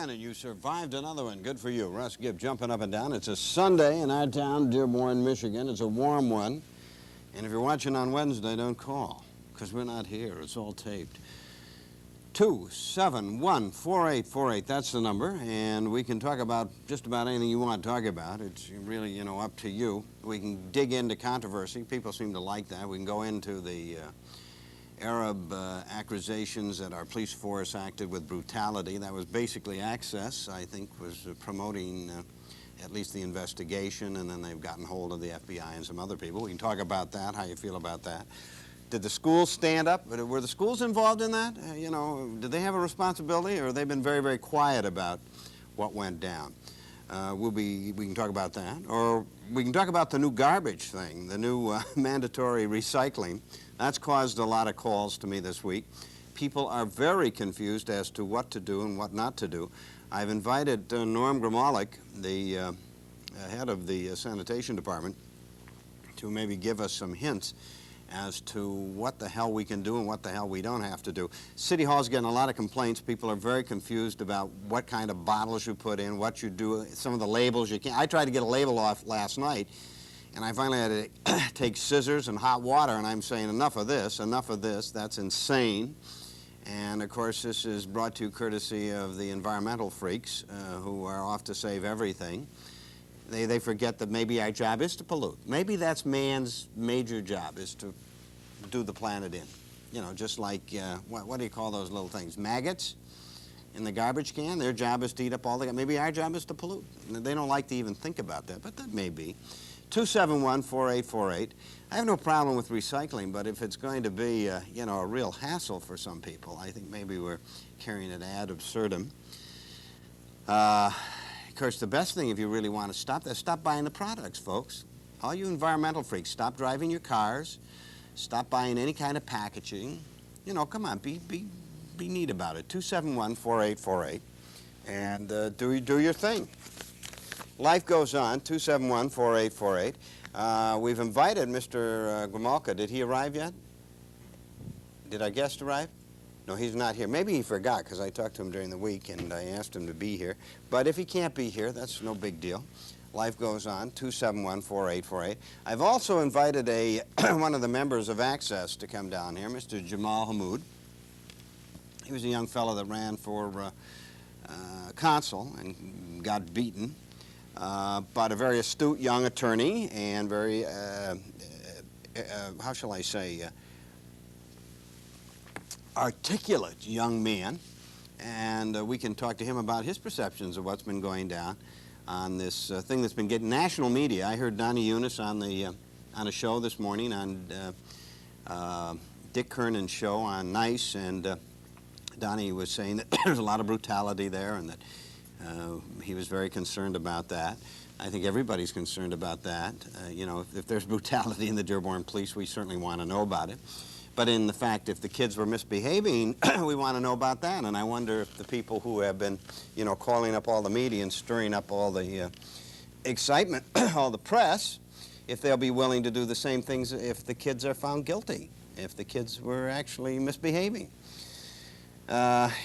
again, and you survived another one. Good for you. Russ Gibb jumping up and down. It's a Sunday in our town, Dearborn, Michigan. It's a warm one. And if you're watching on Wednesday, don't call, because we're not here. It's all taped. 271-4848, that's the number, and we can talk about just about anything you want to talk about. It's really, you know, up to you. We can dig into controversy. People seem to like that. We can go into the Arab accusations that our police force acted with brutality. That was basically Access, I think, was promoting at least the investigation, and then they've gotten hold of the FBI and some other people. We can talk about that, how you feel about that. Did the schools stand up? Were the schools involved in that? You know, did they have a responsibility, or have they been very, very quiet about what went down? We can talk about that. Or we can talk about the new garbage thing, the new mandatory recycling. That's caused a lot of calls to me this week. People are very confused as to what to do and what not to do. I've invited Norm Gromalik, the head of the sanitation department, to maybe give us some hints as to what the hell we can do and what the hell we don't have to do. City Hall's getting a lot of complaints. People are very confused about what kind of bottles you put in, what you do, some of the labels you can't. I tried to get a label off last night, and I finally had to take scissors and hot water, and I'm saying enough of this, that's insane. And of course this is brought to you courtesy of the environmental freaks who are off to save everything. They forget that maybe our job is to pollute. Maybe that's man's major job, is to do the planet in. You know, just like, what do you call those little things? Maggots in the garbage can? Their job is to eat up all the... Maybe our job is to pollute. They don't like to even think about that, but that may be. 271-4848. I have no problem with recycling, but if it's going to be, you know, a real hassle for some people, I think maybe we're carrying it ad absurdum. Of course, the best thing if you really want to stop that, stop buying the products, folks. All you environmental freaks, stop driving your cars, stop buying any kind of packaging. You know, come on, be neat about it. 271-4848, and do your thing. Life goes on. 271-4848. We've invited Mr. Grimalka. Did he arrive yet? Did our guest arrive? No, he's not here. Maybe he forgot, because I talked to him during the week and I asked him to be here. But if he can't be here, that's no big deal. Life goes on. 271-4848. I've also invited one of the members of Access to come down here, Mr. Jamal Hamoud. He was a young fellow that ran for consul and got beaten, but a very astute young attorney and very, how shall I say, articulate young man, and we can talk to him about his perceptions of what's been going down on this thing that's been getting national media. I heard Donnie Eunice on a show this morning, on Dick Kernan's show on Nice, and Donnie was saying that there's a lot of brutality there, and that he was very concerned about that. I think everybody's concerned about that. You know, if there's brutality in the Dearborn police, we certainly want to know about it. But in the fact, if the kids were misbehaving, we want to know about that. And I wonder if the people who have been, you know, calling up all the media and stirring up all the excitement, all the press, if they'll be willing to do the same things if the kids are found guilty, if the kids were actually misbehaving.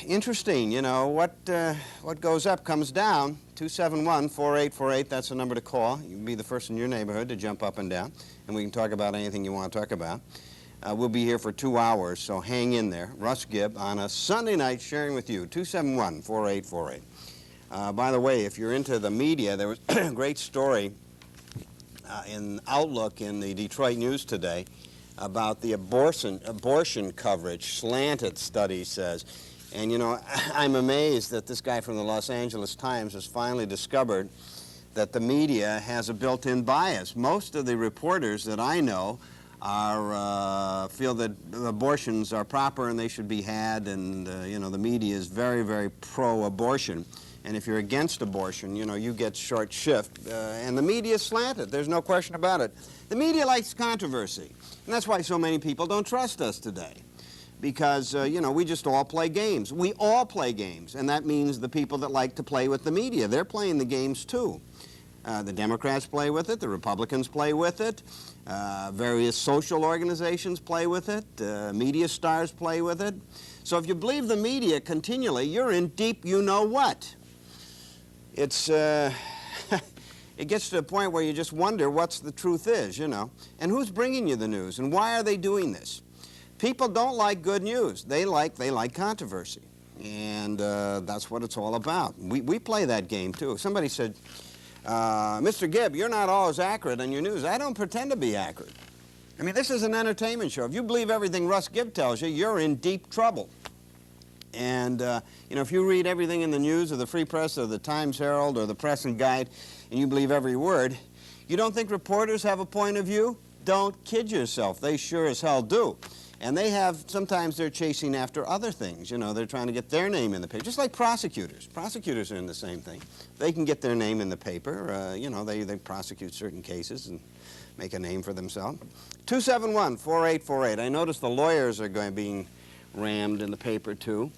Interesting, you know, what goes up comes down. 271-4848, that's the number to call. You can be the first in your neighborhood to jump up and down, and we can talk about anything you want to talk about. We'll be here for 2 hours, so hang in there. Russ Gibb on a Sunday night sharing with you. 271-4848. By the way, if you're into the media, there was a great story in Outlook in the Detroit News today about the abortion coverage, slanted study says. And, you know, I'm amazed that this guy from the Los Angeles Times has finally discovered that the media has a built-in bias. Most of the reporters that I know feel that abortions are proper and they should be had, and you know, the media is very, very pro-abortion. And if you're against abortion, you know, you get short shift. And the media is slanted. There's no question about it. The media likes controversy. And that's why so many people don't trust us today. Because, you know, we just all play games. We all play games. And that means the people that like to play with the media, they're playing the games too. The Democrats play with it. The Republicans play with it. Various social organizations play with it. Media stars play with it. So if you believe the media continually, you're in deep you-know-what. it's, it gets to a point where you just wonder what's the truth is, you know. And who's bringing you the news, and why are they doing this? People don't like good news. They like controversy. And that's what it's all about. We play that game, too. Somebody said, Mr. Gibb, you're not always accurate on your news. I don't pretend to be accurate. I mean, this is an entertainment show. If you believe everything Russ Gibb tells you, you're in deep trouble. And, you know, if you read everything in the news or the Free Press or the Times Herald or the Press and Guide and you believe every word, you don't think reporters have a point of view? Don't kid yourself. They sure as hell do. And they have, sometimes they're chasing after other things. You know, they're trying to get their name in the paper, just like prosecutors. Prosecutors are in the same thing. They can get their name in the paper. You know, they prosecute certain cases and make a name for themselves. 271-4848. I noticed the lawyers are being rammed in the paper, too.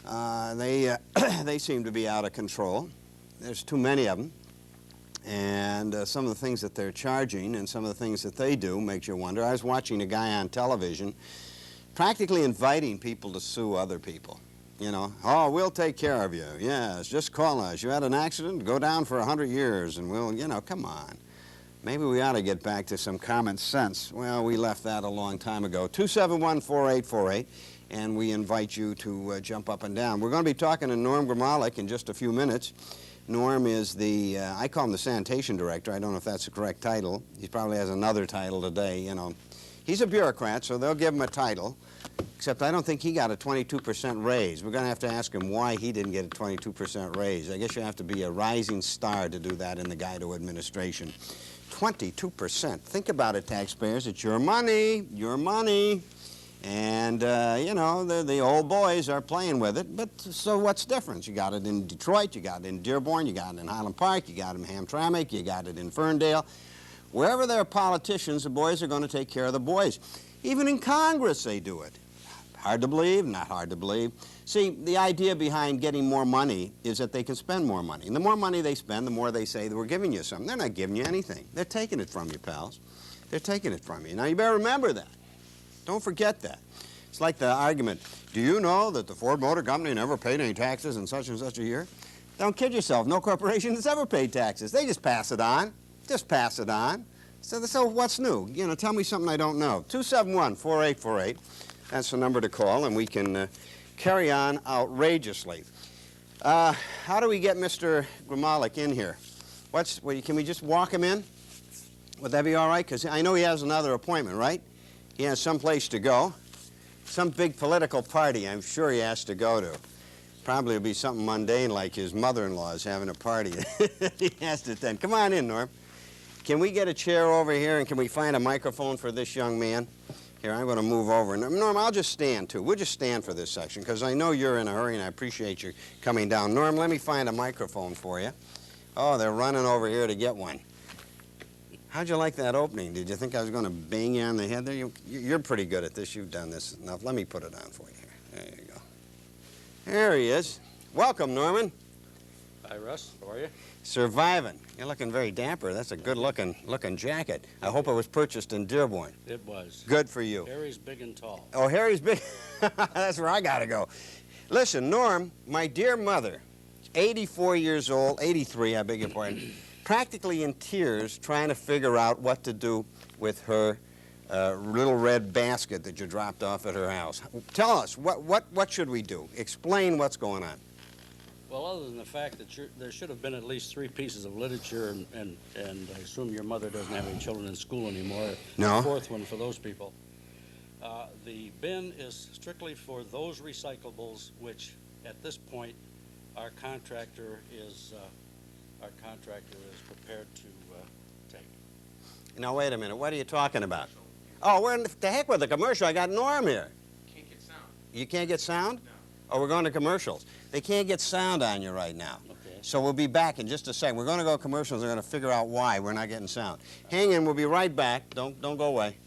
They seem to be out of control. There's too many of them. And some of the things that they're charging and some of the things that they do makes you wonder. I was watching a guy on television practically inviting people to sue other people. You know, oh, we'll take care of you. Yes, just call us. You had an accident, go down for 100 years and we'll, you know, come on. Maybe we ought to get back to some common sense. Well, we left that a long time ago. 271-4848, and we invite you to jump up and down. We're going to be talking to Norm Gromalik in just a few minutes. Norm is the, I call him the sanitation director. I don't know if that's the correct title. He probably has another title today, you know. He's a bureaucrat, so they'll give him a title, except I don't think he got a 22% raise. We're going to have to ask him why he didn't get a 22% raise. I guess you have to be a rising star to do that in the Guido administration. 22%. Think about it, taxpayers. It's your money, your money. And, you know, the old boys are playing with it, but so what's the difference? You got it in Detroit, you got it in Dearborn, you got it in Highland Park, you got it in Hamtramck, you got it in Ferndale. Wherever there are politicians, the boys are going to take care of the boys. Even in Congress they do it. Hard to believe, not hard to believe. See, the idea behind getting more money is that they can spend more money. And the more money they spend, the more they say that we're giving you something. They're not giving you anything. They're taking it from you, pals. They're taking it from you. Now, you better remember that. Don't forget that. It's like the argument, do you know that the Ford Motor Company never paid any taxes in such and such a year? Don't kid yourself. No corporation has ever paid taxes. They just pass it on. Just pass it on. So what's new? You know, tell me something I don't know. 271-4848. That's the number to call, and we can carry on outrageously. How do we get Mr. Gromalik in here? Can we just walk him in? Would that be all right? Because I know he has another appointment, right? He has some place to go. Some big political party I'm sure he has to go to. Probably it'll be something mundane like his mother-in-law is having a party. He has to attend. Come on in, Norm. Can we get a chair over here and can we find a microphone for this young man? Here, I'm going to move over. Norm, I'll just stand too. We'll just stand for this section because I know you're in a hurry and I appreciate you coming down. Norm, let me find a microphone for you. Oh, they're running over here to get one. How'd you like that opening? Did you think I was going to bang you on the head there? You're pretty good at this. You've done this enough. Let me put it on for you here. There you go. There he is. Welcome, Norman. Hi, Russ. How are you? Surviving. You're looking very dapper. That's a good-looking jacket. I hope it was purchased in Dearborn. It was. Good for you. Harry's big and tall. Oh, Harry's big. That's where I got to go. Listen, Norm, my dear mother, 84 years old, 83, I beg your pardon, practically in tears trying to figure out what to do with her little red basket that you dropped off at her house. Tell us, what should we do? Explain what's going on. Well, other than the fact that there should have been at least 3 pieces of literature, and I assume your mother doesn't have any children in school anymore. No. The 4th one for those people. The bin is strictly for those recyclables which, at this point, our contractor is prepared to take. Now, wait a minute. What are you talking about? Oh, we're in the heck with the commercial. I got Norm here. Can't get sound. You can't get sound? No. Oh, we're going to commercials. They can't get sound on you right now. Okay. So we'll be back in just a second. We're going to go to commercials. We're going to figure out why we're not getting sound. Hang in. We'll be right back. Don't go away.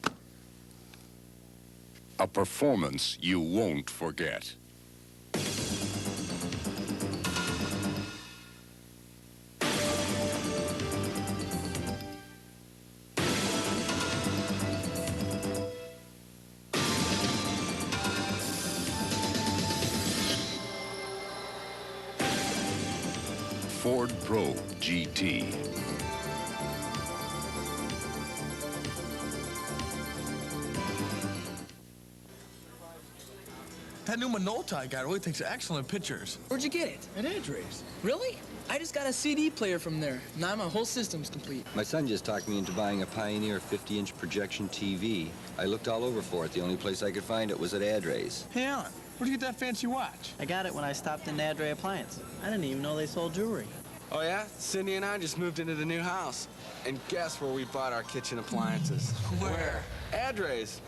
A performance you won't forget. Ford Probe GT. That new Minolta I got really takes excellent pictures. Where'd you get it? At Adrace. Really? I just got a CD player from there. Now my whole system's complete. My son just talked me into buying a Pioneer 50-inch projection TV. I looked all over for it. The only place I could find it was at Adrace. Hey, Alan, where'd you get that fancy watch? I got it when I stopped in Adre Appliance. I didn't even know they sold jewelry. Oh, yeah? Cindy and I just moved into the new house. And guess where we bought our kitchen appliances? Where? Adrace.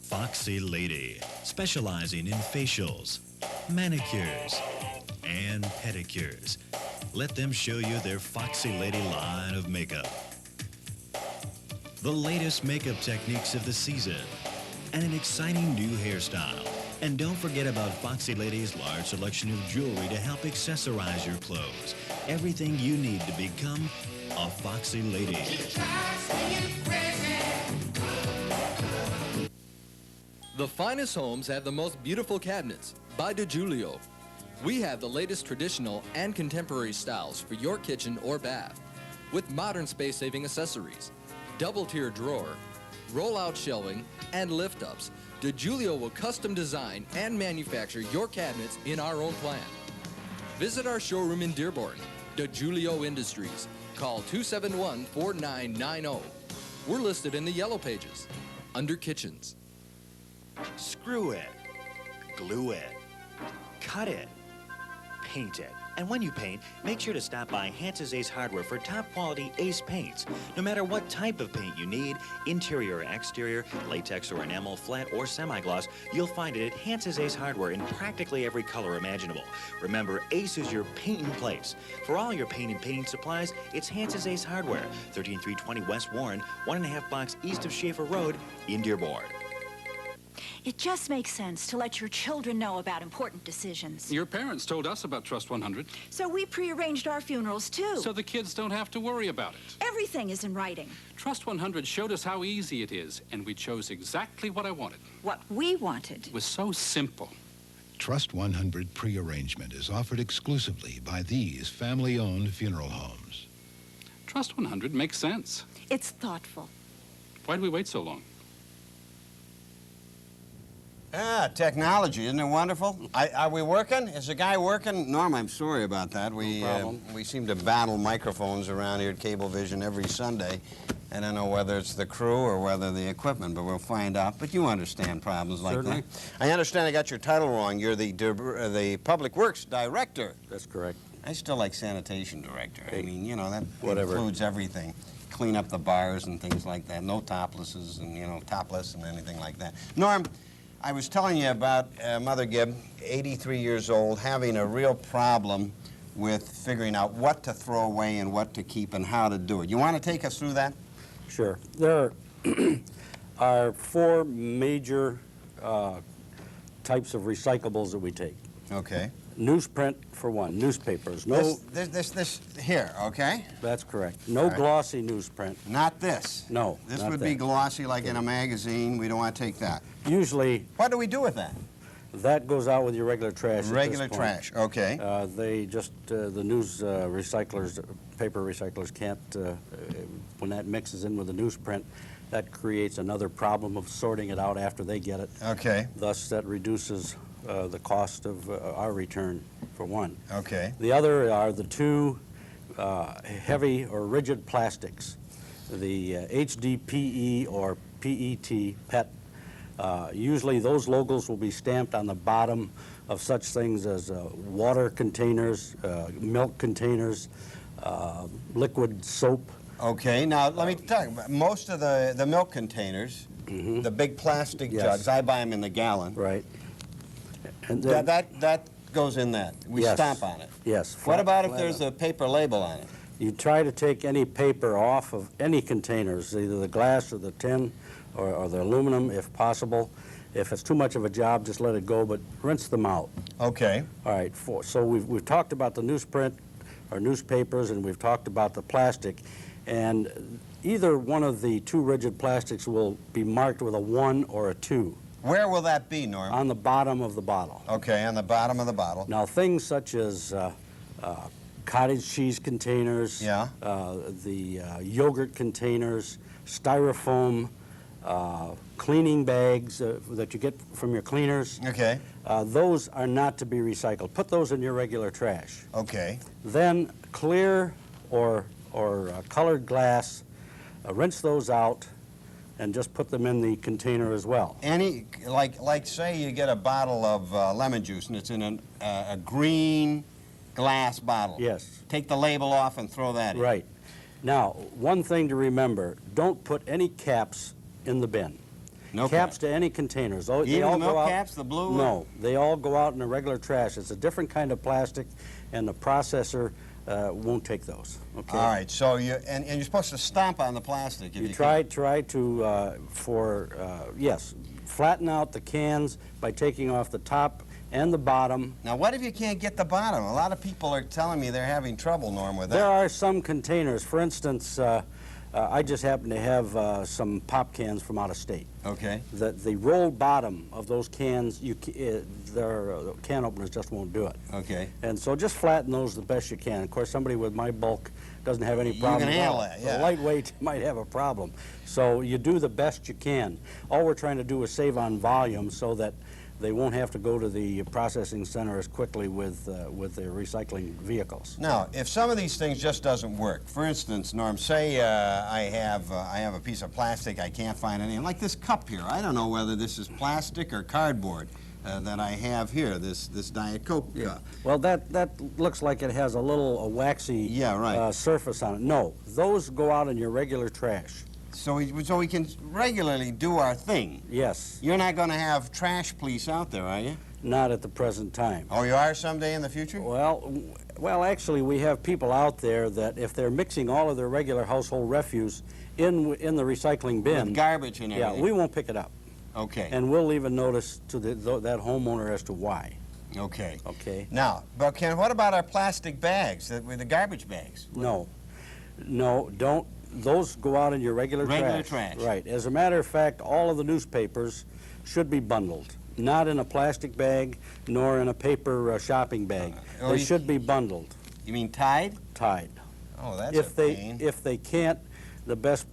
Foxy Lady, specializing in facials, manicures, and pedicures. Let them show you their Foxy Lady line of makeup. The latest makeup techniques of the season, and an exciting new hairstyle. And don't forget about Foxy Lady's large selection of jewelry to help accessorize your clothes. Everything you need to become a Foxy Lady. The finest homes have the most beautiful cabinets by DeGiulio. We have the latest traditional and contemporary styles for your kitchen or bath, with modern space-saving accessories, double-tier drawer, roll-out shelving, and lift-ups. DeGiulio will custom design and manufacture your cabinets in our own plant. Visit our showroom in Dearborn, DeGiulio Industries. Call 271-4990. We're listed in the Yellow Pages, under Kitchens. Screw it, glue it, cut it, paint it. And when you paint, make sure to stop by Hansa's Ace Hardware for top quality Ace paints. No matter what type of paint you need, interior or exterior, latex or enamel, flat or semi-gloss, you'll find it at Hansa's Ace Hardware in practically every color imaginable. Remember, Ace is your painting place. For all your paint and painting supplies, it's Hansa's Ace Hardware, 13320 West Warren, 1.5 blocks east of Schaefer Road in Dearborn. It just makes sense to let your children know about important decisions. Your parents told us about Trust 100. So we prearranged our funerals, too. So the kids don't have to worry about it. Everything is in writing. Trust 100 showed us how easy it is, and we chose exactly what I wanted. What we wanted. It was so simple. Trust 100 prearrangement is offered exclusively by these family-owned funeral homes. Trust 100 makes sense. It's thoughtful. Why'd we wait so long? Ah, technology, isn't it wonderful? Are we working? Is the guy working? Norm, I'm sorry about that. We seem to battle microphones around here at Cablevision every Sunday. I don't know whether it's the crew or whether the equipment, but we'll find out. But you understand problems like Certainly. that. I understand I got your title wrong. You're the Public Works Director. That's correct. I still like Sanitation Director. I mean, you know, that Whatever. includes everything. Clean up the bars and things like that. No toplesses and, you know, topless and anything like that. Norm, I was telling you about Mother Gibb, 83 years old, having a real problem with figuring out what to throw away and what to keep and how to do it. You want to take us through that? Sure. There are four major types of recyclables that we take. Okay. Newsprint, for one, newspapers. No, This here, okay? that's correct. No right. glossy newsprint. Not this. No, This not would that. be glossy like in a magazine. We don't want to take that. Usually, What do we do with that? that goes out with your regular trash. at this Regular point. trash, okay. They just, the news recyclers, paper recyclers can't, when that mixes in with the newsprint, that creates another problem of sorting it out after they get it. Okay, Thus, that reduces the cost of our return, for one. okay. The other are the two heavy or rigid plastics, the HDPE or PET. Usually those logos will be stamped on the bottom of such things as water containers, milk containers, liquid soap. Okay, now let me talk about most of the milk containers, the big plastic Yes. jugs, I buy them in the gallon. Right. And then, That goes in that. We Yes. stamp on it. yes. What about if flat there's up. a paper label on it? You try to take any paper off of any containers, either the glass or the tin or the aluminum if possible. If it's too much of a job, just let it go, but rinse them out. Okay. All right, so we've talked about the newsprint or newspapers, and we've talked about the plastic, and either one of the two rigid plastics will be marked with a 1 or a 2. Where will that be, Norm? On the bottom of the bottle. Okay, on the bottom of the bottle. Now, things such as cottage cheese containers, Yeah. the yogurt containers, styrofoam, cleaning bags that you get from your cleaners. Okay. Those are not to be recycled. Put those in your regular trash. Okay. Then clear or colored glass, rinse those out, and just put them in the container as well. Any, like say you get a bottle of lemon juice and it's in a green glass bottle. Yes. Take the label off and throw that in. Right. Now, one thing to remember, don't put any caps in the bin. No caps to any containers. Oh, Even the milk caps, the blue? No, they all go out in the regular trash. It's a different kind of plastic, and the processor won't take those. Okay. All right. So and you're supposed to stomp on the plastic. If You you try can. to yes, flatten out the cans by taking off the top and the bottom. Now, what if you can't get the bottom? A lot of people are telling me they're having trouble, Norm, with that. There are some containers. For instance, I just happen to have some pop cans from out of state. Okay. The rolled bottom of those cans, their can openers just won't do it. Okay. And so just flatten those the best you can. Of course, somebody with my bulk doesn't have any problem. You can at handle all. that, yeah. A lightweight might have a problem. So you do the best you can. All we're trying to do is save on volume so that they won't have to go to the processing center as quickly with their recycling vehicles. Now, if some of these things just doesn't work, for instance, Norm, say I have a piece of plastic, I can't find any, like this cup here. I don't know whether this is plastic or cardboard that I have here, this Diet Coke cup. Well, that looks like it has a little waxy surface on it. No, those go out in your regular trash. So we can regularly do our thing. Yes. You're not going to have trash police out there, are you? Not at the present time. Oh, you are someday in the future? Well, actually, we have people out there that if they're mixing all of their regular household refuse in the recycling bin, with garbage and everything. yeah, we won't pick it up. Okay. And we'll leave a notice to that homeowner as to why. Okay. Okay. Now, but Ken, what about our plastic bags, the garbage bags? No, don't. Those go out in your regular trash. Right. As a matter of fact, all of the newspapers should be bundled, not in a plastic bag nor in a paper shopping bag. They should be bundled. You mean tied? Tied. Oh, that's a pain. If they can't, the best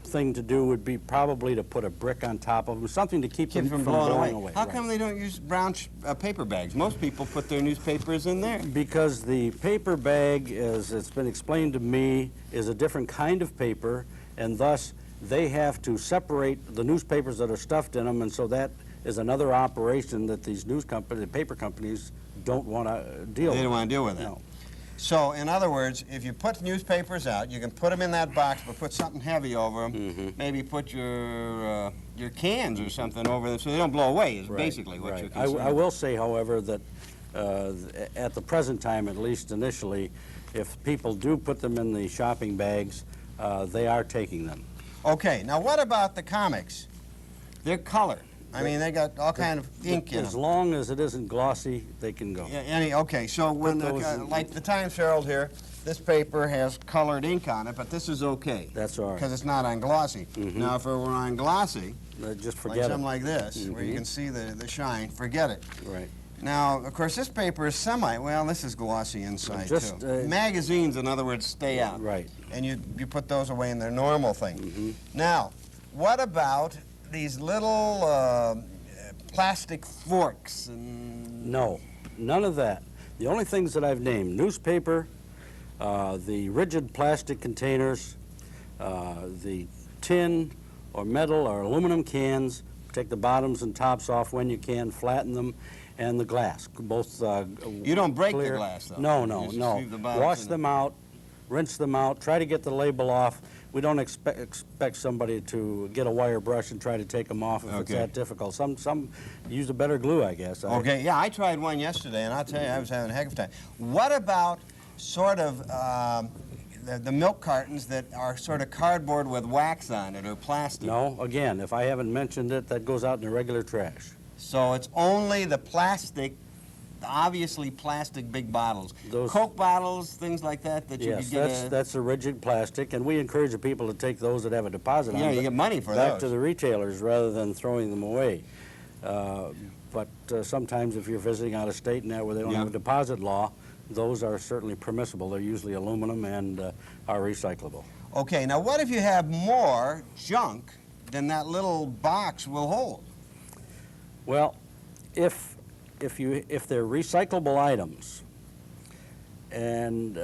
thing to do would be probably to put a brick on top of them, something to keep them from blowing away. How come they don't use brown paper bags? Most people put their newspapers in there. Because the paper bag, as it's been explained to me, is a different kind of paper, and thus they have to separate the newspapers that are stuffed in them, and so that is another operation that these paper companies don't want to deal with. They don't want to deal with it. No. So, in other words, if you put newspapers out, you can put them in that box, but put something heavy over them. Mm-hmm. Maybe put your cans or something over them so they don't blow away, is basically what you're concerned I will say, however, that at the present time, at least initially, if people do put them in the shopping bags, they are taking them. Okay, now what about the comics? They're colored. I mean, they got all kind of ink in them. As long as it isn't glossy, they can go. Yeah, okay, so when, like the Times Herald here, this paper has colored ink on it, but this is okay. That's all right. Because it's not on glossy. Mm-hmm. Now, if it were on glossy, just forget like it. something like this, where you can see the shine, forget it. Right. Now, of course, this paper is well, this is glossy inside, too. Magazines, in other words, stay out. Right. And you put those away in their normal thing. Mm-hmm. Now, what about these little plastic forks? No, none of that. The only things that I've named, newspaper, the rigid plastic containers, the tin or metal or aluminum cans, take the bottoms and tops off when you can, flatten them, and the glass, both You don't break clear. the glass, though. No, You no, just no. leave the bottoms Wash in them out, rinse them out, try to get the label off. We don't expect somebody to get a wire brush and try to take them off if it's that difficult. Some use a better glue, I guess. Okay, yeah, I tried one yesterday, and I'll tell you, I was having a heck of a time. What about sort of the milk cartons that are sort of cardboard with wax on it or plastic? No, again, if I haven't mentioned it, that goes out in the regular trash. So it's only the plastic, obviously plastic big bottles. Those Coke bottles, things like that you could get. That's a rigid plastic, and we encourage the people to take those that have a deposit on them. Yeah, you get money for back those. to the retailers rather than throwing them away. But sometimes if you're visiting out of state and that where they don't have a deposit law, those are certainly permissible. They're usually aluminum and are recyclable. Okay, now what if you have more junk than that little box will hold? Well, if they're recyclable items, and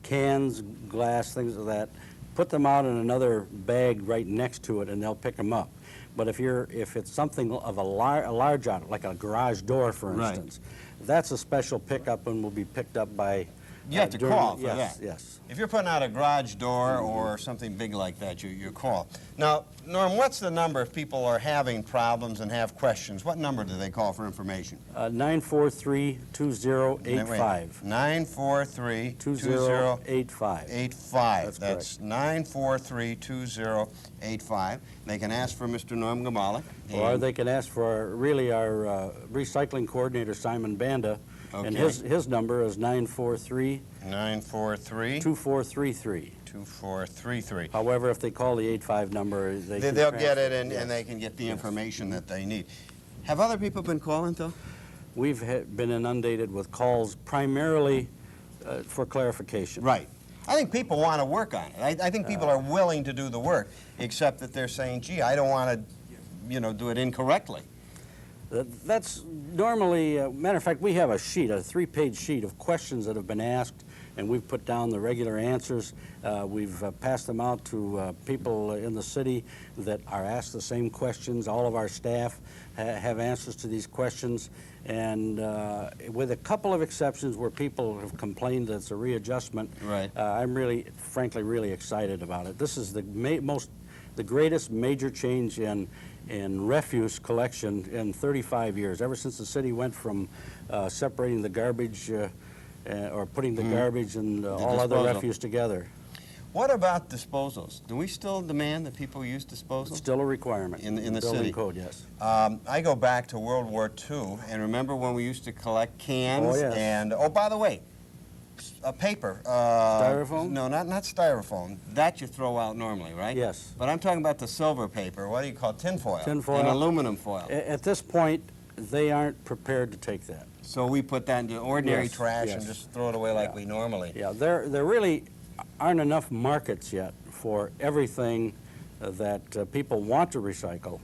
cans, glass, things like that, put them out in another bag right next to it, and they'll pick them up. But if it's something of a large item, like a garage door, for instance, that's a special pickup and will be picked up by. You have to call for yes, that. Yes. If you're putting out a garage door or something big like that, you call. Now, Norm, what's the number if people are having problems and have questions? What number do they call for information? 943-2085. 943-2085. 85. That's 943-2085. They can ask for Mr. Norm Gamalik. Or they can ask for really our recycling coordinator, Simon Banda. Okay. And his number is 943 2433. 2433. However, if they call the 85 number, they'll get it and they can get the information that they need. Have other people been calling, though? We've been inundated with calls primarily for clarification. Right. I think people want to work on it. I think people are willing to do the work, except that they're saying, gee, I don't want to, do it incorrectly. That's normally, matter of fact, we have a sheet, a 3-page sheet of questions that have been asked, and we've put down the regular answers. We've passed them out to people in the city that are asked the same questions. All of our staff have answers to these questions, and with a couple of exceptions where people have complained that it's a readjustment, right. I'm really, frankly, really excited about it. This is the greatest major change in refuse collection in 35 years, ever since the city went from separating the garbage or putting the garbage and all other refuse together. What about disposals? Do we still demand that people use disposals? It's still a requirement in the building city. code, yes. I go back to World War II, and remember when we used to collect cans? Oh, yes. And, oh, by the way, paper. Styrofoam? No, not styrofoam. That you throw out normally, right? Yes. But I'm talking about the silver paper. What do you call it? Tin foil? Tin foil. And aluminum foil. At this point, they aren't prepared to take that. So we put that into ordinary trash yes. and just throw it away like we normally. Yeah, there really aren't enough markets yet for everything that people want to recycle,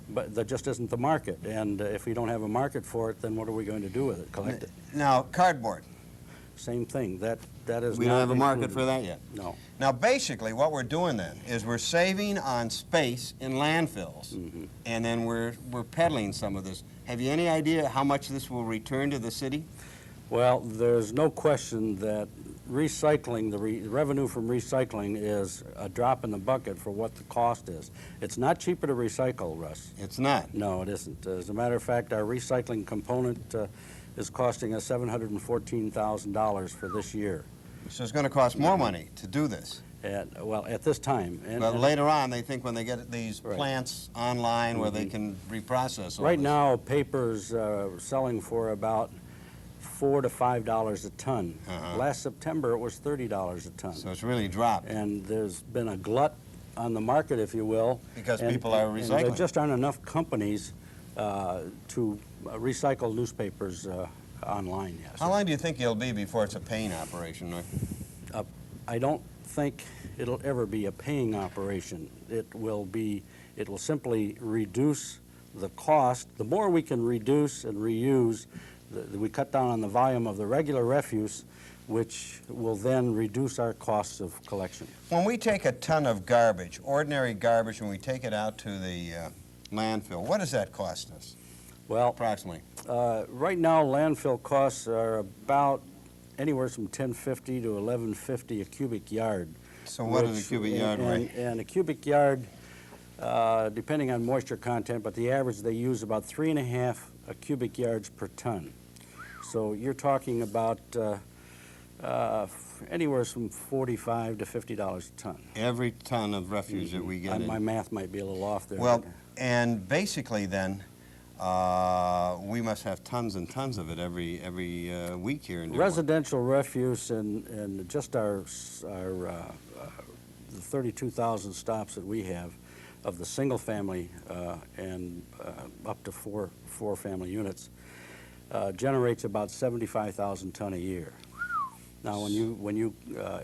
but there just isn't the market. And if we don't have a market for it, then what are we going to do with it? Collect it? Now, cardboard. Same thing. That is. We don't have a market for that yet. No. Now, basically, what we're doing then is we're saving on space in landfills, and then we're peddling some of this. Have you any idea how much this will return to the city? Well, there's no question that recycling, the revenue from recycling is a drop in the bucket for what the cost is. It's not cheaper to recycle, Russ. It's not? No, it isn't. As a matter of fact, our recycling component is costing us $714,000 for this year. So it's going to cost more money to do this? Well, at this time. But later on, they think when they get these plants online where they can reprocess all Right this. now, paper's selling for about $4 to $5 a ton. Last September, it was $30 a ton. So it's really dropped. And there's been a glut on the market, if you will. Because people are recycling. And there just aren't enough companies to recycle newspapers online. Yes. How long do you think it'll be before it's a paying operation, Norm? I don't think it'll ever be a paying operation. It will simply reduce the cost. The more we can reduce and reuse, we cut down on the volume of the regular refuse, which will then reduce our costs of collection. When we take a ton of garbage, ordinary garbage, when we take it out to the landfill, what does that cost us? Well, approximately. Right now, landfill costs are about anywhere from $10.50 to $11.50 a cubic yard. So what is a cubic yard rate? And a cubic yard, depending on moisture content, but the average they use about 3.5 cubic yards per ton. So you're talking about anywhere from $45 to $50 a ton. Every ton of refuse that we get in. My math might be a little off there. Well, and basically then, we must have tons and tons of it every week here in Dearborn. Residential refuse and just the 32,000 stops that we have of the single family and up to four family units, generates about 75,000 ton a year. Now, when you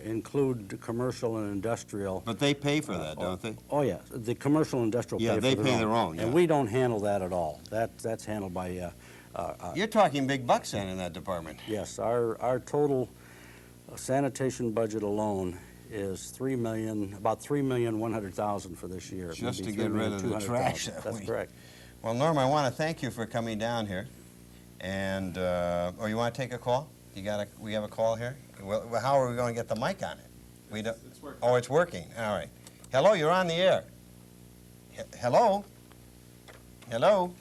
include commercial and industrial... But they pay for that, don't they? Oh, yeah. The commercial and industrial Yeah, they pay their own, yeah. And we don't handle that at all. That's handled by... You're talking big bucks then in that department. Yes. Our total sanitation budget alone is about $3,100,000 for this year. Just maybe to get rid of the trash. That's correct. Well, Norm, I want to thank you for coming down here. And, or you want to take a call? We have a call here? Well, how are we going to get the mic on it? It's working. Oh, it's working. All right. Hello, you're on the air. Hello? Hello?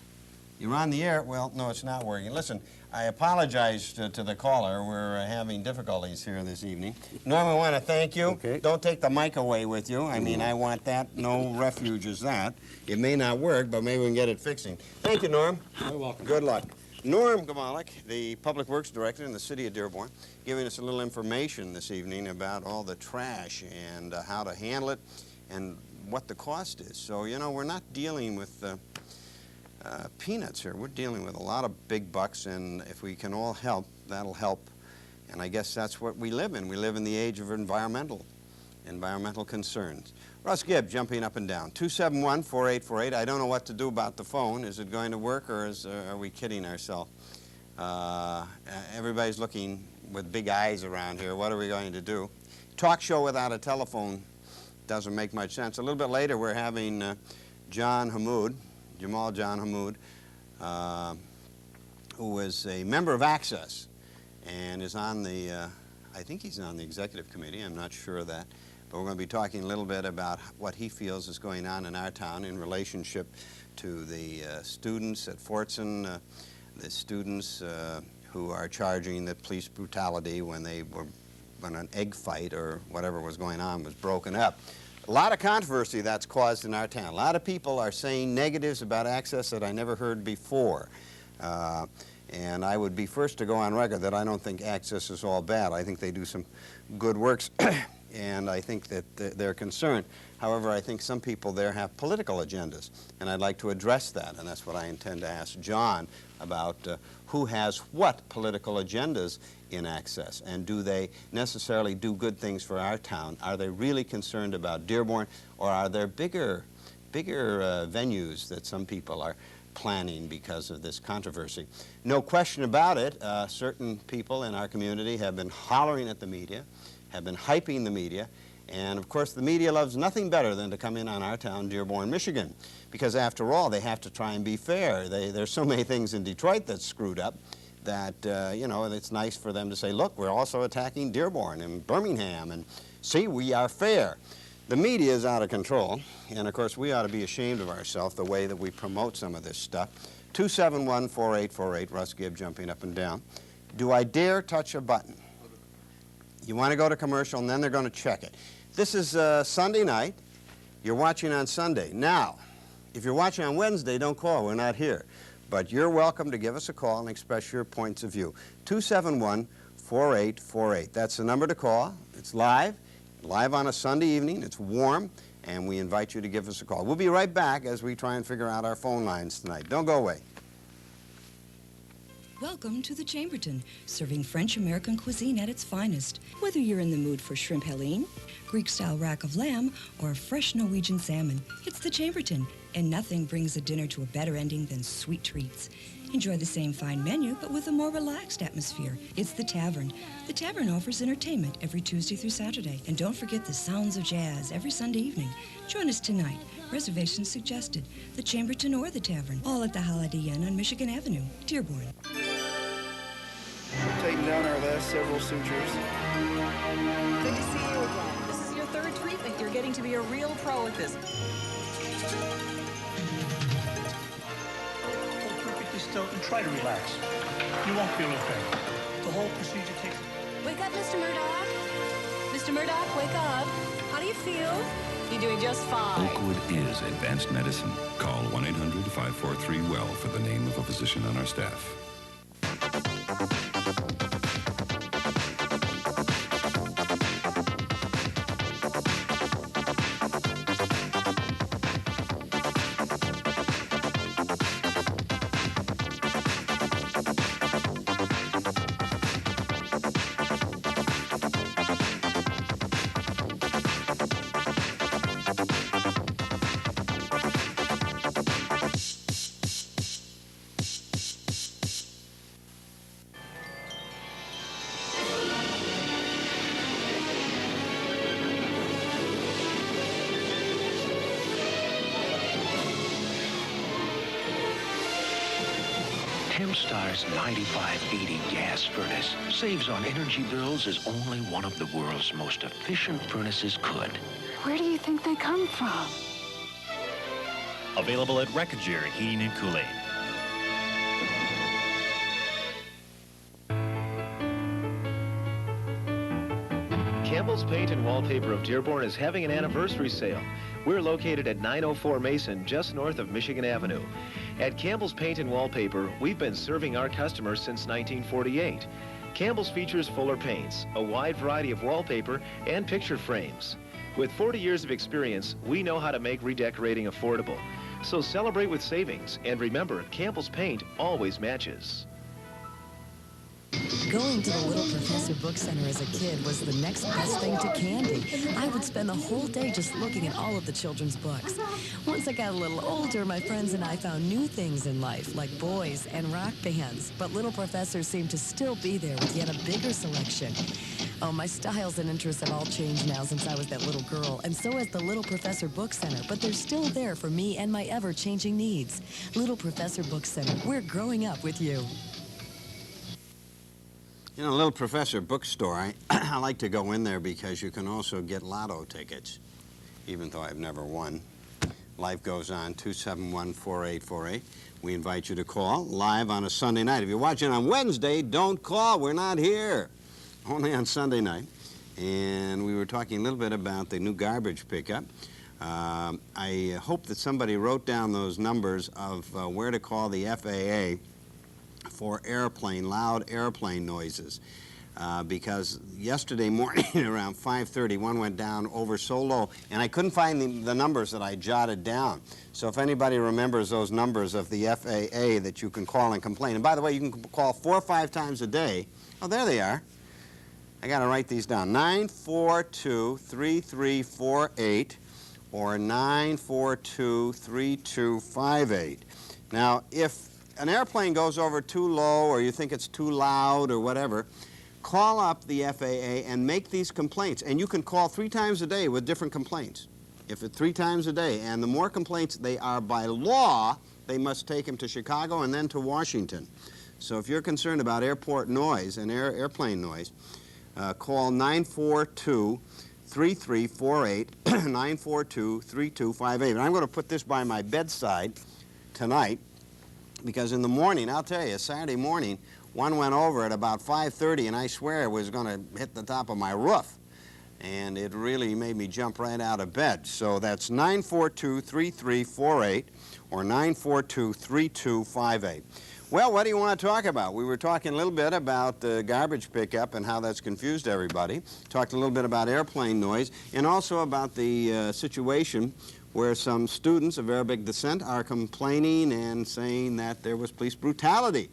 You're on the air? Well, no, it's not working. Listen, I apologize to the caller. We're having difficulties here this evening. Norm, I want to thank you. Okay. Don't take the mic away with you. I mean, I want that. No refuge is that. It may not work, but maybe we can get it fixing. Thank you, Norm. You're welcome. Good luck. Norm Gamalik, the Public Works Director in the City of Dearborn, giving us a little information this evening about all the trash and how to handle it and what the cost is. So, you know, we're not dealing with peanuts here. We're dealing with a lot of big bucks, and if we can all help, that'll help. And I guess that's what we live in. We live in the age of environmental concerns. Russ Gibb jumping up and down. 271-4848. I don't know what to do about the phone. Is it going to work, or are we kidding ourselves? Everybody's looking with big eyes around here. What are we going to do? Talk show without a telephone doesn't make much sense. A little bit later, we're having Jamal John Hamoud, who is a member of Access and is on the, I think he's on the executive committee. I'm not sure of that. But we're going to be talking a little bit about what he feels is going on in our town in relationship to the students at Fortson, the students who are charging the police brutality when an egg fight or whatever was going on was broken up. A lot of controversy that's caused in our town. A lot of people are saying negatives about Access that I never heard before. And I would be first to go on record that I don't think Access is all bad. I think they do some good works. And I think that they're concerned. However, I think some people there have political agendas, and I'd like to address that, and that's what I intend to ask John about who has what political agendas in Access, and do they necessarily do good things for our town? Are they really concerned about Dearborn, or are there bigger venues that some people are planning because of this controversy? No question about it, certain people in our community have been hollering at the media, have been hyping the media, and of course the media loves nothing better than to come in on our town, Dearborn, Michigan, because after all they have to try and be fair. There's so many things in Detroit that's screwed up that, you know, it's nice for them to say, look, we're also attacking Dearborn and Birmingham, and see, we are fair. The media is out of control, and of course we ought to be ashamed of ourselves the way that we promote some of this stuff. 271-4848, Russ Gibb jumping up and down. Do I dare touch a button? You want to go to commercial, and then they're going to check it. This is Sunday night. You're watching on Sunday. Now, if you're watching on Wednesday, don't call. We're not here. But you're welcome to give us a call and express your points of view. 271-4848. That's the number to call. It's live on a Sunday evening. It's warm, and we invite you to give us a call. We'll be right back as we try and figure out our phone lines tonight. Don't go away. Welcome to the Chamberton, serving French-American cuisine at its finest. Whether you're in the mood for shrimp helene, Greek-style rack of lamb, or fresh Norwegian salmon, it's the Chamberton, and nothing brings a dinner to a better ending than sweet treats. Enjoy the same fine menu, but with a more relaxed atmosphere. It's the Tavern. The Tavern offers entertainment every Tuesday through Saturday. And don't forget the sounds of jazz every Sunday evening. Join us tonight. Reservations suggested. The Chamberton or the Tavern, all at the Holiday Inn on Michigan Avenue, Dearborn. Taking down our last several sutures. Good to see you again. This is your third treatment. You're getting to be a real pro at this. Hold perfectly still and try to relax. You won't feel okay. The whole procedure takes... Wake up, Mr. Murdoch. Mr. Murdoch, wake up. How do you feel? You're doing just fine. Oakwood is advanced medicine. Call 1-800-543-WELL for the name of a physician on our staff. Comstar's 9580 gas furnace saves on energy bills as only one of the world's most efficient furnaces could. Where do you think they come from? Available at Wreckager Heating and Cooling. Campbell's Paint and Wallpaper of Dearborn is having an anniversary sale. We're located at 904 Mason, just north of Michigan Avenue. At Campbell's Paint and Wallpaper, we've been serving our customers since 1948. Campbell's features fuller paints, a wide variety of wallpaper, and picture frames. With 40 years of experience, we know how to make redecorating affordable. So celebrate with savings, and remember, Campbell's Paint always matches. Going to the Little Professor Book Center as a kid was the next best thing to candy. I would spend the whole day just looking at all of the children's books. Once I got a little older, my friends and I found new things in life, like boys and rock bands. But Little Professor seemed to still be there with yet a bigger selection. Oh, my styles and interests have all changed now since I was that little girl, and so has the Little Professor Book Center, but they're still there for me and my ever-changing needs. Little Professor Book Center, we're growing up with you. You know, Little Professor Bookstore, I like to go in there because you can also get lotto tickets, even though I've never won. Life goes on, 271-4848. We invite you to call live on a Sunday night. If you're watching on Wednesday, don't call. We're not here. Only on Sunday night. And we were talking a little bit about the new garbage pickup. I hope that somebody wrote down those numbers of where to call the FAA for loud airplane noises, because yesterday morning around 5:30, one went down over so low, and I couldn't find the numbers that I jotted down. So if anybody remembers those numbers of the FAA that you can call and complain, and by the way, you can call 4 or 5 times a day. Oh, there they are. I got to write these down. 942-3348 or 942-3258. Now, if an airplane goes over too low or you think it's too loud or whatever, call up the FAA and make these complaints. And you can call 3 times a day with different complaints. If it's 3 times a day, and the more complaints they are by law, they must take them to Chicago and then to Washington. So if you're concerned about airport noise and airplane noise, call 942-3348, 942-3258. And I'm going to put this by my bedside tonight, because in the morning, I'll tell you, Saturday morning, one went over at about 5:30, and I swear it was going to hit the top of my roof. And it really made me jump right out of bed. So that's 942-3348 or 942-3258. Well, what do you want to talk about? We were talking a little bit about the garbage pickup and how that's confused everybody. Talked a little bit about airplane noise, and also about the situation where some students of Arabic descent are complaining and saying that there was police brutality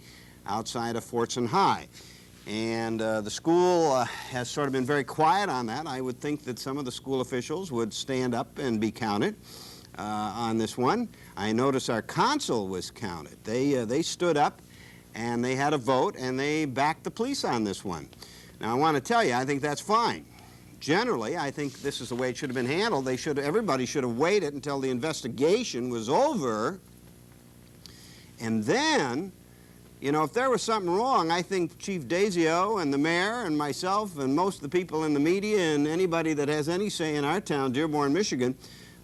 outside of Fortson High. And the school has sort of been very quiet on that. I would think that some of the school officials would stand up and be counted on this one. I noticed our consul was counted. They stood up and they had a vote and they backed the police on this one. Now, I want to tell you, I think that's fine. Generally, I think this is the way it should have been handled. Everybody should have waited until the investigation was over, and then, you know, if there was something wrong, I think Chief Dazio and the mayor and myself and most of the people in the media and anybody that has any say in our town, Dearborn, Michigan,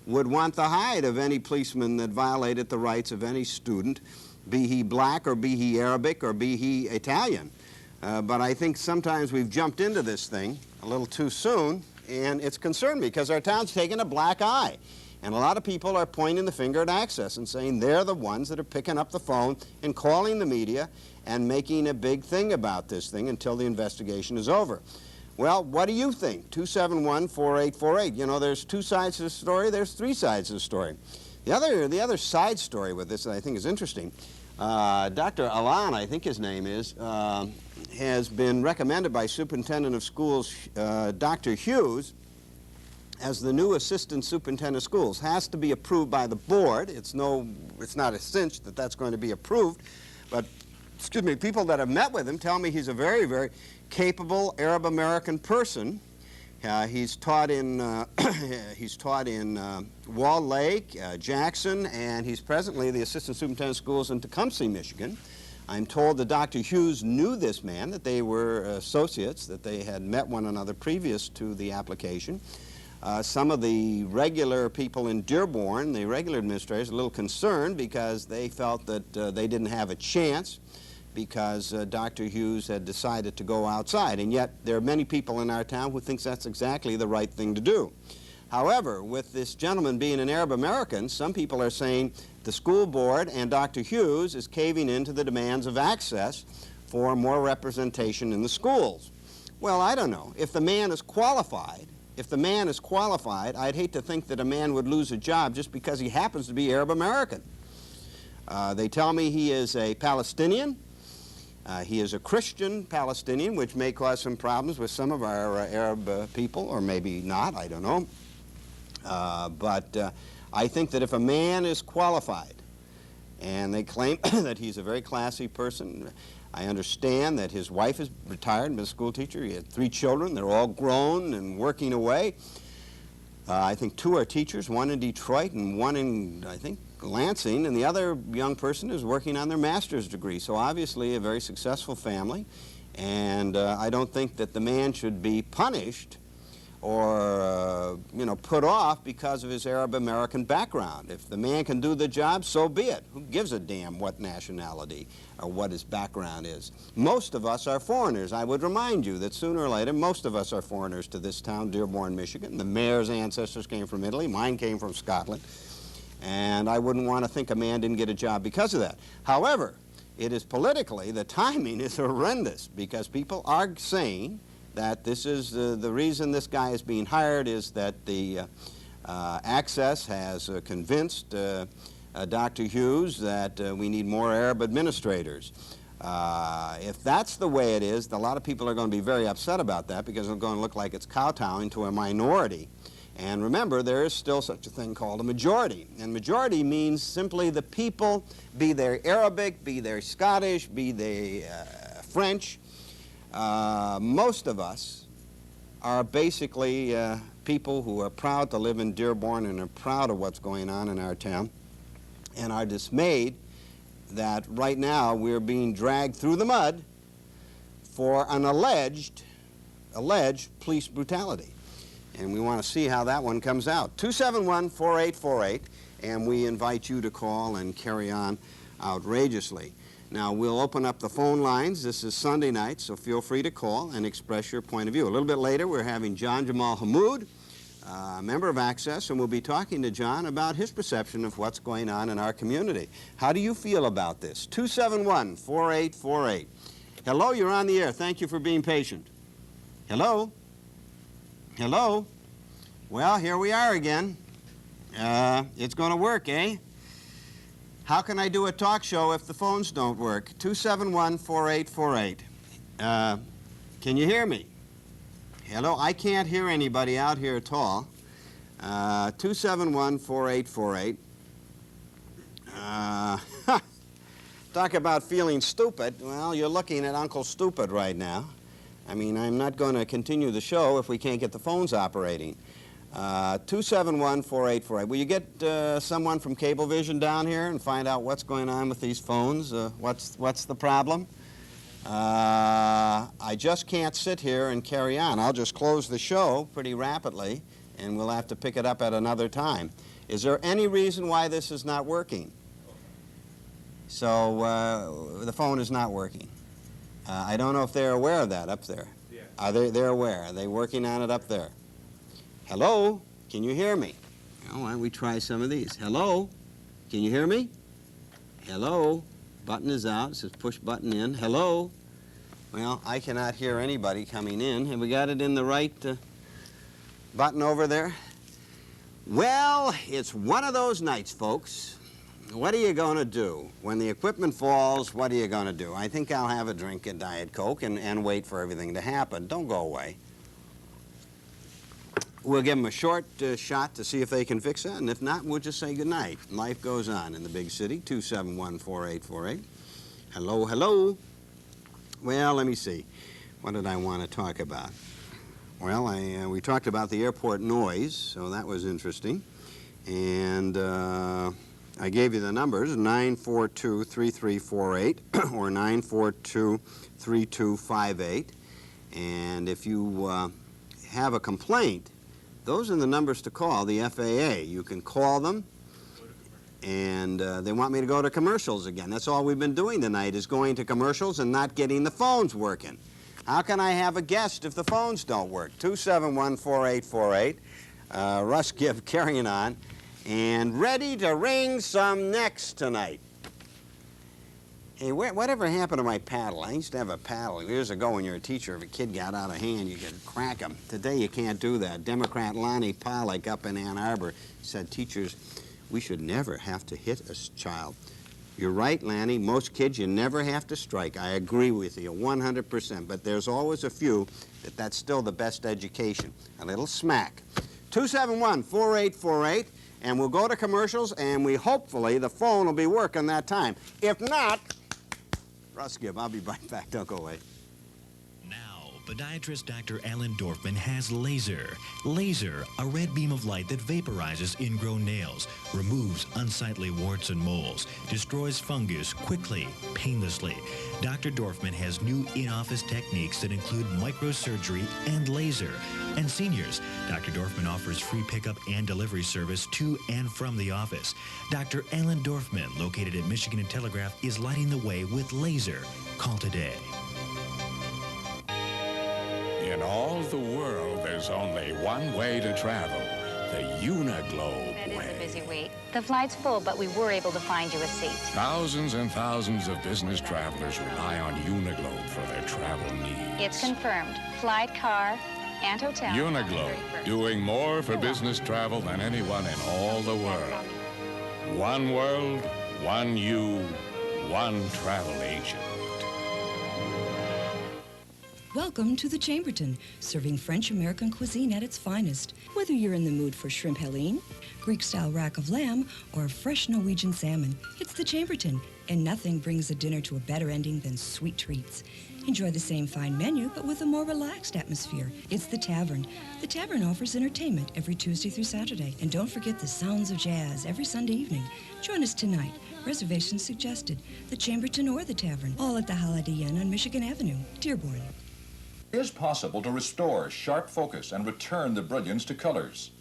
would want the hide of any policeman that violated the rights of any student, be he black or be he Arabic or be he Italian. But I think sometimes we've jumped into this thing a little too soon, and it's concerned me because our town's taking a black eye. And a lot of people are pointing the finger at Access and saying they're the ones that are picking up the phone and calling the media and making a big thing about this thing until the investigation is over. Well, what do you think? 271-4848. You know, there's 2 sides to the story. There's 3 sides to the story. The other side story with this that I think is interesting, Dr. Alan, I think his name is, has been recommended by Superintendent of Schools, Dr. Hughes, as the new Assistant Superintendent of Schools. Has to be approved by the board. It's not a cinch that that's going to be approved, but, excuse me, people that have met with him tell me he's a very, very capable Arab American person. He's taught in Wall Lake, Jackson, and he's presently the Assistant Superintendent of Schools in Tecumseh, Michigan. I'm told that Dr. Hughes knew this man, that they were associates, that they had met one another previous to the application. Some of the regular people in Dearborn, the regular administrators, a little concerned because they felt that they didn't have a chance because Dr. Hughes had decided to go outside. And yet there are many people in our town who think that's exactly the right thing to do. However, with this gentleman being an Arab American, some people are saying the school board and Dr. Hughes is caving into the demands of access for more representation in the schools. Well, I don't know. If the man is qualified, I'd hate to think that a man would lose a job just because he happens to be Arab American. They tell me he is a Palestinian. He is a Christian Palestinian, which may cause some problems with some of our Arab people, or maybe not, I don't know. But I think that if a man is qualified, and they claim that he's a very classy person, I understand that his wife is retired and been a school teacher. He had 3 children. They're all grown and working away. I think 2 are teachers, one in Detroit and one in, I think, Lansing, and the other young person is working on their master's degree. So obviously a very successful family, and I don't think that the man should be punished or put off because of his Arab American background. If the man can do the job, so be it. Who gives a damn what nationality or what his background is? Most of us are foreigners. I would remind you that sooner or later, most of us are foreigners to this town, Dearborn, Michigan. The mayor's ancestors came from Italy. Mine came from Scotland. And I wouldn't want to think a man didn't get a job because of that. However, it is politically, the timing is horrendous because people are saying that this is the reason this guy is being hired is that the Access has convinced Dr. Hughes that we need more Arab administrators. If that's the way it is, a lot of people are going to be very upset about that because it's going to look like it's kowtowing to a minority. And remember, there is still such a thing called a majority. And majority means simply the people, be they Arabic, be they Scottish, be they French. Most of us are basically people who are proud to live in Dearborn and are proud of what's going on in our town and are dismayed that right now we're being dragged through the mud for an alleged police brutality. And we want to see how that one comes out. 271-4848, and we invite you to call and carry on outrageously. Now, we'll open up the phone lines. This is Sunday night, so feel free to call and express your point of view. A little bit later, we're having John Jamal Hamoud, a member of Access, and we'll be talking to John about his perception of what's going on in our community. How do you feel about this? 271-4848. Hello, you're on the air. Thank you for being patient. Hello? Hello? Well, here we are again. It's going to work, eh? How can I do a talk show if the phones don't work? 271-4848. Can you hear me? Hello? I can't hear anybody out here at all. 271-4848. Talk about feeling stupid. Well, you're looking at Uncle Stupid right now. I mean, I'm not going to continue the show if we can't get the phones operating. 271-4848. Will you get someone from Cablevision down here and find out what's going on with these phones? What's the problem? I just can't sit here and carry on. I'll just close the show pretty rapidly, and we'll have to pick it up at another time. Is there any reason why this is not working? So the phone is not working. I don't know if they're aware of that up there. Yeah. They're aware. Are they working on it up there? Hello? Can you hear me? Well, why don't we try some of these? Hello? Can you hear me? Hello? Button is out. It says push button in. Hello? Well, I cannot hear anybody coming in. Have we got it in the right button over there? Well, it's one of those nights, folks. What are you going to do? When the equipment falls, what are you going to do? I think I'll have a drink of Diet Coke and wait for everything to happen. Don't go away. We'll give them a short shot to see if they can fix it, and if not, we'll just say goodnight. Life goes on in the big city. 271-4848. Hello, hello. Well, let me see. What did I want to talk about? Well, we talked about the airport noise, so that was interesting. And I gave you the numbers, 942-3348 or 942-3258. And if you have a complaint, those are the numbers to call, the FAA. You can call them, and they want me to go to commercials again. That's all we've been doing tonight, is going to commercials and not getting the phones working. How can I have a guest if the phones don't work? 271-4848. Russ Gibb carrying on, and ready to wring some necks tonight. Hey, whatever happened to my paddle? I used to have a paddle years ago when you were a teacher. If a kid got out of hand, you could crack him. Today, you can't do that. Democrat Lonnie Pollack up in Ann Arbor said, teachers, we should never have to hit a child. You're right, Lanny. Most kids, you never have to strike. I agree with you 100%. But there's always a few that's still the best education. A little smack. 271-4848. And we'll go to commercials, and hopefully the phone will be working that time. If not, Russ Gibb, I'll be right back. Don't go away. Now, podiatrist Dr. Alan Dorfman has laser. Laser, a red beam of light that vaporizes ingrown nails, removes unsightly warts and moles, destroys fungus quickly, painlessly. Dr. Dorfman has new in-office techniques that include microsurgery and laser. And seniors, Dr. Dorfman offers free pickup and delivery service to and from the office. Dr. Alan Dorfman, located at Michigan and Telegraph, is lighting the way with laser. Call today. In all the world, there's only one way to travel, the Uniglobe It way. is a busy week. The flight's full, but we were able to find you a seat. Thousands and thousands of business travelers rely on Uniglobe for their travel needs. It's confirmed. Flight, car, and hotel. Uniglobe, doing more for business travel than anyone in all the world. One world, one you, one travel agent. Welcome to the Chamberton, serving French-American cuisine at its finest. Whether you're in the mood for shrimp helene, Greek-style rack of lamb, or fresh Norwegian salmon, it's the Chamberton, and nothing brings a dinner to a better ending than sweet treats. Enjoy the same fine menu, but with a more relaxed atmosphere. It's the Tavern. The Tavern offers entertainment every Tuesday through Saturday. And don't forget the sounds of jazz every Sunday evening. Join us tonight. Reservations suggested. The Chamberton or the Tavern, all at the Holiday Inn on Michigan Avenue, Dearborn. It is possible to restore sharp focus and return the brilliance to colors.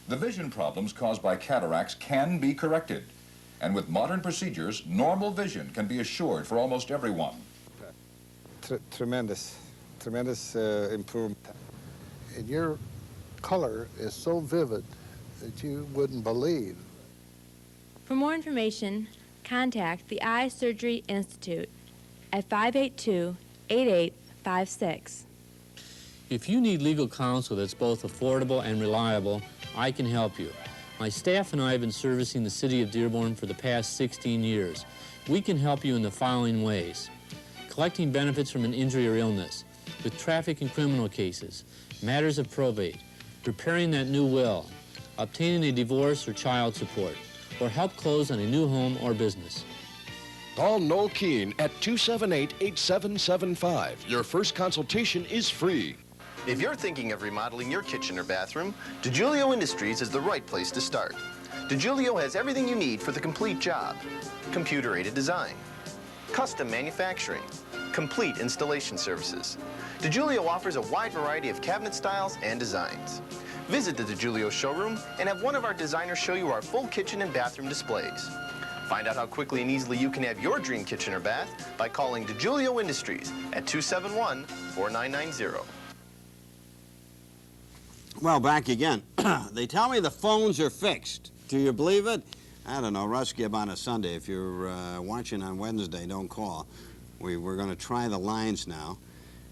The vision problems caused by cataracts can be corrected. And with modern procedures, normal vision can be assured for almost everyone. Tremendous improvement. And your color is so vivid that you wouldn't believe. For more information, contact the Eye Surgery Institute at 582-8856. If you need legal counsel that's both affordable and reliable, I can help you. My staff and I have been servicing the city of Dearborn for the past 16 years. We can help you in the following ways: collecting benefits from an injury or illness, with traffic and criminal cases, matters of probate, preparing that new will, obtaining a divorce or child support, or help close on a new home or business. Call Noel Keene at 278-8775. Your first consultation is free. If you're thinking of remodeling your kitchen or bathroom, DeGiulio Industries is the right place to start. DeGiulio has everything you need for the complete job: computer-aided design, custom manufacturing, complete installation services. DeGiulio offers a wide variety of cabinet styles and designs. Visit the DeGiulio showroom and have one of our designers show you our full kitchen and bathroom displays. Find out how quickly and easily you can have your dream kitchen or bath by calling DeGiulio Industries at 271-4990. Well, back again. They tell me the phones are fixed. Do you believe it? I don't know. Russ Gibb on a Sunday. If you're watching on Wednesday, don't call. We're going to try the lines now.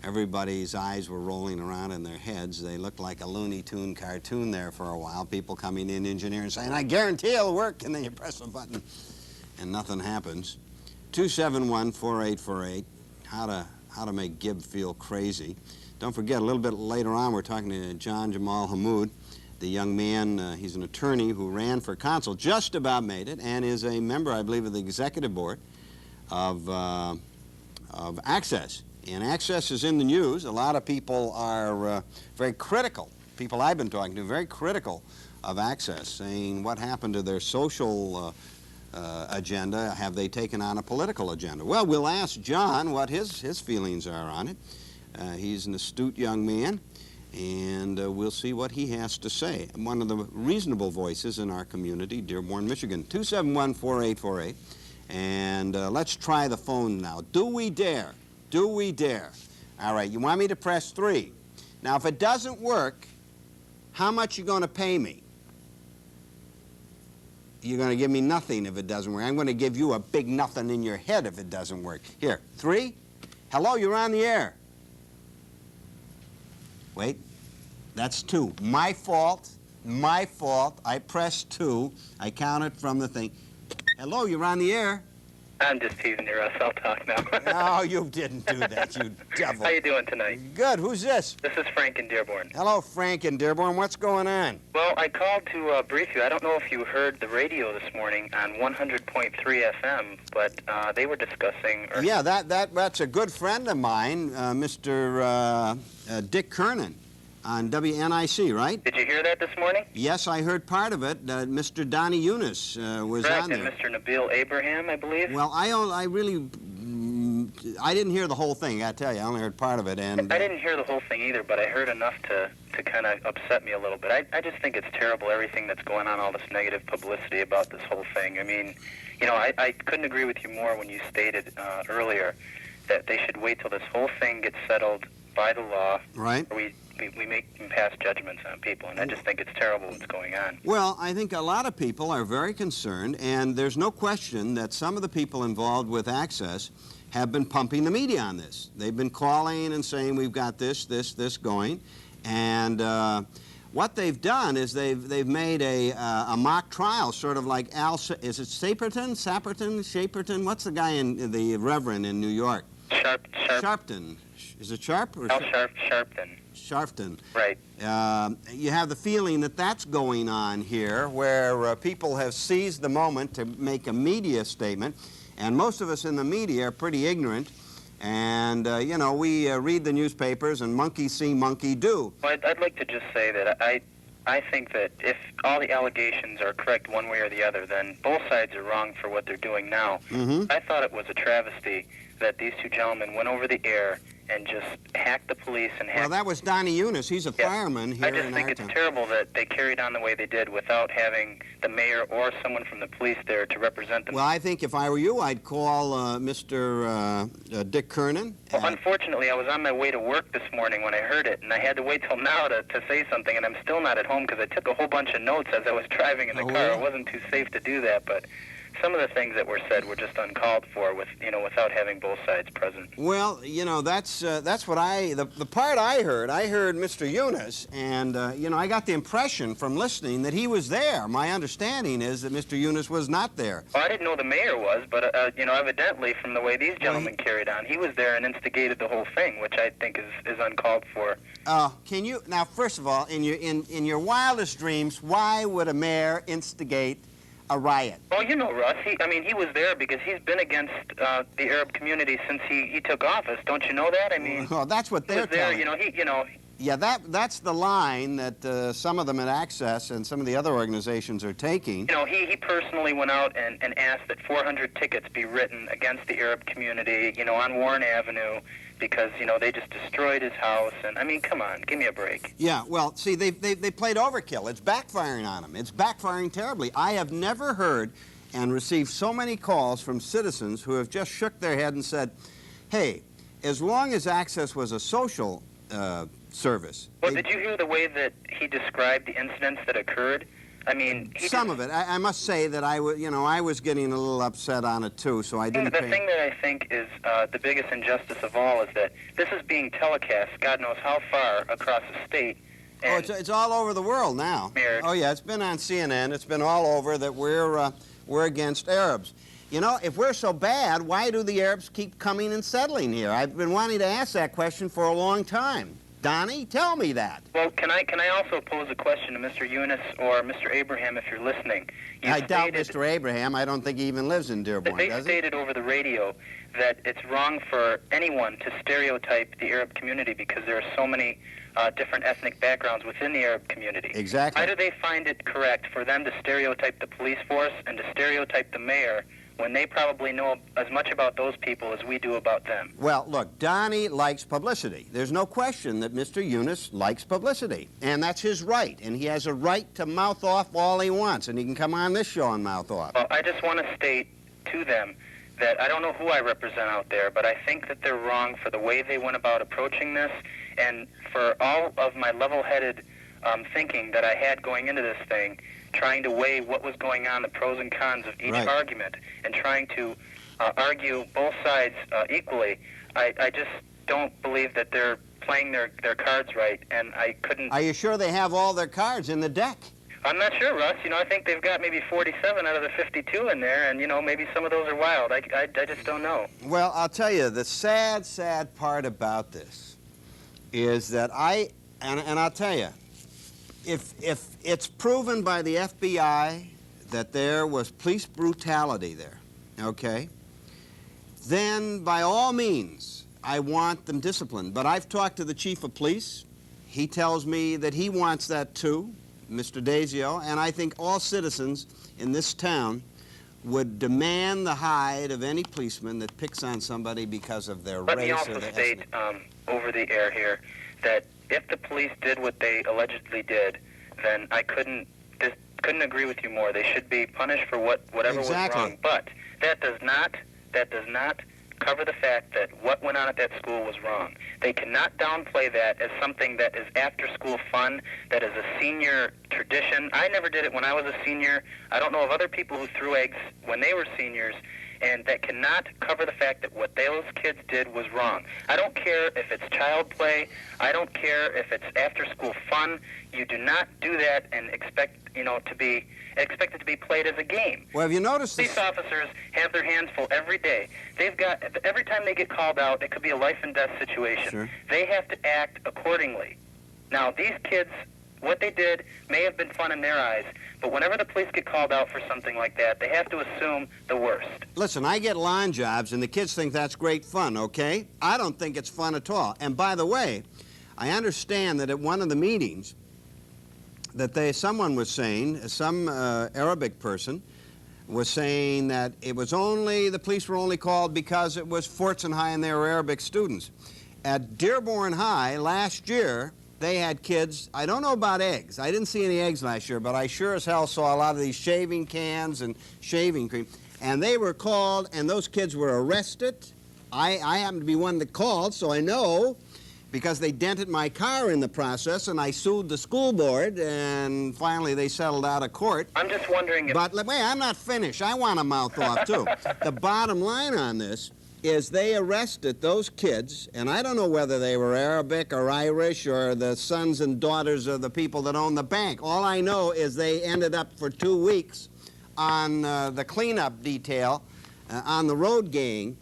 Everybody's eyes were rolling around in their heads. They looked like a Looney Tune cartoon there for a while. People coming in, engineering, saying, I guarantee it'll work. And then you press a button and nothing happens. 271-4848. How to make Gibb feel crazy. Don't forget, a little bit later on, we're talking to John Jamal Hamoud, the young man. He's an attorney who ran for consul, just about made it, and is a member, I believe, of the executive board of Access. And Access is in the news. A lot of people are very critical. People I've been talking to, very critical of Access, saying what happened to their social agenda? Have they taken on a political agenda? Well, we'll ask John what his feelings are on it. He's an astute young man, and we'll see what he has to say. One of the reasonable voices in our community, Dearborn, Michigan. 271-4848. And let's try the phone now. Do we dare? Do we dare? All right, you want me to press 3. Now, if it doesn't work, how much you going to pay me? You're going to give me nothing if it doesn't work. I'm going to give you a big nothing in your head if it doesn't work. Here, 3. Hello, you're on the air. Wait, that's 2. My fault. My fault. I pressed 2. I counted from the thing. Hello, you're on the air. I'm just teasing you, Russ. I'll talk now. No, you didn't do that, you devil. How you doing tonight? Good. Who's this? This is Frank in Dearborn. Hello, Frank in Dearborn. What's going on? Well, I called to brief you. I don't know if you heard the radio this morning on 100.3 FM, but they were discussing... Yeah, that's a good friend of mine, Mr. Dick Kernan on WNIC, right? Did you hear that this morning? Yes, I heard part of it. Mr. Donnie Eunice was Correct, on there. and Mr. Nabil Abraham, I believe. Well, I didn't hear the whole thing, I tell you. I only heard part of it. And I didn't hear the whole thing either, but I heard enough to kind of upset me a little bit. I just think it's terrible, everything that's going on, all this negative publicity about this whole thing. I mean, you know, I couldn't agree with you more when you stated earlier that they should wait till this whole thing gets settled by the law. Right. We make and pass judgments on people, and I just think it's terrible what's going on. Well, I think a lot of people are very concerned, and there's no question that some of the people involved with Access have been pumping the media on this. They've been calling and saying, we've got this going, and what they've done is they've made a mock trial, sort of like is it Saperton? What's the guy in the Reverend in New York? Sharpton. Is it Sharp? Or Sharpton. Sharpton. Right. You have the feeling that that's going on here, where people have seized the moment to make a media statement, and most of us in the media are pretty ignorant, and, you know, we read the newspapers, and monkey see, monkey do. Well, I'd like to just say that I think that if all the allegations are correct one way or the other, then both sides are wrong for what they're doing now. Mm-hmm. I thought it was a travesty that these two gentlemen went over the air and just hacked the police and hacked... Well, that was Donnie Eunice. He's a fireman here in our town. I just think it's terrible that they carried on the way they did without having the mayor or someone from the police there to represent them. Well, I think if I were you, I'd call Mr. Dick Kernan. Well, unfortunately, I was on my way to work this morning when I heard it, and I had to wait till now to say something, and I'm still not at home because I took a whole bunch of notes as I was driving in the car. It wasn't too safe to do that, but... some of the things that were said were just uncalled for, without having both sides present. Well, you know, that's what the part I heard Mr. Eunice, and I got the impression from listening that he was there. My understanding is that Mr. Eunice was not there. Well, I didn't know the mayor was, but evidently from the way these gentlemen carried on, he was there and instigated the whole thing, which I think is uncalled for. Can you now? First of all, in your wildest dreams, why would a mayor instigate a riot? Well, you know, Russ, he was there because he's been against the Arab community since he took office. Don't you know that? I mean, well, that's what they're telling. Yeah, that's the line that some of them at Access and some of the other organizations are taking. You know, he personally went out and asked that 400 tickets be written against the Arab community, on Warren Avenue, because, they just destroyed his house. And, I mean, come on, give me a break. Yeah, well, see, they played overkill. It's backfiring on them. It's backfiring terribly. I have never heard and received so many calls from citizens who have just shook their head and said, hey, as long as Access was a social service. Well, did you hear the way that he described the incidents that occurred? I mean, some of it. I must say that I was getting a little upset on it too, so I didn't. The thing that I think is the biggest injustice of all is that this is being telecast, God knows how far across the state. Oh, it's all over the world now. Oh yeah, it's been on CNN. It's been all over that we're against Arabs. If we're so bad, why do the Arabs keep coming and settling here? I've been wanting to ask that question for a long time. Donnie, tell me that. Well, can I also pose a question to Mr. Eunice or Mr. Abraham if you're listening? I doubt Mr. Abraham. I don't think he even lives in Dearborn, does he? They stated over the radio that it's wrong for anyone to stereotype the Arab community because there are so many different ethnic backgrounds within the Arab community. Exactly. How do they find it correct for them to stereotype the police force and to stereotype the mayor when they probably know as much about those people as we do about them? Well, look, Donnie likes publicity. There's no question that Mr. Eunice likes publicity, and that's his right, and he has a right to mouth off all he wants, and he can come on this show and mouth off. Well, I just want to state to them that I don't know who I represent out there, but I think that they're wrong for the way they went about approaching this, and for all of my level-headed thinking that I had going into this thing, trying to weigh what was going on, the pros and cons of each argument, and trying to argue both sides equally. I just don't believe that they're playing their cards right, and I couldn't... Are you sure they have all their cards in the deck? I'm not sure, Russ. You know, I think they've got maybe 47 out of the 52 in there, and, you know, maybe some of those are wild. I just don't know. Well, I'll tell you, the sad, sad part about this is that and I'll tell you, if it's proven by the FBI that there was police brutality there, okay, then by all means, I want them disciplined. But I've talked to the chief of police. He tells me that he wants that too, Mr. Dazio, and I think all citizens in this town would demand the hide of any policeman that picks on somebody because of their Let race me or also their state over the air here that if the police did what they allegedly did, then I couldn't agree with you more. They should be punished for whatever was wrong. But that does not cover the fact that what went on at that school was wrong. They cannot downplay that as something that is after-school fun, that is a senior tradition. I never did it when I was a senior. I don't know of other people who threw eggs when they were seniors, and that cannot cover the fact that what those kids did was wrong. I don't care if it's child play. I don't care if it's after-school fun. You do not do that and expect it to be played as a game. Well, have you noticed Police officers have their hands full every day. They've got, every time they get called out, it could be a life and death situation. Sure. They have to act accordingly. Now, these kids, what they did may have been fun in their eyes, but whenever the police get called out for something like that, they have to assume the worst. Listen, I get lawn jobs, and the kids think that's great fun, okay? I don't think it's fun at all. And by the way, I understand that at one of the meetings that someone was saying, some Arabic person was saying that it was the police were only called because it was Fortson High and they were Arabic students. At Dearborn High last year, they had kids, I don't know about eggs. I didn't see any eggs last year, but I sure as hell saw a lot of these shaving cans and shaving cream. And they were called, and those kids were arrested. I happened to be one that called, so I know, because they dented my car in the process, and I sued the school board, and finally they settled out of court. I'm just wondering if... But wait, I'm not finished. I want to mouth off, too. The bottom line on this is they arrested those kids, and I don't know whether they were Arabic or Irish or the sons and daughters of the people that own the bank. All I know is they ended up for 2 weeks on the cleanup detail on the road gang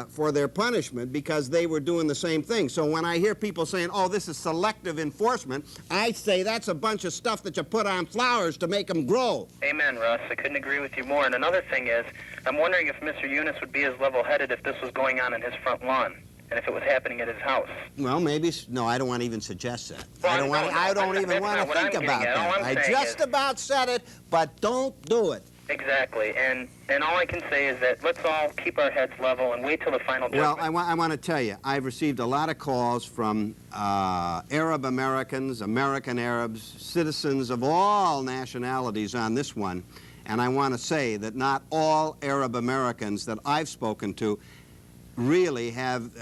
for their punishment because they were doing the same thing. So when I hear people saying, oh, this is selective enforcement, I say that's a bunch of stuff that you put on flowers to make them grow. Amen, Russ. I couldn't agree with you more. And another thing is, I'm wondering if Mr. Eunice would be as level-headed if this was going on in his front lawn and if it was happening at his house. Well, maybe, no, I don't want to even suggest that. Well, I don't even want to think about that. I just about said it, but don't do it. Exactly, and all I can say is that let's all keep our heads level and wait till the final judgment. Well, I want to tell you, I've received a lot of calls from Arab Americans, American Arabs, citizens of all nationalities on this one, and I want to say that not all Arab Americans that I've spoken to really have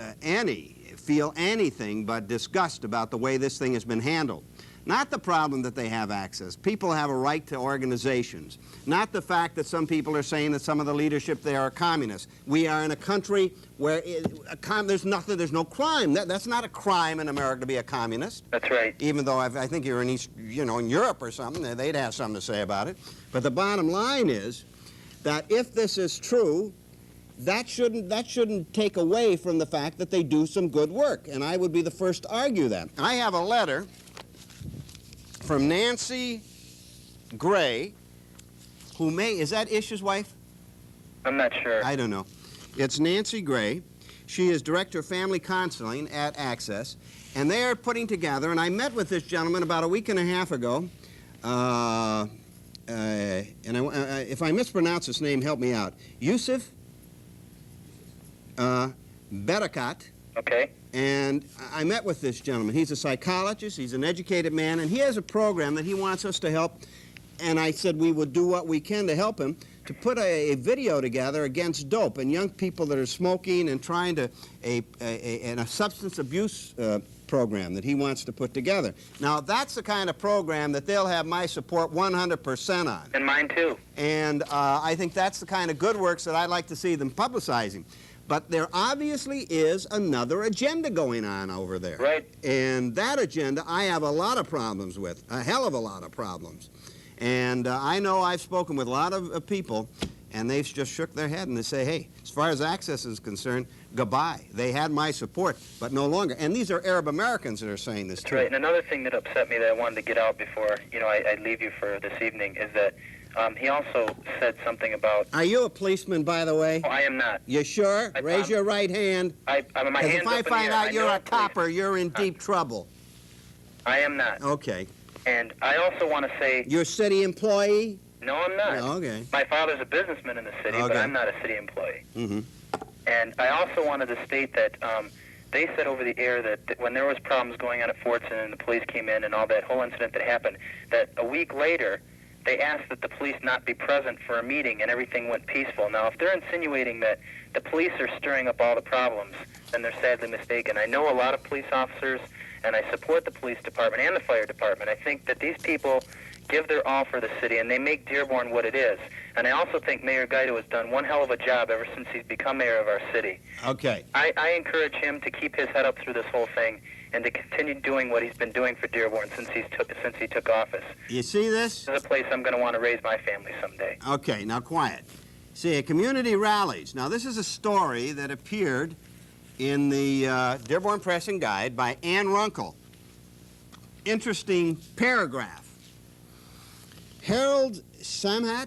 feel anything but disgust about the way this thing has been handled. Not the problem that they have access. People have a right to organizations. Not the fact that some people are saying that some of the leadership there are communists. We are in a country where there's no crime. That's not a crime in America to be a communist. That's right. Even though I think you're in in Europe or something, they'd have something to say about it. But the bottom line is that if this is true, that shouldn't take away from the fact that they do some good work. And I would be the first to argue that. I have a letter from Nancy Gray, is that Ish's wife? I'm not sure. I don't know. It's Nancy Gray. She is Director of Family Counseling at Access, and they are putting together, and I met with this gentleman about a week and a half ago, if I mispronounce his name, help me out. Yusuf Barakat. Okay. And I met with this gentleman. He's a psychologist, he's an educated man, and he has a program that he wants us to help, and I said we would do what we can to help him, to put a video together against dope and young people that are smoking and trying to, a substance abuse program that he wants to put together. Now, that's the kind of program that they'll have my support 100% on. And mine too. And I think that's the kind of good works that I'd like to see them publicizing. But there obviously is another agenda going on over there. Right. And that agenda I have a lot of problems with, a hell of a lot of problems. And I know I've spoken with a lot of people, and they've just shook their head and they say, hey, as far as Access is concerned, goodbye. They had my support, but no longer. And these are Arab Americans that are saying this, too. Right. And another thing that upset me that I wanted to get out before, I leave you for this evening is that he also said something about... Are you a policeman, by the way? Oh, I am not. You sure? Raise your right hand. My hand's if I up in find the air. out you're a copper, you're in deep trouble. I am not. Okay. And I also want to say... You're a city employee? No, I'm not. Oh, okay. My father's a businessman in the city, but I'm not a city employee. Mm-hmm. And I also wanted to state that they said over the air that when there was problems going on at Fortson and the police came in and all that whole incident that happened, that a week later they asked that the police not be present for a meeting and everything went peaceful. Now, if they're insinuating that the police are stirring up all the problems, then they're sadly mistaken. I know a lot of police officers, and I support the police department and the fire department. I think that these people give their all for the city, and they make Dearborn what it is. And I also think Mayor Guido has done one hell of a job ever since he's become mayor of our city. Okay. I encourage him to keep his head up through this whole thing and to continue doing what he's been doing for Dearborn since he took office. You see this? This is a place I'm going to want to raise my family someday. Okay, now quiet. See, community rallies. Now, this is a story that appeared in the Dearborn Press and Guide by Ann Runkle. Interesting paragraph. Harold Samhat,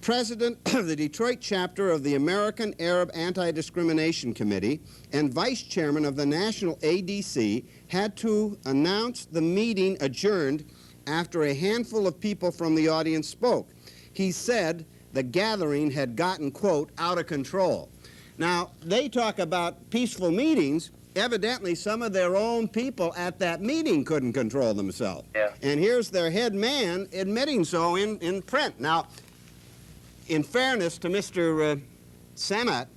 president of the Detroit chapter of the American Arab Anti-Discrimination Committee and vice chairman of the National ADC, had to announce the meeting adjourned after a handful of people from the audience spoke. He said the gathering had gotten, quote, out of control. Now, they talk about peaceful meetings. Evidently, some of their own people at that meeting couldn't control themselves. Yeah. And here's their head man admitting so in print. Now, in fairness to Mr. Samhat,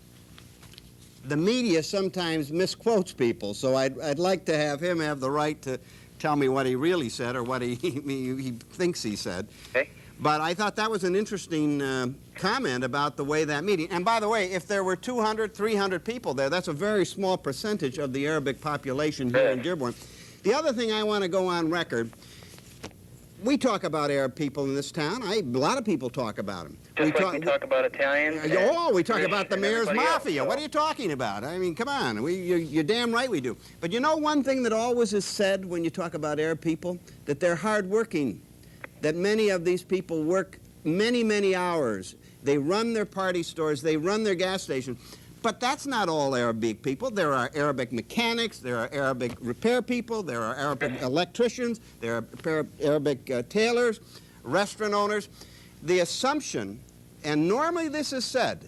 the media sometimes misquotes people, so I'd like to have him have the right to tell me what he really said or what he thinks he said. Okay. But I thought that was an interesting comment about the way that meeting. And by the way, if there were 200, 300 people there, that's a very small percentage of the Arabic population here in Dearborn. The other thing I want to go on record, we talk about Arab people in this town. A lot of people talk about them. Just we talk about Italians. Oh, we talk about the mayor's mafia. Else, so. What are you talking about? I mean, come on. You're damn right we do. But you know one thing that always is said when you talk about Arab people? That they're hardworking. That many of these people work many, many hours. They run their party stores. They run their gas stations. But that's not all Arabic people. There are Arabic mechanics. There are Arabic repair people. There are Arabic electricians. There are Arabic tailors, restaurant owners. The assumption, and normally this is said,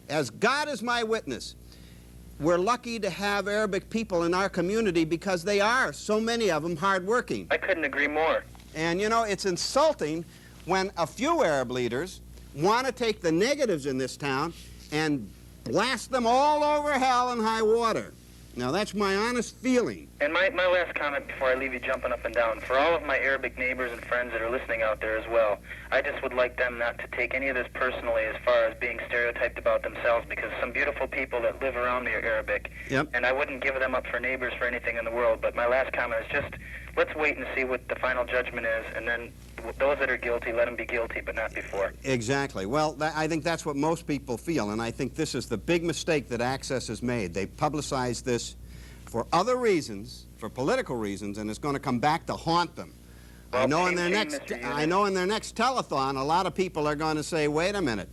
as God is my witness, we're lucky to have Arabic people in our community because they are, so many of them, hardworking. I couldn't agree more. And, you know, it's insulting when a few Arab leaders want to take the negatives in this town and blast them all over hell and high water. Now, that's my honest feeling. And my last comment before I leave you jumping up and down, for all of my Arabic neighbors and friends that are listening out there as well, I just would like them not to take any of this personally as far as being stereotyped about themselves, because some beautiful people that live around me are Arabic. Yep. And I wouldn't give them up for neighbors for anything in the world. But my last comment is just, let's wait and see what the final judgment is, and then those that are guilty, let them be guilty, but not before. Exactly. Well, I think that's what most people feel, and I think this is the big mistake that Access has made. They publicized this for other reasons, for political reasons, and it's going to come back to haunt them. Well, I know in their next telethon, a lot of people are going to say, wait a minute,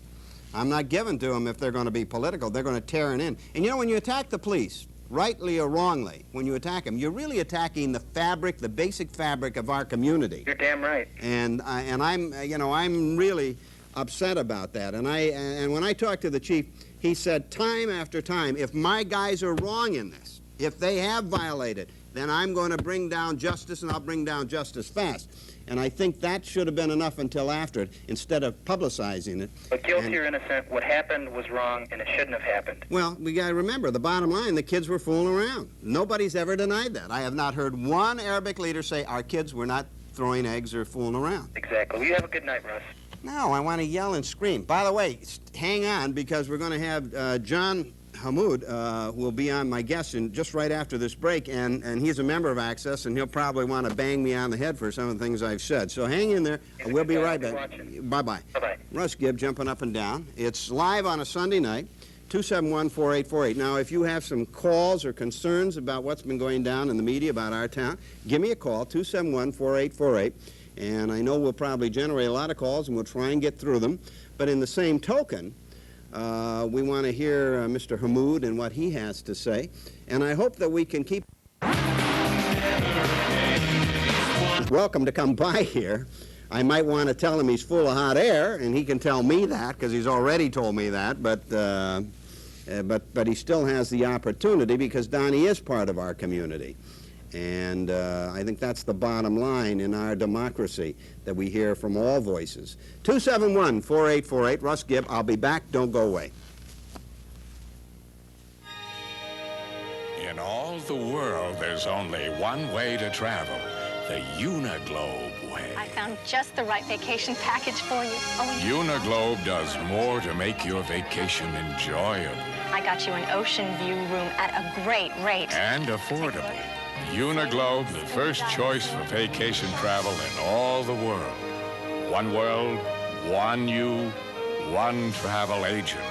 I'm not giving to them if they're going to be political. They're going to tear it in. And you know, when you attack the police, rightly or wrongly, when you attack them, you're really attacking the fabric, the basic fabric of our community. You're damn right. And I'm, you know, I'm really upset about that. And when I talked to the chief, he said time after time, if my guys are wrong in this, if they have violated, then I'm going to bring down justice, and I'll bring down justice fast. And I think that should have been enough until after it, instead of publicizing it. But guilty or innocent, what happened was wrong, and it shouldn't have happened. Well, we got to remember, the bottom line, the kids were fooling around. Nobody's ever denied that. I have not heard one Arabic leader say our kids were not throwing eggs or fooling around. Exactly. Well, you have a good night, Russ. No, I want to yell and scream. By the way, hang on, because we're going to have John Hamoud will be on my guest just right after this break, and he's a member of Access, and he'll probably want to bang me on the head for some of the things I've said. So hang in there. We'll be right back. Bye-bye. Bye-bye. Russ Gibb jumping up and down. It's live on a Sunday night, 271-4848. Now, if you have some calls or concerns about what's been going down in the media about our town, give me a call, 271-4848. And I know we'll probably generate a lot of calls, and we'll try and get through them. But in the same token, we want to hear Mr. Hamoud and what he has to say. And I hope that we can keep... Welcome to come by here. I might want to tell him he's full of hot air, and he can tell me that, because he's already told me that, but he still has the opportunity, because Donnie is part of our community. And I think that's the bottom line in our democracy, that we hear from all voices. 271-4848, Russ Gibb. I'll be back. Don't go away. In all the world, there's only one way to travel, the Uniglobe way. I found just the right vacation package for you. Oh, Uniglobe does more to make your vacation enjoyable. I got you an ocean view room at a great rate. And affordable. Uniglobe, the first choice for vacation travel in all the world. One world, one you, one travel agent.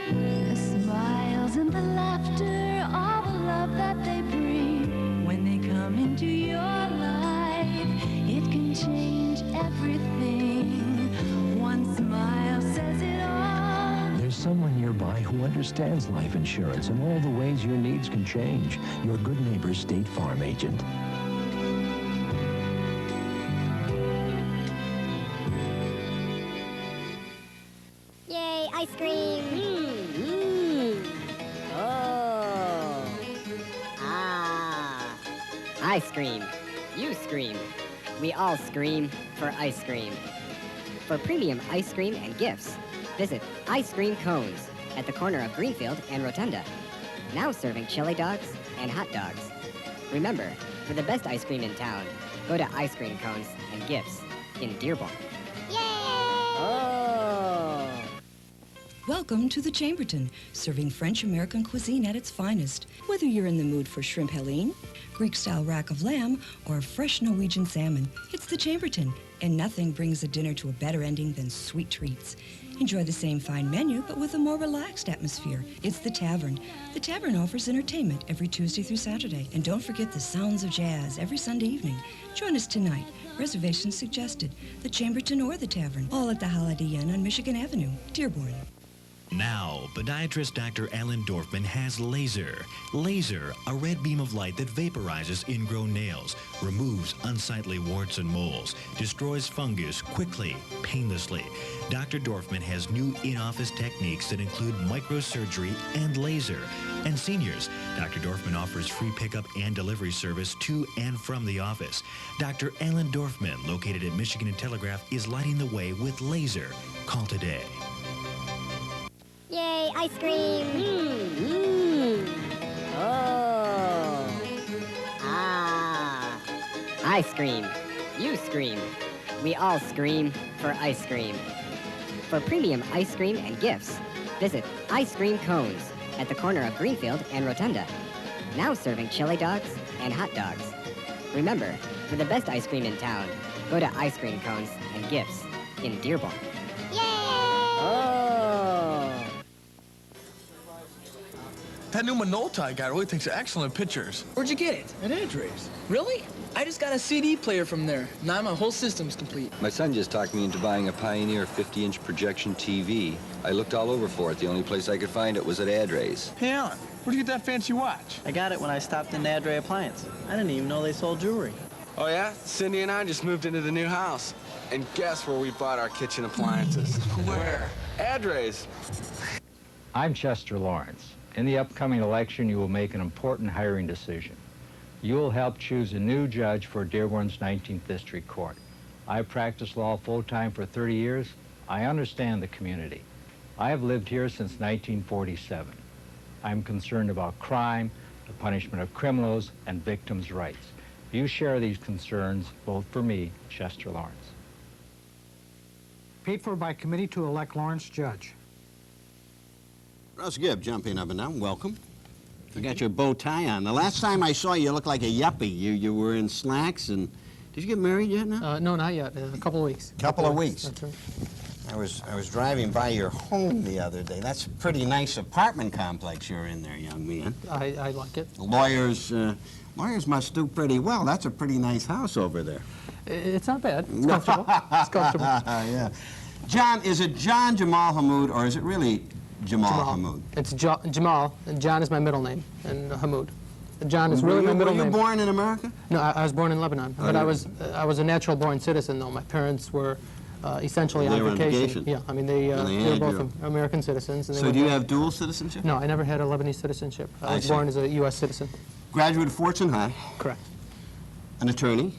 The smiles and the laughter, all the love that they bring. When they come into your life, it can change everything. One smile says it all. There's someone nearby who understands life insurance and all the ways your needs can change. Your good neighbor State Farm agent. Yay, ice cream! Oh! Ah! Ice cream. You scream. We all scream for ice cream. For premium ice cream and gifts, visit Ice Cream Cones at the corner of Greenfield and Rotunda. Now serving chili dogs and hot dogs. Remember, for the best ice cream in town, go to Ice Cream Cones and Gifts in Dearborn. Yay! Oh! Welcome to the Chamberton, serving French-American cuisine at its finest. Whether you're in the mood for shrimp helene, Greek-style rack of lamb, or fresh Norwegian salmon, it's the Chamberton, and nothing brings a dinner to a better ending than sweet treats. Enjoy the same fine menu, but with a more relaxed atmosphere. It's the Tavern. The Tavern offers entertainment every Tuesday through Saturday. And don't forget the sounds of jazz every Sunday evening. Join us tonight. Reservations suggested. The Chamberton or the Tavern, all at the Holiday Inn on Michigan Avenue, Dearborn. Now, podiatrist Dr. Alan Dorfman has Laser. Laser, a red beam of light that vaporizes ingrown nails, removes unsightly warts and moles, destroys fungus quickly, painlessly. Dr. Dorfman has new in-office techniques that include microsurgery and laser. And seniors, Dr. Dorfman offers free pickup and delivery service to and from the office. Dr. Alan Dorfman, located at Michigan and Telegraph, is lighting the way with Laser. Call today. Yay, ice cream! Oh! Ah! Ice cream. You scream. We all scream for ice cream. For premium ice cream and gifts, visit Ice Cream Cones at the corner of Greenfield and Rotunda. Now serving chili dogs and hot dogs. Remember, for the best ice cream in town, go to Ice Cream Cones and Gifts in Dearborn. Yay! Oh! That new Minolta guy really takes excellent pictures. Where'd you get it? At Address. Really? I just got a CD player from there. Now my whole system's complete. My son just talked me into buying a Pioneer 50-inch projection TV. I looked all over for it. The only place I could find it was at Address. Hey, Alan, where'd you get that fancy watch? I got it when I stopped in Adre Appliance. I didn't even know they sold jewelry. Oh, yeah? Cindy and I just moved into the new house. And guess where we bought our kitchen appliances? Where? Address. I'm Chester Lawrence. In the upcoming election, you will make an important hiring decision. You will help choose a new judge for Dearborn's 19th District Court. I've practiced law full-time for 30 years. I understand the community. I have lived here since 1947. I'm concerned about crime, the punishment of criminals, and victims' rights. You share these concerns, vote for me, Chester Lawrence. Paid for by committee to elect Lawrence judge. Russ Gibb jumping up and down. Welcome. You got your bow tie on. The last time I saw you, you looked like a yuppie. You were in slacks, and did you get married yet now? No, not yet. A couple of weeks. Couple of weeks. That's right. I was driving by your home the other day. That's a pretty nice apartment complex you're in there, young man. I like it. Lawyers must do pretty well. That's a pretty nice house over there. It's not bad. It's comfortable. It's comfortable. Yeah. John, is it John Jamal Hamoud, or is it really Jamal Hamoud? It's Jamal, and John is my middle name, and Hamoud. John is really my middle name. Were you born in America? No, I was born in Lebanon, but I was a natural-born citizen, though. My parents were essentially on vacation. Yeah, I mean, they were both American citizens. And so do you have dual citizenship? No, I never had a Lebanese citizenship. I was born as a U.S. citizen. Graduate of Fortune High? Correct. An attorney?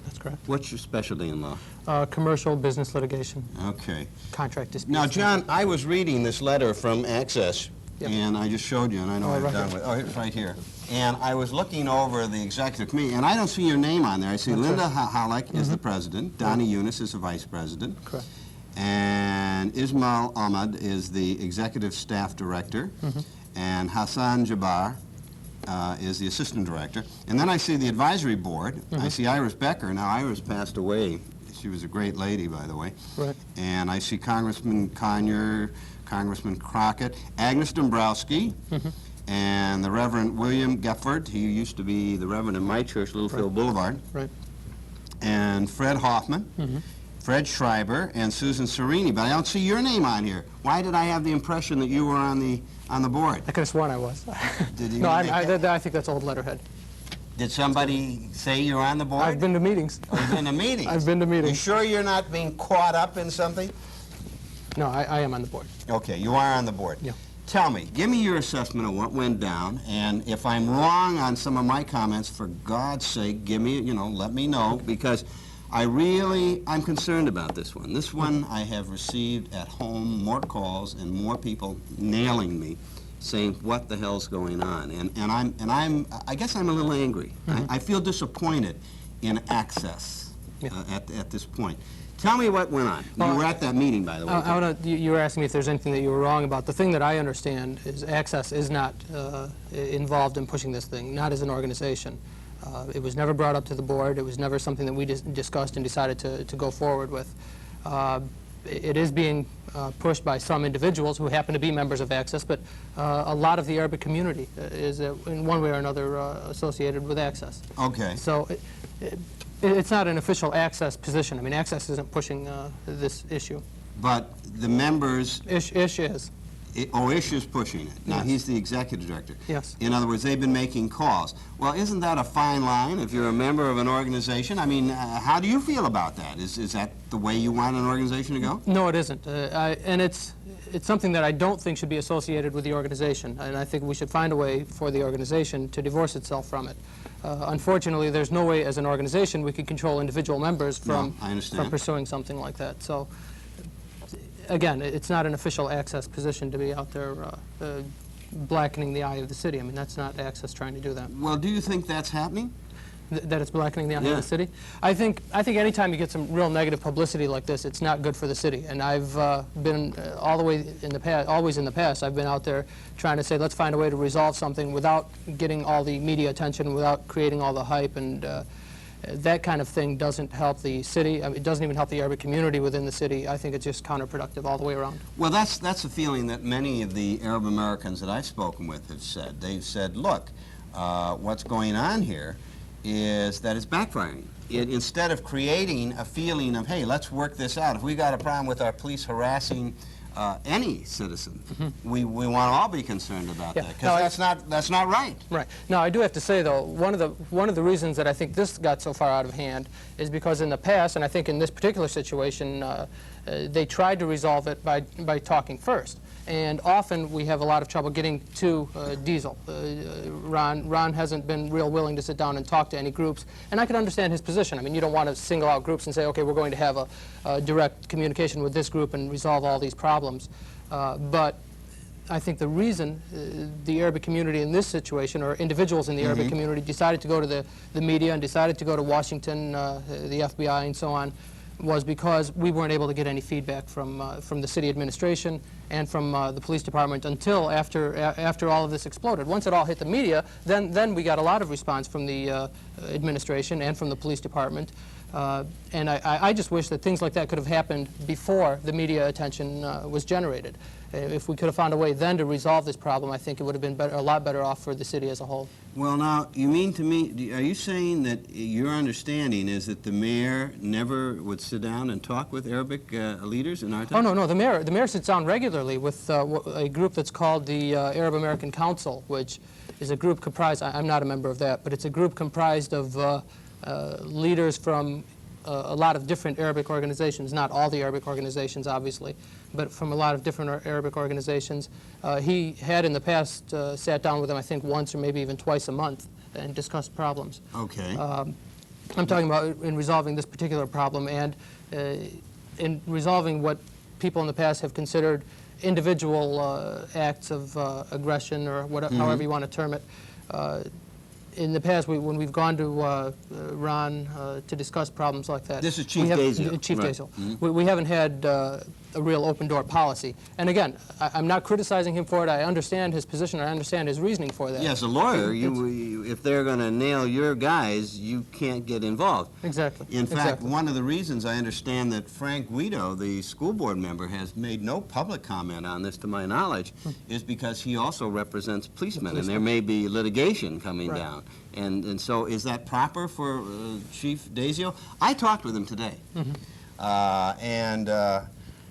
That's correct. What's your specialty in law? Commercial business litigation. Okay. Contract disputes. Now, John, I was reading this letter from Access, and I just showed you, and I know I've done with it. Oh, it's right here. And I was looking over the executive committee, and I don't see your name on there. I see Linda Halleck is the president, Donnie Eunice is the vice president. Correct. And Ismail Ahmad is the executive staff director, and Hassan Jabbar is the assistant director. And then I see the advisory board. I see Iris Becker. Now, Iris passed away. She was a great lady, by the way. Right. And I see Congressman Conyer, Congressman Crockett, Agnes Dombrowski, and the Reverend William Gefford. He used to be the Reverend in my church, Littlefield Boulevard. Right. And Fred Hoffman, Fred Schreiber, and Susan Serini. But I don't see your name on here. Why did I have the impression that you were on the board? I could have sworn I was. Did you? No, I think that's old letterhead. Did somebody say you're on the board? I've been to meetings. Oh, you've been to meetings? I've been to meetings. You sure you're not being caught up in something? No, I am on the board. Okay, you are on the board. Yeah. Tell me, give me your assessment of what went down, and if I'm wrong on some of my comments, for God's sake, give me, let me know, because I'm concerned about this one. This one I have received at home more calls and more people nailing me, saying what the hell's going on, and I guess I'm a little angry. I feel disappointed in Access at this point. Tell me what went on. You were at that meeting, by the way. You were asking me if there's anything that you were wrong about. The thing that I understand is Access is not involved in pushing this thing, not as an organization. It was never brought up to the board. It was never something that we discussed and decided to go forward with. It is being pushed by some individuals who happen to be members of Access, but a lot of the Arabic community is in one way or another associated with Access. Okay. So it's not an official Access position. I mean, Access isn't pushing this issue. But the members... Ish is. Ish is pushing it. Now, he's the executive director. Yes. In other words, they've been making calls. Well, isn't that a fine line if you're a member of an organization? I mean, how do you feel about that? Is that the way you want an organization to go? No, it isn't. And it's something that I don't think should be associated with the organization. And I think we should find a way for the organization to divorce itself from it. Unfortunately, there's no way as an organization we could control individual members from pursuing something like that. So, again, it's not an official Access position to be out there blackening the eye of the city. I mean, that's not Access trying to do that. Well, do you think that's happening? That it's blackening the eye of the city? I think anytime you get some real negative publicity like this, it's not good for the city. And I've been all the way in the past, always in the past, I've been out there trying to say, let's find a way to resolve something without getting all the media attention, without creating all the hype. And That kind of thing doesn't help the city. I mean, it doesn't even help the Arabic community within the city. I think it's just counterproductive all the way around. Well, that's a feeling that many of the Arab Americans that I've spoken with have said. They've said, look, what's going on here is that it's backfiring. Instead of creating a feeling of, hey, let's work this out. If we got a problem with our police harassing any citizen, we want to all be concerned about that, because that's not right. Right. Now, I do have to say, though, one of the reasons that I think this got so far out of hand is because in the past, and I think in this particular situation, they tried to resolve it by talking first. And often we have a lot of trouble getting to Diesel. Ron hasn't been real willing to sit down and talk to any groups, and I can understand his position. I mean, you don't want to single out groups and say, okay, we're going to have a direct communication with this group and resolve all these problems. But I think the reason the Arabic community in this situation, or individuals in the Arabic community, decided to go to the media and decided to go to Washington, the FBI, and so on, was because we weren't able to get any feedback from the city administration and from the police department until after all of this exploded. Once it all hit the media, then we got a lot of response from the administration and from the police department. And I just wish that things like that could have happened before the media attention was generated. If we could have found a way then to resolve this problem, I think it would have been a lot better off for the city as a whole. Well, now, you mean to me, are you saying that your understanding is that the mayor never would sit down and talk with Arabic leaders in our town? Oh, no. The mayor sits down regularly with a group that's called the Arab American Council, which is a group comprised, I'm not a member of that, but it's a group comprised of leaders from a lot of different Arabic organizations, not all the Arabic organizations, obviously, but from a lot of different Arabic organizations. He had in the past sat down with them, I think, once or maybe even twice a month and discussed problems. Okay. I'm talking about in resolving this particular problem and in resolving what people in the past have considered individual acts of aggression or whatever, however you want to term it. In the past, when we've gone to Ron to discuss problems like that. This is Chief Daisel. Chief Daisel. We haven't had a real open-door policy. And again, I'm not criticizing him for it. I understand his position. I understand his reasoning for that. Yes, a lawyer, if they're going to nail your guys, you can't get involved. Exactly. In fact, one of the reasons I understand that Frank Guido, the school board member, has made no public comment on this, to my knowledge, is because he also represents policemen, and there may be litigation coming down. And so is that proper for Chief Daisel? I talked with him today, and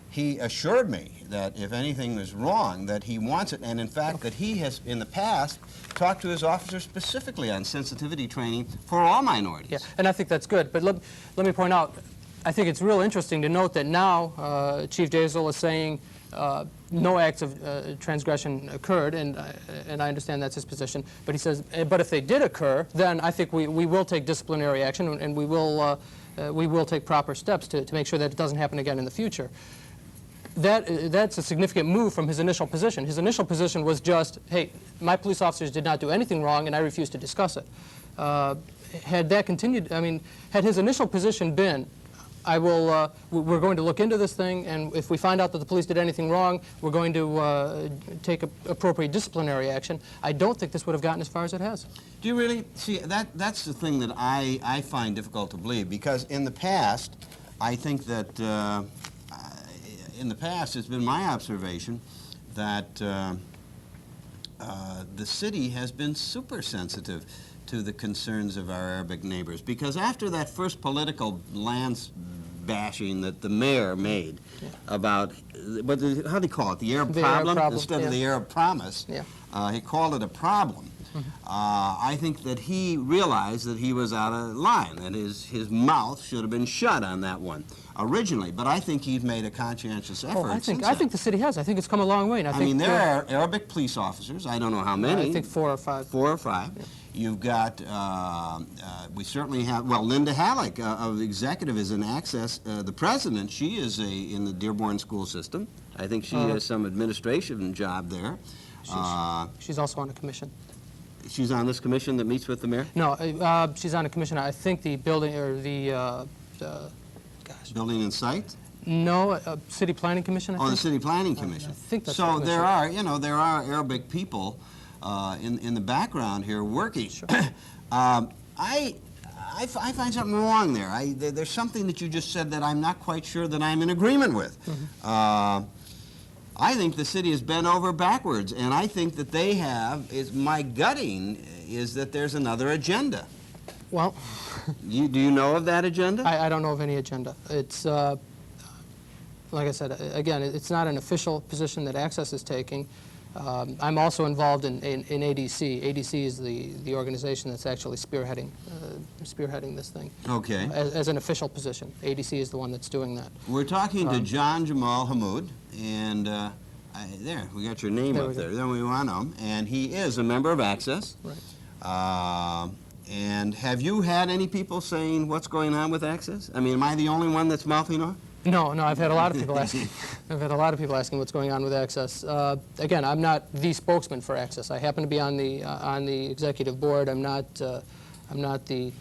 he assured me that if anything was wrong, that he wants it, and in fact that he has, in the past, talked to his officers specifically on sensitivity training for all minorities. Yeah, and I think that's good. But let me point out, I think it's real interesting to note that now Chief Daisel is saying no acts of transgression occurred, and I understand that's his position. But he says, but if they did occur, then I think we will take disciplinary action, and we will take proper steps to make sure that it doesn't happen again in the future. That's a significant move from his initial position. His initial position was just, hey, my police officers did not do anything wrong, and I refuse to discuss it. Had that continued, I mean, had his initial position been, we're going to look into this thing, and if we find out that the police did anything wrong, we're going to take appropriate disciplinary action, I don't think this would have gotten as far as it has. Do you really? See, that's the thing that I find difficult to believe, because in the past, I think that in the past, it's been my observation that the city has been super sensitive to the concerns of our Arabic neighbors, because after that first political lance bashing that the mayor made about, how do you call it, the Arab problem instead of the Arab promise, he called it a problem. I think that he realized that he was out of line, that his mouth should have been shut on that one originally, but I think he's made a conscientious effort. I think the city has. I think it's come a long way. And I mean, there are Arabic police officers, I don't know how many. I think 4 or 5. 4 or 5. Yeah. You've got, we certainly have, well, Linda Halleck of the executive is in Access. The president, she is in the Dearborn school system. I think she has some administration job there. She's also on a commission. She's on this commission that meets with the mayor? No, she's on a commission. I think the building, or the Building and Site? No, City Planning Commission, I think. Oh, the City Planning Commission. I think that's so there are, there are Arabic people in the background here working. Sure. I find something wrong there. There's something that you just said that I'm not quite sure that I'm in agreement with. I think the city is bent over backwards, and I think that they have, my gutting is that there's another agenda. Well, do you know of that agenda? I don't know of any agenda. It's, like I said, again, it's not an official position that Access is taking. I'm also involved in ADC. ADC is the organization that's actually spearheading this thing. Okay. As an official position. ADC is the one that's doing that. We're talking to John Jamal Hamoud, and there, we got your name up there. Then we want him, and he is a member of Access. Right. And have you had any people saying what's going on with Access? I mean, am I the only one that's mouthing off? No, I've had a lot of people asking. I've had a lot of people asking what's going on with Access. Again, I'm not the spokesman for Access. I happen to be on the executive board. I'm not the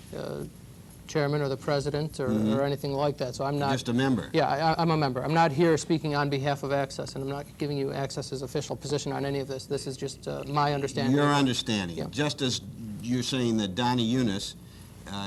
chairman or the president or anything like that. So I'm not just a member. Yeah, I'm a member. I'm not here speaking on behalf of Access, and I'm not giving you Access's official position on any of this. This is just my understanding. Your understanding. Yeah. Just as you're saying that Donnie Eunice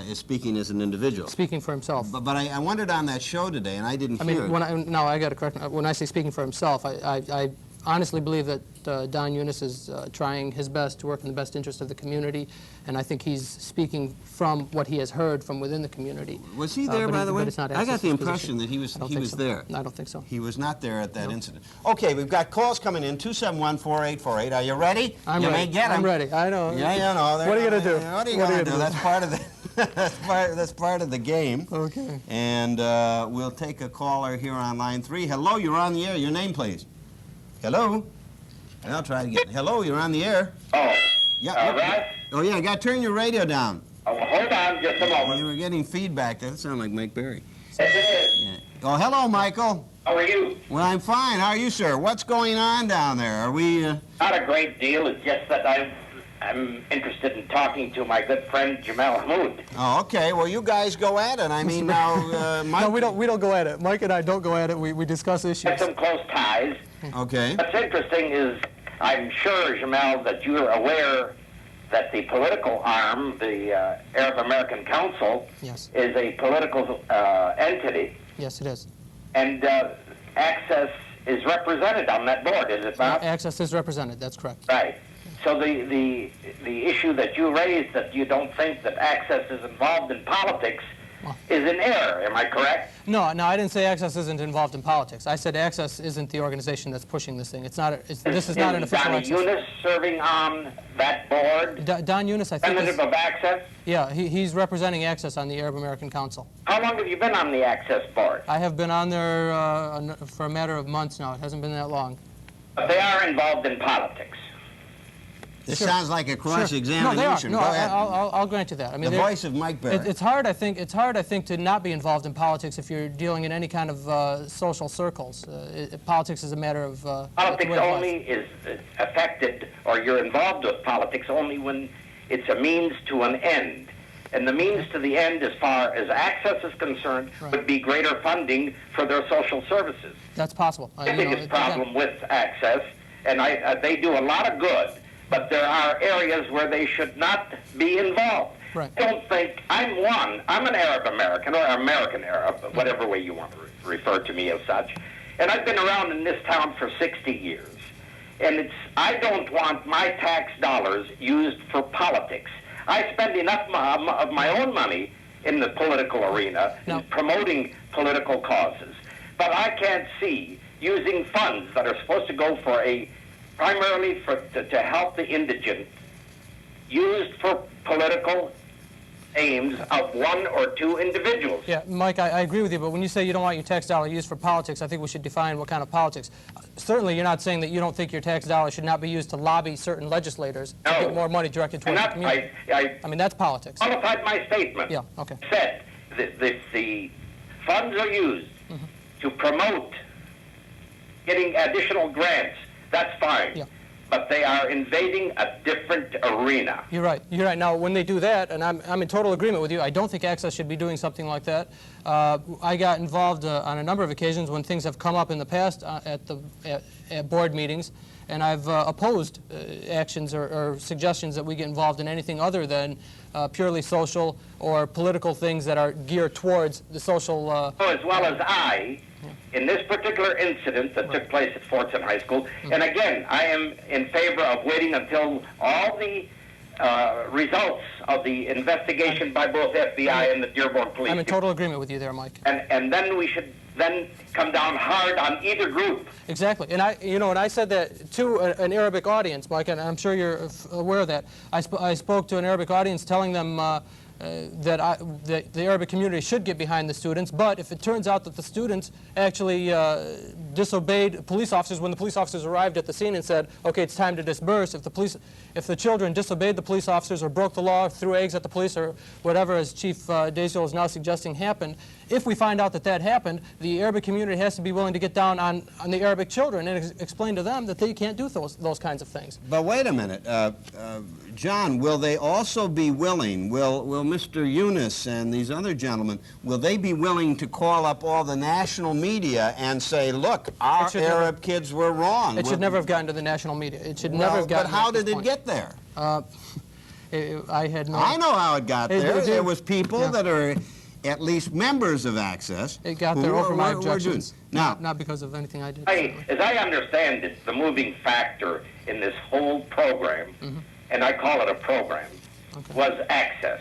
is speaking as an individual. Speaking for himself. But I wondered on that show today, and I didn't hear it. I got to correct. When I say speaking for himself, I honestly believe that Don Eunice is trying his best to work in the best interest of the community, and I think he's speaking from what he has heard from within the community. Was he there, by the way? I got the impression that he was there. I don't think so. He was not there at that incident. Okay, we've got calls coming in, 271-4848. Are you ready? I'm ready. May get them. I'm ready. I know. Yeah, you know. What are you going to do? What are you going to do? That's part of the... that's part of the game. Okay. And we'll take a caller here on line 3. Hello, you're on the air. Your name, please. Hello. I'll try it again. Hello, you're on the air. Oh. Yeah. Russ? Oh, yeah. Got to turn your radio down. Oh, hold on just a moment. You were getting feedback. That sounded like Mike Berry. Yes, it is. Yeah. Oh, hello, Michael. How are you? Well, I'm fine. How are you, sir? What's going on down there? Are we... Not a great deal. It's just that I'm interested in talking to my good friend Jamal Hamoud. Oh, okay. Well, you guys go at it. I mean, now, Mike... No, we don't go at it. Mike and I don't go at it. We discuss issues. Have some close ties. Okay. What's interesting is, I'm sure, Jamal, that you're aware that the political arm, the Arab American Council, yes, is a political entity. Yes, it is. And Access is represented on that board, is it not? Access is represented. That's correct. Right. So the issue that you raised, that you don't think that Access is involved in politics, is an error. Am I correct? No, I didn't say Access isn't involved in politics. I said Access isn't the organization that's pushing this thing. It's not. This is not an official. Donnie Eunice serving on that board? Don Eunice, I think. Representative of Access? Yeah, he's representing Access on the Arab American Council. How long have you been on the Access board? I have been on there for a matter of months now. It hasn't been that long. But they are involved in politics. This sounds like a cross-examination. No, they are. No, I'll grant you that. I mean, the voice of Mike Berry. It's hard, I think, to not be involved in politics if you're dealing in any kind of social circles. Politics is a matter of... politics only is affected, or you're involved with politics only when it's a means to an end. And the means to the end, as far as Access is concerned, would be greater funding for their social services. That's possible. The biggest problem with Access, and they do a lot of good, but there are areas where they should not be involved. Right. I don't think, I'm an Arab American, or American Arab, whatever way you want to refer to me as such, and I've been around in this town for 60 years. And I don't want my tax dollars used for politics. I spend enough of my own money in the political arena, in promoting political causes. But I can't see using funds that are supposed to go for primarily to help the indigent, used for political aims of one or two individuals. Yeah, Mike, I agree with you, but when you say you don't want your tax dollar used for politics, I think we should define what kind of politics. Certainly, you're not saying that you don't think your tax dollar should not be used to lobby certain legislators to get more money directed towards the community. I mean, that's politics. Qualified my statement. Yeah, okay. Said that the funds are used to promote getting additional grants. That's fine. Yeah. But they are invading a different arena. You're right. You're right. Now, when they do that, and I'm in total agreement with you, I don't think Access should be doing something like that. I got involved on a number of occasions when things have come up in the past at board meetings, and I've opposed actions or suggestions that we get involved in anything other than purely social or political things that are geared towards the social... As well as I, in this particular incident that took place at Fortson High School, and again, I am in favor of waiting until all the results of the investigation by both FBI and the Dearborn Police. I'm in total agreement with you there, Mike. And then we should then come down hard on either group. Exactly, and I said that to an Arabic audience, Mike, and I'm sure you're aware of that. I spoke to an Arabic audience telling them that the Arabic community should get behind the students, but if it turns out that the students actually disobeyed police officers when the police officers arrived at the scene and said, okay, it's time to disperse, if the children disobeyed the police officers or broke the law, threw eggs at the police or whatever, as Chief Dazio is now suggesting happened, if we find out that that happened, the Arabic community has to be willing to get down on the Arabic children and explain to them that they can't do those kinds of things. But wait a minute. John, will they also be willing, will Mr. Yunus and these other gentlemen, will they be willing to call up all the national media and say, look, our Arab kids were wrong? It should never have gotten to the national media. It should never have gotten But how did it get there? I had no... I know how it got there. There was people that are at least members of Access. It got there over my objections, not because of anything I did. As I understand it, the moving factor in this whole program, and I call it a program, was Access.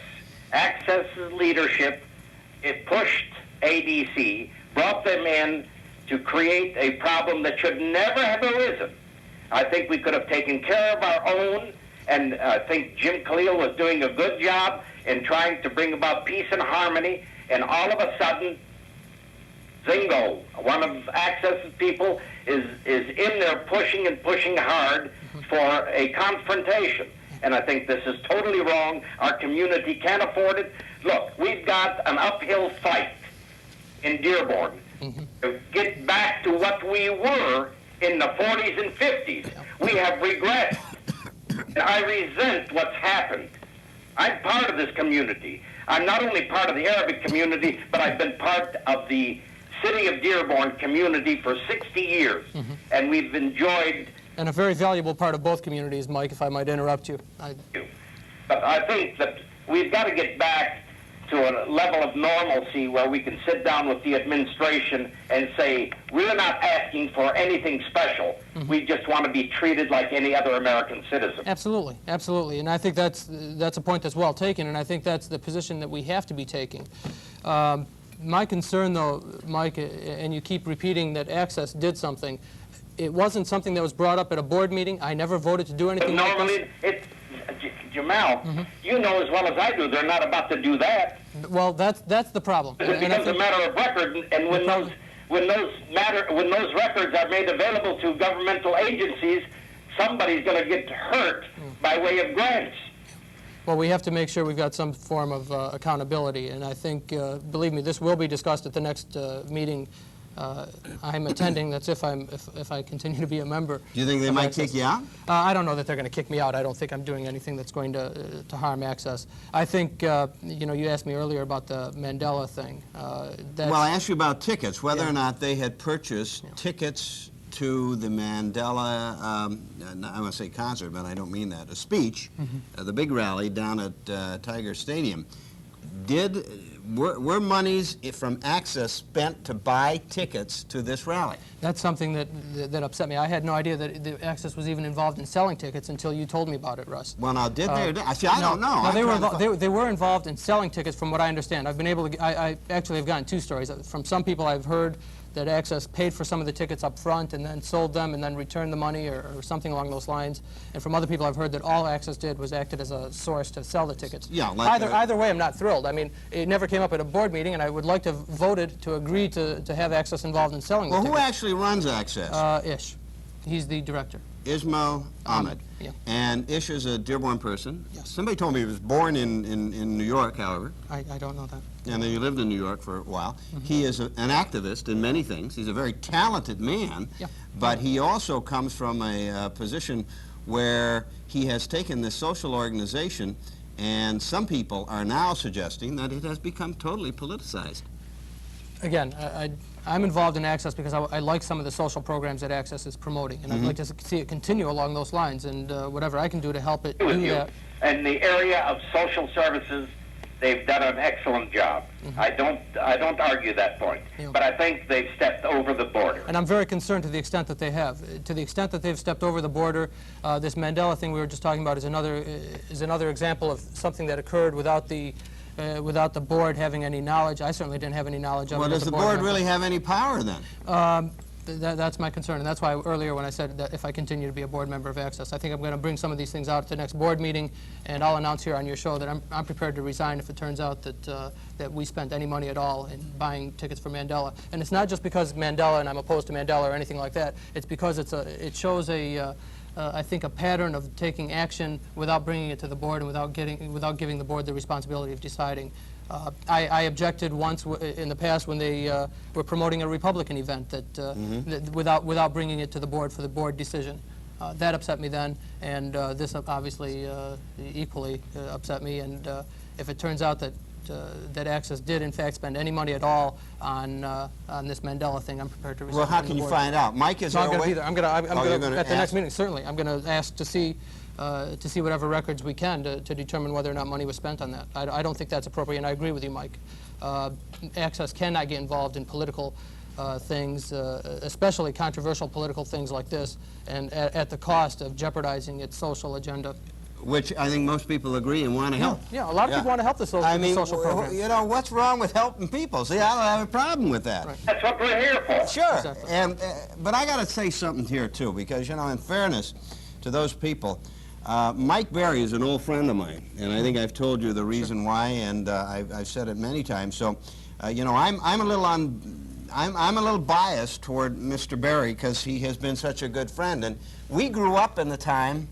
Access's leadership, it pushed ADC, brought them in to create a problem that should never have arisen. I think we could have taken care of our own, and I think Jim Khalil was doing a good job in trying to bring about peace and harmony, and all of a sudden, Zingo, one of Access's people, is in there pushing and pushing hard for a confrontation. And I think this is totally wrong. Our community can't afford it. Look, we've got an uphill fight in Dearborn to get back to what we were in the 40s and 50s. We have regressed. And I resent what's happened. I'm part of this community. I'm not only part of the Arabic community, but I've been part of the city of Dearborn community for 60 years. And we've enjoyed... And a very valuable part of both communities, Mike, if I might interrupt you. But I think that we've got to get back to a level of normalcy where we can sit down with the administration and say, we're not asking for anything special. We just want to be treated like any other American citizen. Absolutely, absolutely. And I think that's a point that's well taken, and I think that's the position that we have to be taking. My concern, though, Mike, and you keep repeating that Access did something, it wasn't something that was brought up at a board meeting. I never voted to do anything like this. Normally, Jamal, you know as well as I do, they're not about to do that. Well, that's the problem. It becomes a matter of record, and when those records are made available to governmental agencies, somebody's going to get hurt by way of grants. Well, we have to make sure we've got some form of accountability, and I think, believe me, this will be discussed at the next meeting I'm attending. That's if I continue to be a member. Do you think they might kick you out? I don't know that they're going to kick me out. I don't think I'm doing anything that's going to harm Access. I think, you know, you asked me earlier about the Mandela thing. Well, I asked you about tickets, whether or not they had purchased tickets to the Mandela, I want to say concert, but I don't mean that, a speech, the big rally down at Tiger Stadium. Were monies from Access spent to buy tickets to this rally? That's something that upset me. I had no idea that the Access was even involved in selling tickets until you told me about it, Russ. Well, now, did they? See, I don't know. No, they were involved in selling tickets, from what I understand. I've been able to. I actually have gotten two stories from some people. I've heard that Access paid for some of the tickets up front and then sold them and then returned the money or something along those lines. And from other people I've heard that all Access did was acted as a source to sell the tickets. Yeah, like either way, I'm not thrilled. I mean, it never came up at a board meeting, and I would like to have voted to agree to have Access involved in selling the tickets. Well, who actually runs Access? Ish. He's the director. Ismail Ahmed. Yeah. And Ish is a Dearborn person. Yes. Somebody told me he was born in New York, however. I don't know that. And then he lived in New York for a while. He is an activist in many things. He's a very talented man, but he also comes from a position where he has taken this social organization, and some people are now suggesting that it has become totally politicized. Again, I'm involved in Access because I like some of the social programs that Access is promoting, and I'd like to see it continue along those lines, and whatever I can do to help it do that. In the area of social services, they've done an excellent job. I don't argue that point, but I think they've stepped over the border. And I'm very concerned to the extent that they have. To the extent that they've stepped over the border, this Mandela thing we were just talking about is another example of something that occurred without the board having any knowledge. I certainly didn't have any knowledge of it. Well, does the board really have any power then? That's my concern, and that's why earlier when I said that if I continue to be a board member of Access, I think I'm going to bring some of these things out at the next board meeting, and I'll announce here on your show that I'm prepared to resign if it turns out that we spent any money at all in buying tickets for Mandela. And it's not just because Mandela and I'm opposed to Mandela or anything like that. It's because it shows I think a pattern of taking action without bringing it to the board and without giving the board the responsibility of deciding. I objected once in the past when they were promoting a Republican event that without bringing it to the board for the board decision. That upset me then, and this obviously equally upset me. And if it turns out that Access did in fact spend any money at all on this Mandela thing, I'm prepared to resign. Well, how can you find out? Mike, is there a way? I'm going to at the next meeting, certainly. I'm going to ask to see whatever records we can to determine whether or not money was spent on that. I don't think that's appropriate, and I agree with you, Mike. Access cannot get involved in political things, especially controversial political things like this, and at the cost of jeopardizing its social agenda. Which I think most people agree and want to help. Yeah, a lot of people want to help the social program. You know, what's wrong with helping people? See, I don't have a problem with that. Right. That's what we're here for. Sure. Exactly. And but I got to say something here too, because you know, in fairness to those people, Mike Berry is an old friend of mine, and I think I've told you the reason why, and I've said it many times. So, you know, I'm a little biased toward Mr. Berry because he has been such a good friend, and we grew up in the time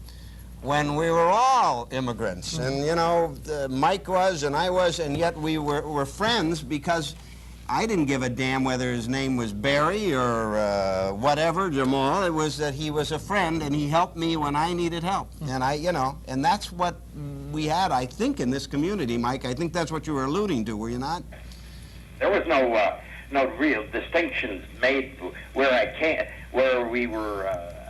when we were all immigrants, and you know, Mike was and I was, and yet we were friends because I didn't give a damn whether his name was Barry or whatever, Jamal. It was that he was a friend and he helped me when I needed help. And you know, and that's what we had, I think, in this community, Mike. I think that's what you were alluding to, were you not? There was no real distinctions made where we were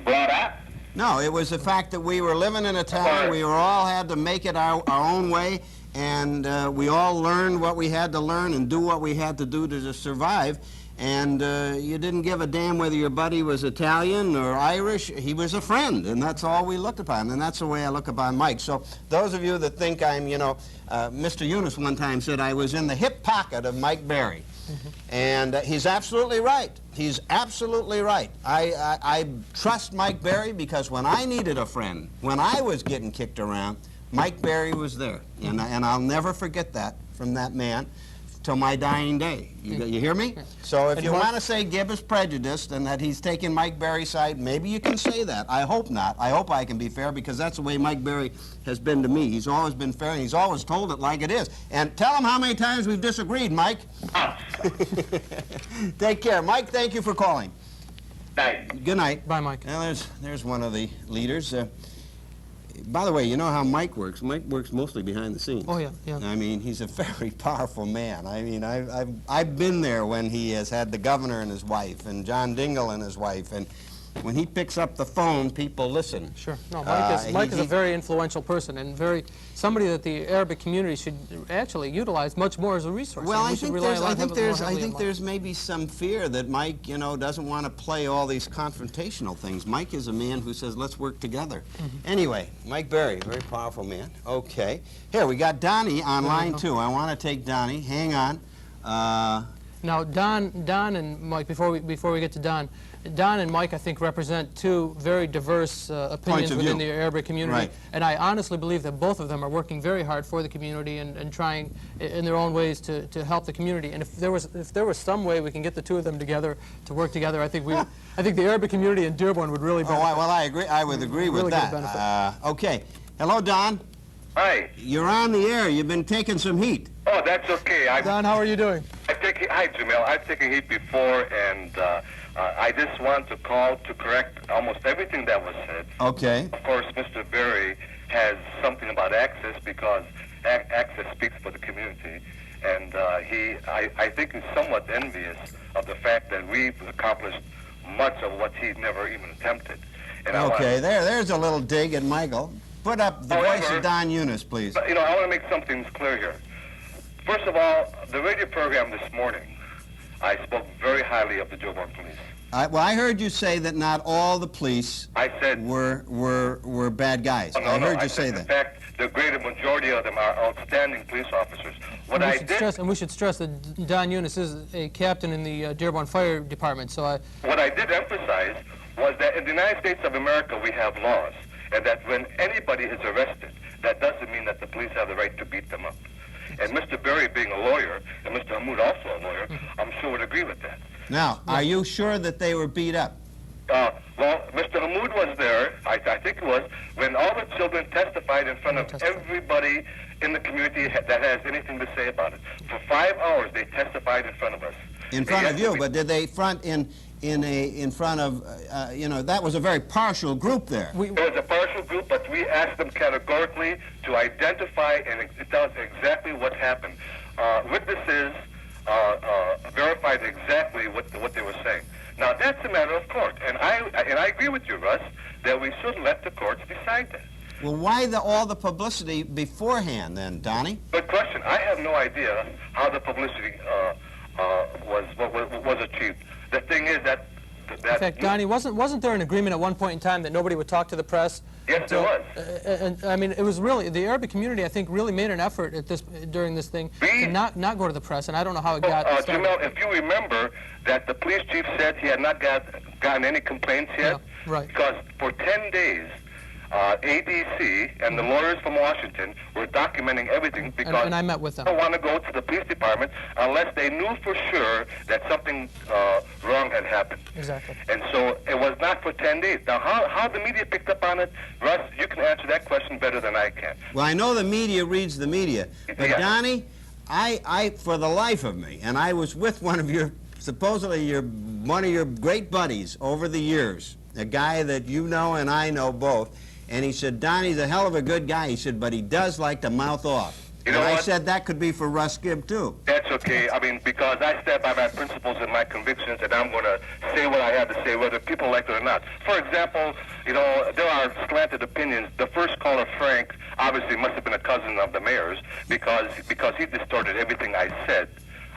brought up. No, it was the fact that we were living in a town, we all had to make it our own way, and we all learned what we had to learn and do what we had to do to survive, and you didn't give a damn whether your buddy was Italian or Irish. He was a friend, and that's all we looked upon, and that's the way I look upon Mike. So those of you that think I'm, you know, Mr. Eunice one time said I was in the hip pocket of Mike Berry. And he's absolutely right. He's absolutely right. I trust Mike Berry because when I needed a friend, when I was getting kicked around, Mike Berry was there. And I'll never forget that from that man till my dying day. You hear me? So if you want to say Gibb is prejudiced and that he's taking Mike Berry's side, maybe you can say that. I hope not. I hope I can be fair because that's the way Mike Berry has been to me. He's always been fair and he's always told it like it is. And tell him how many times we've disagreed, Mike. Take care. Mike, thank you for calling. Night. Good night. Bye, Mike. Now, there's one of the leaders. By the way, you know how Mike works. Mike works mostly behind the scenes. Oh, yeah, yeah. I mean, he's a very powerful man. I mean, I've been there when he has had the governor and his wife, and John Dingell and his wife, and when he picks up the phone, people listen. Sure. No, Mike is a very influential person and somebody that the Arabic community should actually utilize much more as a resource. Well, I think there's maybe some fear that Mike, you know, doesn't want to play all these confrontational things. Mike is a man who says, let's work together. Anyway, Mike Berry, very powerful man. Okay. Here, we got Donnie on line 2. I want to take Donnie. Hang on. Now, Don and Mike, before we get to Don and Mike, I think, represent two very diverse opinions within the Arabic community. Right. And I honestly believe that both of them are working very hard for the community and trying in their own ways to help the community. And if there was some way we can get the two of them together to work together, I think the Arabic community in Dearborn would really benefit. Oh, well, I agree. I would agree with that. Okay. Hello, Don. Hi. You're on the air. You've been taking some heat. Oh, that's okay. Don, how are you doing? Hi, Jamil. I've taken heat before, and I just want to call to correct almost everything that was said. Okay. Of course, Mr. Berry has something about Access because Access speaks for the community, and I think he's somewhat envious of the fact that we've accomplished much of what he never even attempted. And Okay, there's a little dig at Michael. Put up the voice of Don Eunice, please. You know, I want to make some things clear here. First of all, the radio program this morning, I spoke very highly of the Dearborn police. Well, I heard you say that not all the police were bad guys. I heard you say that. In fact, the greater majority of them are outstanding police officers. And we should stress that Don Eunice is a captain in the Dearborn Fire Department, so What I did emphasize was that in the United States of America we have laws, and that when anybody is arrested, that doesn't mean that the police have the right to beat them up. And Mr. Berry, being a lawyer, and Mr. Hamoud also a lawyer, I'm sure would agree with that. Now, are you sure that they were beat up? Well, Mr. Hamoud was there, I think it was, when all the children testified in front of everybody in the community that has anything to say about it. For 5 hours, they testified in front of us. In front of you, but did they front in front of, you know, that was a very partial group there. It was a partial group, but we asked them categorically to identify and tell us exactly what happened. Witnesses verified exactly what they were saying. Now, that's a matter of court, and I agree with you, Russ, that we should let the courts decide that. Well, why all the publicity beforehand, then, Donnie? Good question. I have no idea how the publicity was achieved. The thing is that... In fact, Donnie, wasn't there an agreement at one point in time that nobody would talk to the press? Yes, there was. And I mean, it was really, the Arabic community, I think, really made an effort at during this thing to not go to the press, and I don't know how it got started. Jamel, if you remember that the police chief said he had not gotten any complaints yet, right. Because for 10 days, ADC and the lawyers from Washington were documenting everything because and I met with them. They don't want to go to the police department unless they knew for sure that something wrong had happened. Exactly. And so it was not for 10 days. Now, how the media picked up on it, Russ, you can answer that question better than I can. Well, I know the media reads the media, but Donnie, I for the life of me, and I was with one of your, supposedly one of your great buddies over the years, a guy that you know and I know both. And he said, Donnie's a hell of a good guy. He said, but he does like to mouth off. You know and I what? said that could be for Russ Gibb, too. That's okay. I mean, because I stand by my principles and my convictions, and I'm going to say what I have to say, whether people like it or not. For example, you know, there are slanted opinions. The first caller, Frank, obviously must have been a cousin of the mayor's because he distorted everything I said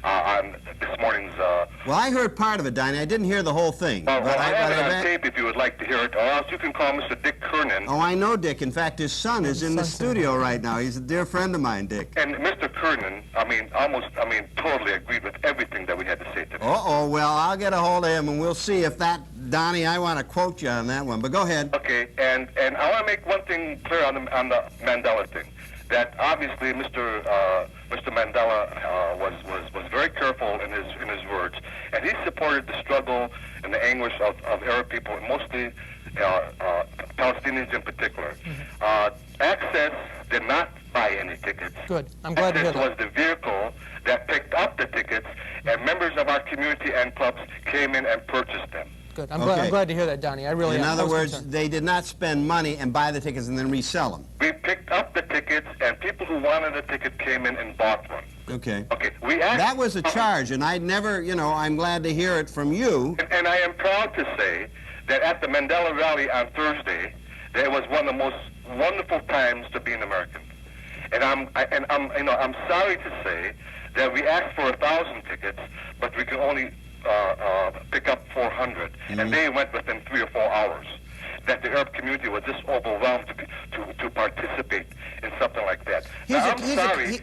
on this morning's... Well, I heard part of it, Donnie. I didn't hear the whole thing. Well, I have it on tape if you would like to hear it, or else you can call Mr. Dick Kernan. Oh, I know Dick. In fact, his son is in the studio right now. He's a dear friend of mine, Dick. And Mr. Kernan, totally agreed with everything that we had to say today. Uh-oh, well, I'll get a hold of him, and we'll see if that... Donnie, I want to quote you on that one, but go ahead. Okay, and I want to make one thing clear on the Mandela thing. That obviously Mr. Mandela was very careful in his words, and he supported the struggle and the anguish of Arab people, mostly Palestinians in particular. Access did not buy any tickets. Good. I'm glad to hear that. Access was the vehicle that picked up the tickets, and members of our community and clubs came in and purchased them. Good. I'm glad to hear that, Donnie. I really am. In other words, they did not spend money and buy the tickets and then resell them. We picked up the tickets, and people who wanted a ticket came in and bought one. Okay. Okay. That was a charge, and I'd never, you know, I'm glad to hear it from you. And I am proud to say that at the Mandela rally on Thursday, that was one of the most wonderful times to be an American. And I'm sorry to say that we asked for 1,000 tickets, but we could only pick up 400, and they went within 3 or 4 hours. That the Arab community was just overwhelmed to participate in something like that.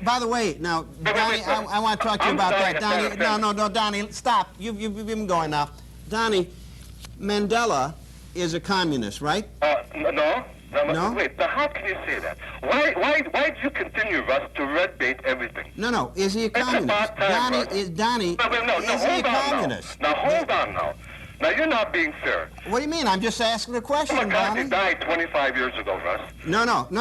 By the way, now, Donnie, I want to talk to you about that. Donnie, no, Donnie, stop. You've been going now. Donnie, Mandela is a communist, right? No. Wait, now how can you say that? Why do you continue, Russ, to red bait everything? No, is he a communist? Donnie, is he a communist? Now, hold on now. Now, you're not being fair. What do you mean? I'm just asking a question, Donnie. McCarthy died 25 years ago, Russ. No. Not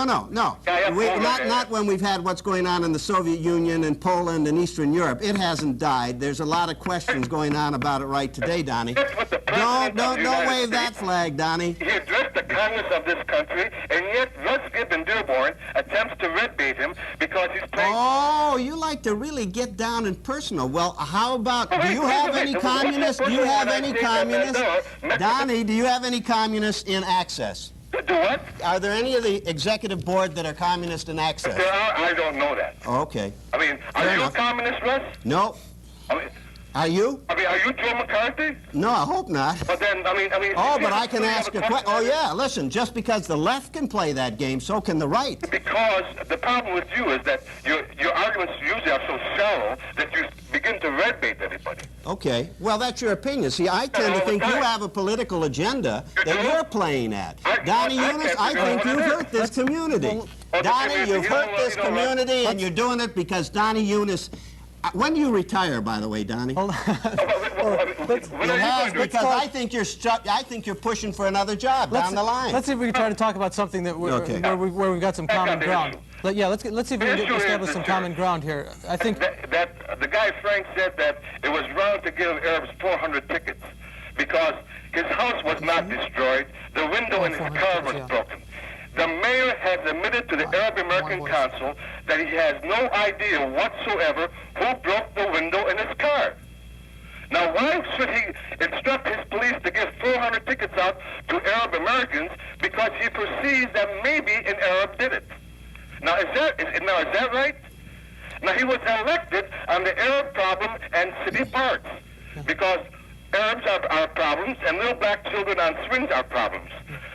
when we've had what's going on in the Soviet Union and Poland and Eastern Europe. It hasn't died. There's a lot of questions going on about it right today, Donnie. That's what the Don't wave that flag, Donnie. He addressed the Congress of this country, and yet Russ Gibb in Dearborn attempts to red bait him because he's playing... Oh, you like to really get down and personal. Well, how about, do you have any communists? Do you have any communists? Donnie, do you have any communists in Access? Do what? Are there any of the executive board that are communist in Access? There are, I don't know that. Okay. I mean, are you a communist, Russ? No. I mean, are you? I mean, are you Joe McCarthy? No, I hope not. But then, I mean... Oh, but I can ask a question. Oh, yeah, listen, just because the left can play that game, so can the right. Because the problem with you is that your arguments usually are so shallow that you begin to red bait everybody. Okay. Well, that's your opinion. See, I tend to think you have a political agenda that you're playing at. Donnie Eunice, I think you've hurt this community. Donnie, you've hurt this community, and you're doing it because Donnie Eunice... When do you retire, by the way, Donnie? Hold on. Because I think you're pushing for another job down the line. Let's see if we can try to talk about something that where we've got some common ground. Let's see if we can establish some common ground here. I think that the guy Frank said that it was wrong to give Arabs 400 tickets because his house was not destroyed, the window in his car was broken. The mayor has admitted to the Arab American Council that he has no idea whatsoever who broke the window in his car. Now, why should he instruct his police to give 400 tickets out to Arab Americans because he perceives that maybe an Arab did it? Now, is that right? Now, he was elected on the Arab problem and city parks because Arabs are problems and little black children on swings are problems.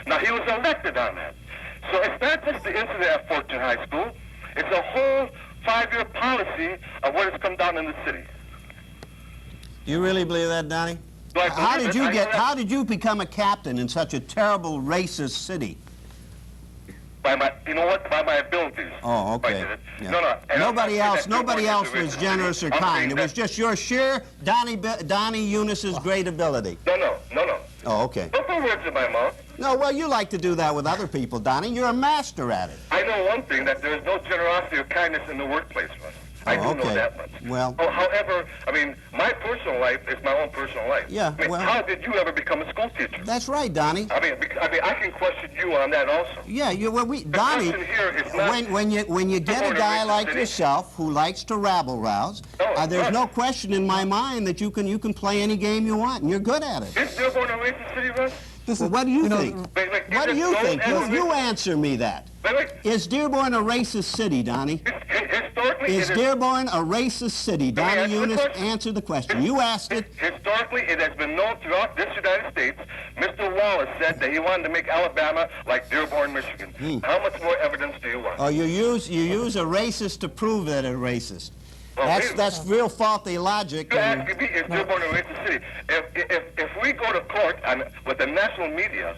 Now, he was elected on that. So it's not just the incident at Fortune High School. It's a whole 5-year policy of what has come down in the city. Do you really believe that, Donnie? How did you become a captain in such a terrible racist city? By my abilities. Oh, okay. Yeah. No. Nobody else was generous or kind. It was just your sheer Donnie Eunice's great ability. No. Oh, okay. Don't put words in my mouth. No, well, you like to do that with other people, Donnie. You're a master at it. I know one thing, that there's no generosity or kindness in the workplace, Russ. I do know that much. Well, however, I mean, my personal life is my own personal life. Yeah, I mean, how did you ever become a school teacher? That's right, Donnie. I mean, I can question you on that also. Yeah, Donnie, when you get a guy like yourself who likes to rabble-rouse, there's no question in my mind that you can play any game you want, and you're good at it. Is Dearborn a racist city, Russ? Well, what do you think? What do you think? You answer me that. Is Dearborn a racist city, Donnie? Is Dearborn a racist city? Donnie Eunice, answer the question. You asked it. Historically, it has been known throughout this United States. Mr. Wallace said that he wanted to make Alabama like Dearborn, Michigan. How much more evidence do you want? Oh, you use a racist to prove that it's racist. Well, that's real faulty logic. You're asking me, is Dearborn a racist city? If we go to court with the national media,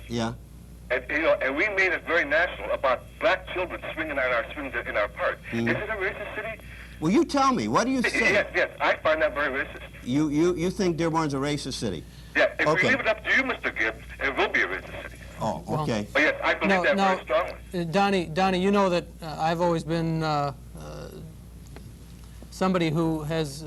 and we made it very national about black children swinging on our swings in our park, is it a racist city? Well, you tell me. What do you say? Yes, I find that very racist. You think Dearborn's a racist city? Yeah, if we leave it up to you, Mr. Gibb, it will be a racist city. Oh, okay. But yes, I believe that very strongly. Donnie, you know that I've always been somebody who has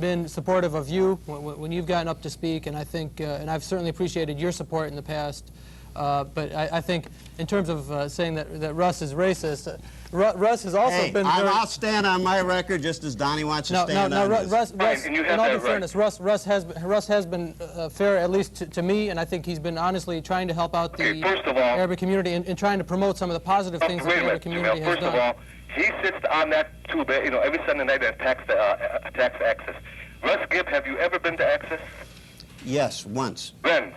been supportive of you when you've gotten up to speak, and I think, and I've certainly appreciated your support in the past. But I think, in terms of saying that Russ is racist, Russ has also been. I'll stand on my record just as Donnie wants to stand on his. Russ, in all due fairness, Russ has been fair, at least to me, and I think he's been honestly trying to help out the Arabic community and trying to promote some of the positive things that the Arabic community has done. First of all, he sits on that tube, every Sunday night and attacks Access. Russ Gibb, have you ever been to Access? Yes, once. When?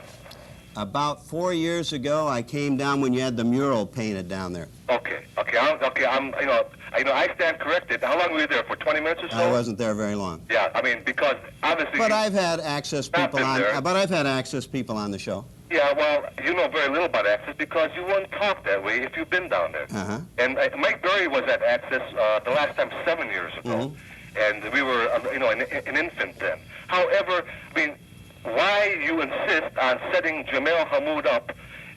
About 4 years ago, I came down when you had the mural painted down there. Okay. I stand corrected. How long were you there? For 20 minutes or so? I wasn't there very long. Yeah, I mean, because obviously. But I've had Access people on. But I've had Access people on the show. Yeah, well, you know very little about Access because you wouldn't talk that way if you've been down there. And Mike Berry was at Access the last time 7 years ago, and we were, an infant then. However, I mean, why you insist on setting Jamel Hamoud up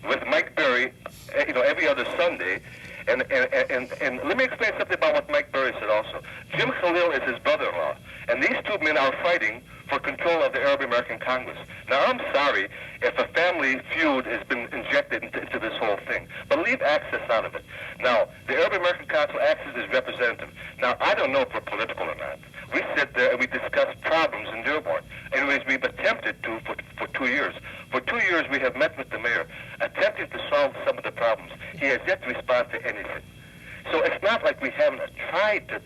with Mike Berry, every other Sunday, and let me explain something about what Mike Berry said also. Jim Khalil is his brother-in-law, and these two men are fighting for control of the Arab American Congress. Now, I'm sorry if a family feud has been injected into this whole thing, but leave Access out of it. Now, the Arab American Council acts as its representative. Now, I don't know if we're political or not. We sit there and we discuss problems in Dearborn. Anyways, we've attempted to for 2 years. For 2 years, we have met with the mayor, attempting to solve some of the problems. He has yet to respond to anything. So it's not like we haven't tried to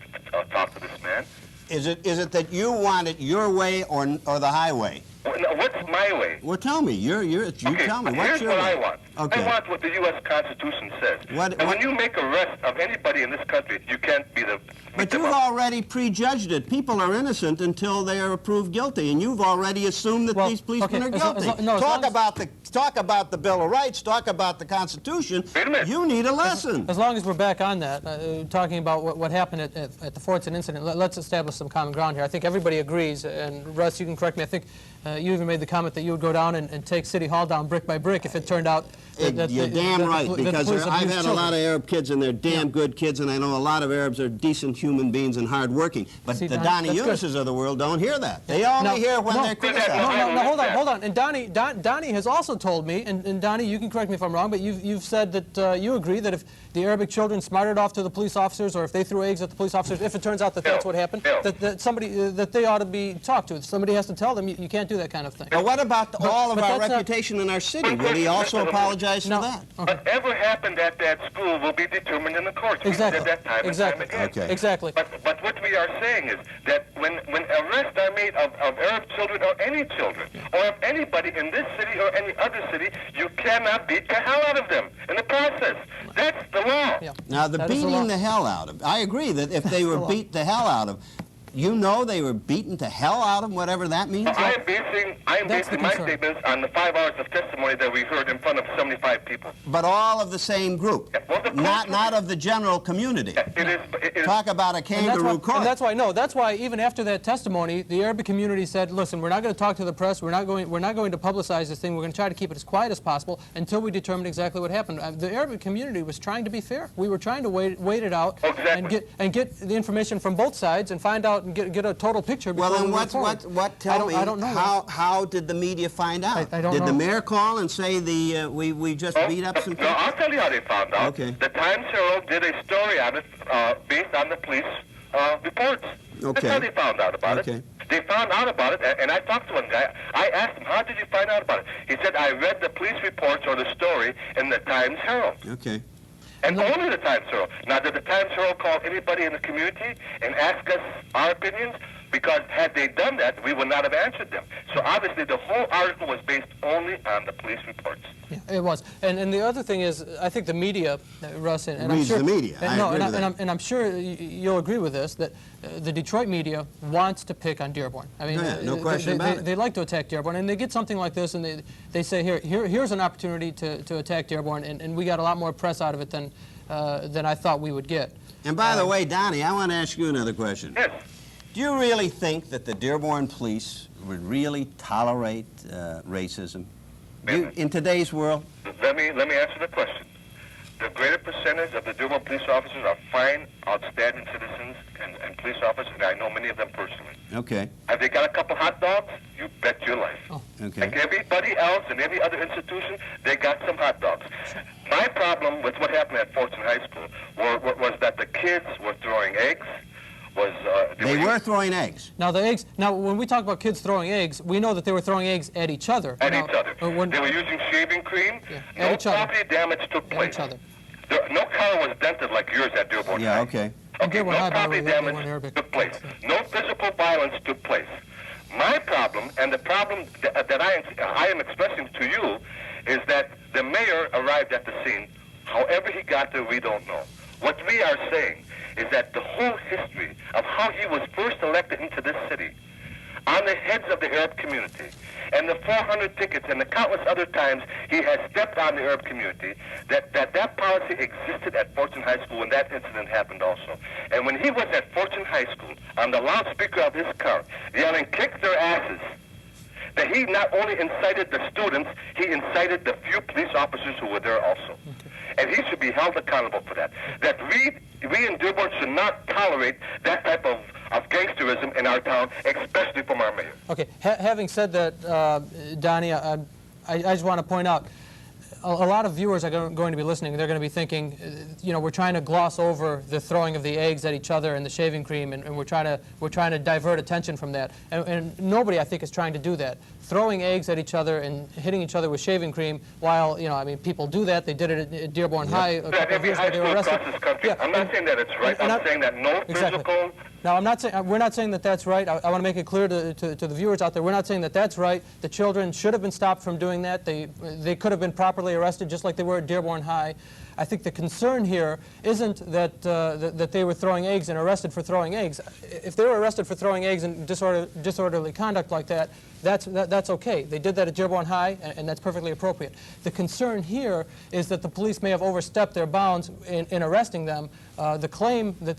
talk to this man. Is it that you want it your way or the highway? What's my way? Well, tell me. You tell me. What's Here's your what way? I want. Okay. I want what the U.S. Constitution says. And when you make arrest of anybody in this country, you can't be the... But you've already prejudged it. People are innocent until they are proved guilty, and you've already assumed that these policemen are guilty. Talk about the Bill of Rights, talk about the Constitution. Wait a minute. You need a lesson. As long as we're back on that, talking about what happened at the Fortson incident, let's establish some common ground here. I think everybody agrees, and Russ, you can correct me, I think you even made the comment that you would go down and take City Hall down brick by brick if it turned out that You're damn right, because I've had a lot of Arab kids, and they're damn good kids, and I know a lot of Arabs are decent human beings and hard-working. But the Donnie Eunices of the world don't hear that. They only hear when they're criticized. No, hold on. And Donnie has also told me, and Donnie, you can correct me if I'm wrong, but you've said that you agree that if the Arabic children smarted off to the police officers, or if they threw eggs at the police officers, if it turns out that that's what happened, that they ought to be talked to. Somebody has to tell them you can't do that kind of thing. But what about all of our reputation in our city? Will he also apologize for that? Whatever happened at that school will be determined in the courts. Exactly. We said that time and time again. Okay. Exactly. But what we are saying is that when arrests are made of Arab children or any children, or of anybody in this city or any other city, you cannot beat the hell out of them in the process. That's the law. Now, beating the hell out of, I agree that if they were beat the hell out of, you know they were beaten to hell out of them, whatever that means? I am basing my statements on the 5 hours of testimony that we heard in front of 75 people. But all of the same group, not of the general community. It is. Talk about a kangaroo court. And that's why even after that testimony, the Arabic community said, listen, we're not going to talk to the press, we're not going to publicize this thing, we're going to try to keep it as quiet as possible until we determine exactly what happened. The Arabic community was trying to be fair. We were trying to wait it out and get the information from both sides and find out and get a total picture. Well, then tell me, I don't know. how did the media find out? I don't know. Did the mayor call and say we just beat up some people? No, I'll tell you how they found out. Okay. The Times Herald did a story on it based on the police reports. Okay. That's how they found out about it. They found out about it, and I talked to one guy. I asked him, how did you find out about it? He said, I read the police reports or the story in the Times Herald. Okay. And only the Times Herald. Now, did the Times Herald call anybody in the community and ask us our opinions? Because had they done that, we would not have answered them. So obviously, the whole article was based only on the police reports. Yeah, it was. And the other thing is, I think the media, Russ, and I'm Reads sure... the media. And I'm sure you'll agree with this, that the Detroit media wants to pick on Dearborn. I mean, no question about it. They like to attack Dearborn, and they get something like this, and they say, here's an opportunity to attack Dearborn, and we got a lot more press out of it than I thought we would get. And by the way, Donnie, I want to ask you another question. Yes. Do you really think that the Dearborn police would really tolerate racism in today's world? Let me answer the question. The greater percentage of the Dearborn police officers are fine, outstanding citizens and police officers, and I know many of them personally. Okay. Have they got a couple hot dogs? You bet your life. Oh. Okay. Like everybody else in every other institution, they got some hot dogs. My problem with what happened at Fortson High School was that the kids were throwing eggs. They were throwing eggs. Now the eggs. Now when we talk about kids throwing eggs, we know that they were throwing eggs at each other. At each other. They were using shaving cream. Yeah, no property damage took place. No car was dented like yours at Dearborn. Yeah. Okay. Okay. No property damage took place. No physical violence took place. My problem, and the problem that I am expressing to you, is that the mayor arrived at the scene. However he got there, we don't know. What we are saying is that the whole history of how he was first elected into this city, on the heads of the Arab community, and the 400 tickets and the countless other times he has stepped on the Arab community, that policy existed at Fortson High School when that incident happened also. And when he was at Fortson High School, on the loudspeaker of his car, yelling, "Kick their asses," that he not only incited the students, he incited the few police officers who were there also. And he should be held accountable for that. That we in Dearborn should not tolerate that type of gangsterism in our town, especially from our mayor. Okay, having said that, Donnie, I just want to point out, a lot of viewers are going to be listening. They're going to be thinking, you know, we're trying to gloss over the throwing of the eggs at each other and the shaving cream, and we're trying to divert attention from that. And nobody, I think, is trying to do that. Throwing eggs at each other and hitting each other with shaving cream, while, you know, I mean, people do that. They did it at Dearborn High a couple of years ago. They were arrested. Across this country. Yeah, I'm not saying that it's right. I'm saying that no physical... Now, I'm not saying, we're not saying that that's right. I want to make it clear to the viewers out there, we're not saying that that's right. The children should have been stopped from doing that. They could have been properly arrested just like they were at Dearborn High. I think the concern here isn't that that they were throwing eggs and arrested for throwing eggs. If they were arrested for throwing eggs and disorderly conduct like that, that's okay. They did that at Dearborn High, and that's perfectly appropriate. The concern here is that the police may have overstepped their bounds in arresting them. The claim that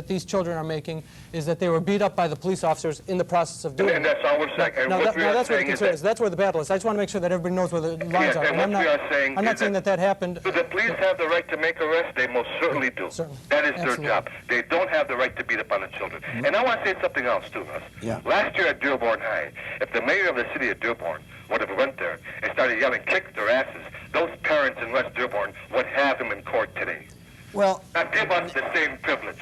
these children are making is that they were beat up by the police officers in the process of doing it. And that's all we're saying. Now, that's where the concern is. That's where the battle is. I just want to make sure that everybody knows where the lines are. And what we are saying I'm not saying that happened. Do the police have the right to make arrests? They most certainly do. That is their job. They don't have the right to beat up on the children. And I want to say something else, too, Russ. Yeah. Last year at Dearborn High, if the mayor of the city of Dearborn would have went there and started yelling, kick their asses, those parents in West Dearborn would have them in court today. Well, now give us the same privilege.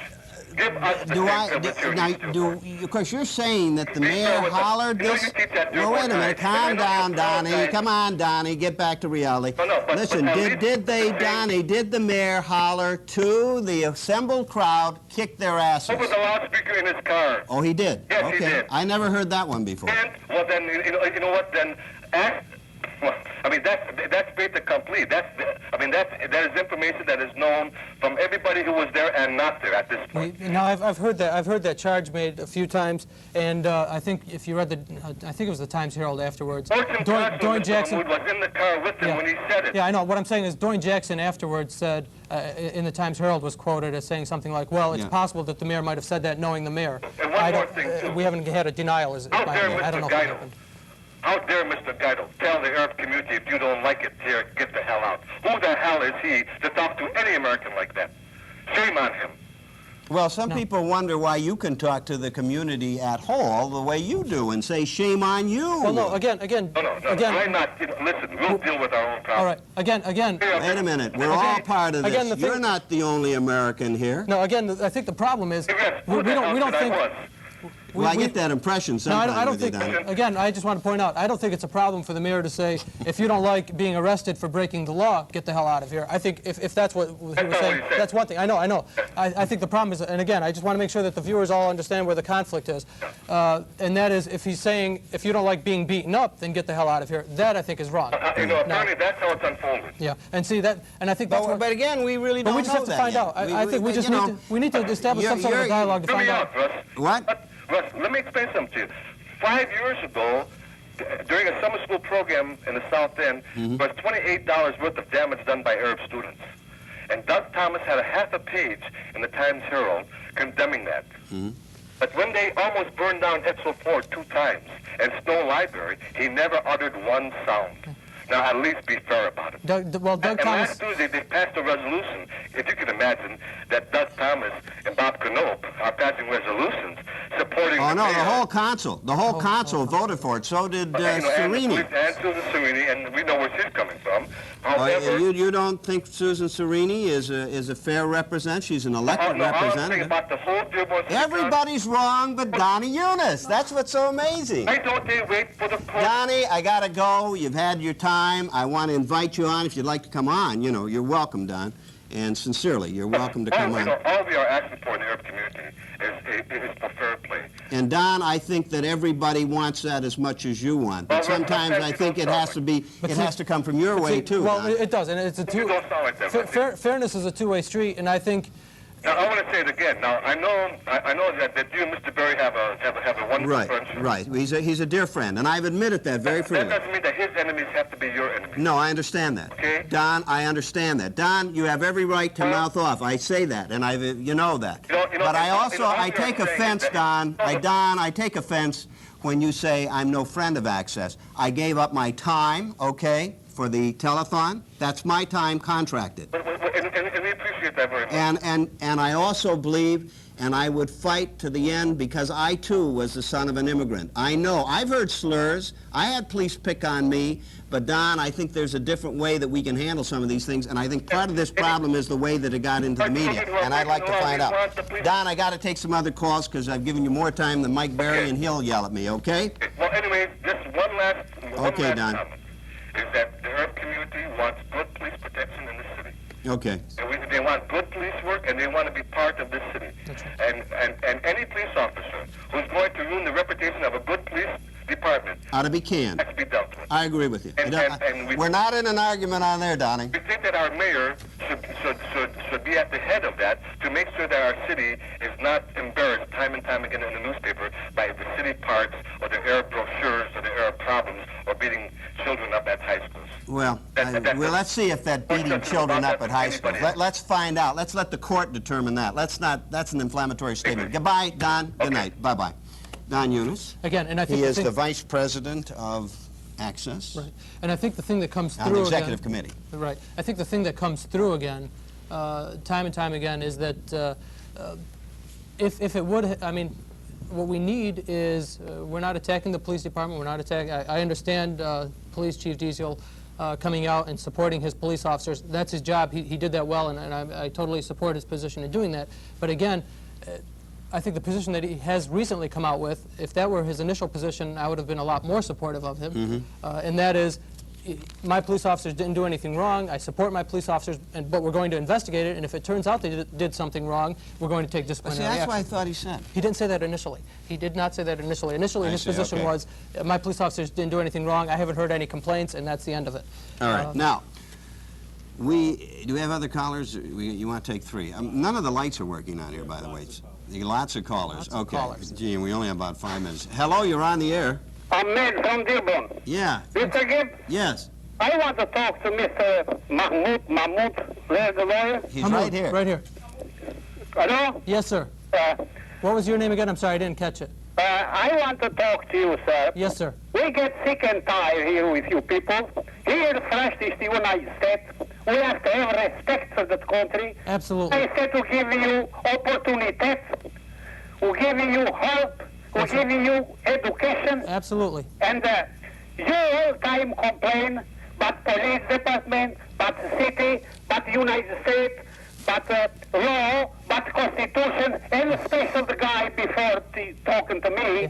Give us the same privilege. Of course, you're saying that the mayor hollered this? Well, wait a minute. Calm down, Donnie. Come on, Donnie. Get back to reality. Listen, did the mayor holler to the assembled crowd, kick their asses? Over the loudspeaker in his car. Oh, he did? Yes, okay. he did. I never heard that one before. And, well, then, you know what, then, ask... Well, I mean, that's fait accompli. That is information that is known from everybody who was there and not there at this point. No, I've heard that. I've heard that charge made a few times, and I think if you read I think it was the Times Herald afterwards. Doyne Jackson was in the car with him when he said it. Yeah, I know. What I'm saying is Doyne Jackson afterwards said, in the Times Herald was quoted as saying something like, well, it's possible that the mayor might have said that knowing the mayor. And one more thing, too. We haven't had a denial. How dare I don't know Mr. if it Guido? happened. How dare Mr. Guido tell the Arab community, if you don't like it here, get the hell out. Who the hell is he to talk to any American like that? Shame on him. Well, some people wonder why you can talk to the community at Hall the way you do and say, shame on you. Well, no, again. No, I'm not. Listen, we'll deal with our own problems. All right, again. Wait a minute. We're all part of this. You're not the only American here. No, again, I think the problem is we don't think... Well, I get that impression sometimes. No, I don't think, again, I just want to point out, I don't think it's a problem for the mayor to say, if you don't like being arrested for breaking the law, get the hell out of here. I think if that's what he was saying, that's one thing. I know. I think the problem is, and again, I just want to make sure that the viewers all understand where the conflict is. And that is, if he's saying, if you don't like being beaten up, then get the hell out of here. That, I think, is wrong. Apparently, that's how it's unfolded. Yeah, and see that, and I think that's But again, we really don't know that. But we just have to find out. I think we just need to establish some sort of a dialogue to find out. What? Russ, let me explain something to you. 5 years ago, during a summer school program in the South End, there was $28 worth of damage done by Arab students. And Doug Thomas had a half a page in the Times Herald condemning that. But when they almost burned down Etzel Ford 2 times and Snow Library, he utter uttered one sound. Now, at least be fair about it. Doug and Thomas... last Tuesday, they passed a resolution, if you can imagine, that Doug Thomas and Bob Knope are passing resolutions supporting... Oh, no, the whole council. The whole council voted for it. So did Sereni. And Susan Sereni, and we know where she's coming from. However... You don't think Susan Sereni is a fair representative? She's an elected representative. About the whole Dearborn City Everybody's wrong but Donnie Eunice. That's what's so amazing. Why don't they wait for the court? Donnie, I got to go. You've had your time. I want to invite you on. If you'd like to come on, you know, you're welcome, Don. And sincerely, you're welcome to come on. All we are asking for in the Arab community is for fair play. And Don, I think that everybody wants that as much as you want. But sometimes I think it has to be, it has to come from your way too. Well, Don. it does, and it's a fairness is a two-way street, and I think. Now, I want to say it again. Now, I know that you and Mr. Berry have a wonderful friendship. Right. He's a dear friend, and I've admitted that very freely. That doesn't mean that his enemies have to be your enemies. No, I understand that. Okay. Don, I understand that. Don, you have every right to mouth off. I say that, and you know that. But I take offense, Don. I take offense when you say I'm no friend of Access. I gave up my time, okay, for the telethon. That's my time contracted. And we appreciate that very much. And I also believe and I would fight to the end because I, too, was the son of an immigrant. I know. I've heard slurs. I had police pick on me. But, Don, I think there's a different way that we can handle some of these things, and I think part of this problem is the way that it got into the media, and I'd like to find out. Don, I got to take some other calls because I've given you more time than Mike Berry, and he'll yell at me, okay? Well, anyway, just one last Okay, Don. comment is that the Arab community wants good police protection in the city. Okay. And they want good police work, and they want to be part of this city. And any police officer who's going to ruin the reputation of a good police department Ought to be canned. has to be dealt with. I agree with you. And We're not in an argument on there, Donnie. We think that our mayor should be at the head of that to make sure that our city is not embarrassed time and time again in the newspaper by the city parks or the Arab brochures or the Arab problems or beating children up at high schools. Well, let's see if that beating children up at high school. Let's find out. Let's let the court determine that. That's an inflammatory statement. Goodbye, Don. Good night. Bye-bye. Don Eunice. Again, and I think he is the vice president of Access. Right. And I think the thing that comes through on the executive again, committee. Right. I think the thing that comes through again, time and time again, is that if it would, I mean, what we need is, we're not attacking the police department, we're not attacking, I understand Police Chief Diesel coming out and supporting his police officers. That's his job. He did that well, and I totally support his position in doing that. But again, I think the position that he has recently come out with, if that were his initial position, I would have been a lot more supportive of him. And that is, my police officers didn't do anything wrong. I support my police officers, but we're going to investigate it. And if it turns out they did something wrong, we're going to take disciplinary action. That's what I thought he said. He didn't say that initially. He did not say that initially. Initially, his position was, my police officers didn't do anything wrong. I haven't heard any complaints, and that's the end of it. All right. Now, do we have other callers? You want to take three? None of the lights are working on here, by the way. Lots of callers. Lots of callers. Gee, and we only have about 5 minutes. Hello, you're on the air. I'm Ned from Dearborn. Yeah. Mr. Gibb? Yes. I want to talk to Mr. Mahmoud, the lawyer. He's right here. Right here. Hello? Yes, sir. What was your name again? I'm sorry, I didn't catch it. I want to talk to you, sir. Yes, sir. We get sick and tired here with you people. Here, first is the United States. We have to have respect for that country. Absolutely. I said to give you opportunities, we're giving you help, we're giving you education. Absolutely. And you all time complain about police department, about the city, about the United States, about law, about the Constitution, and especially the guy before talking to me.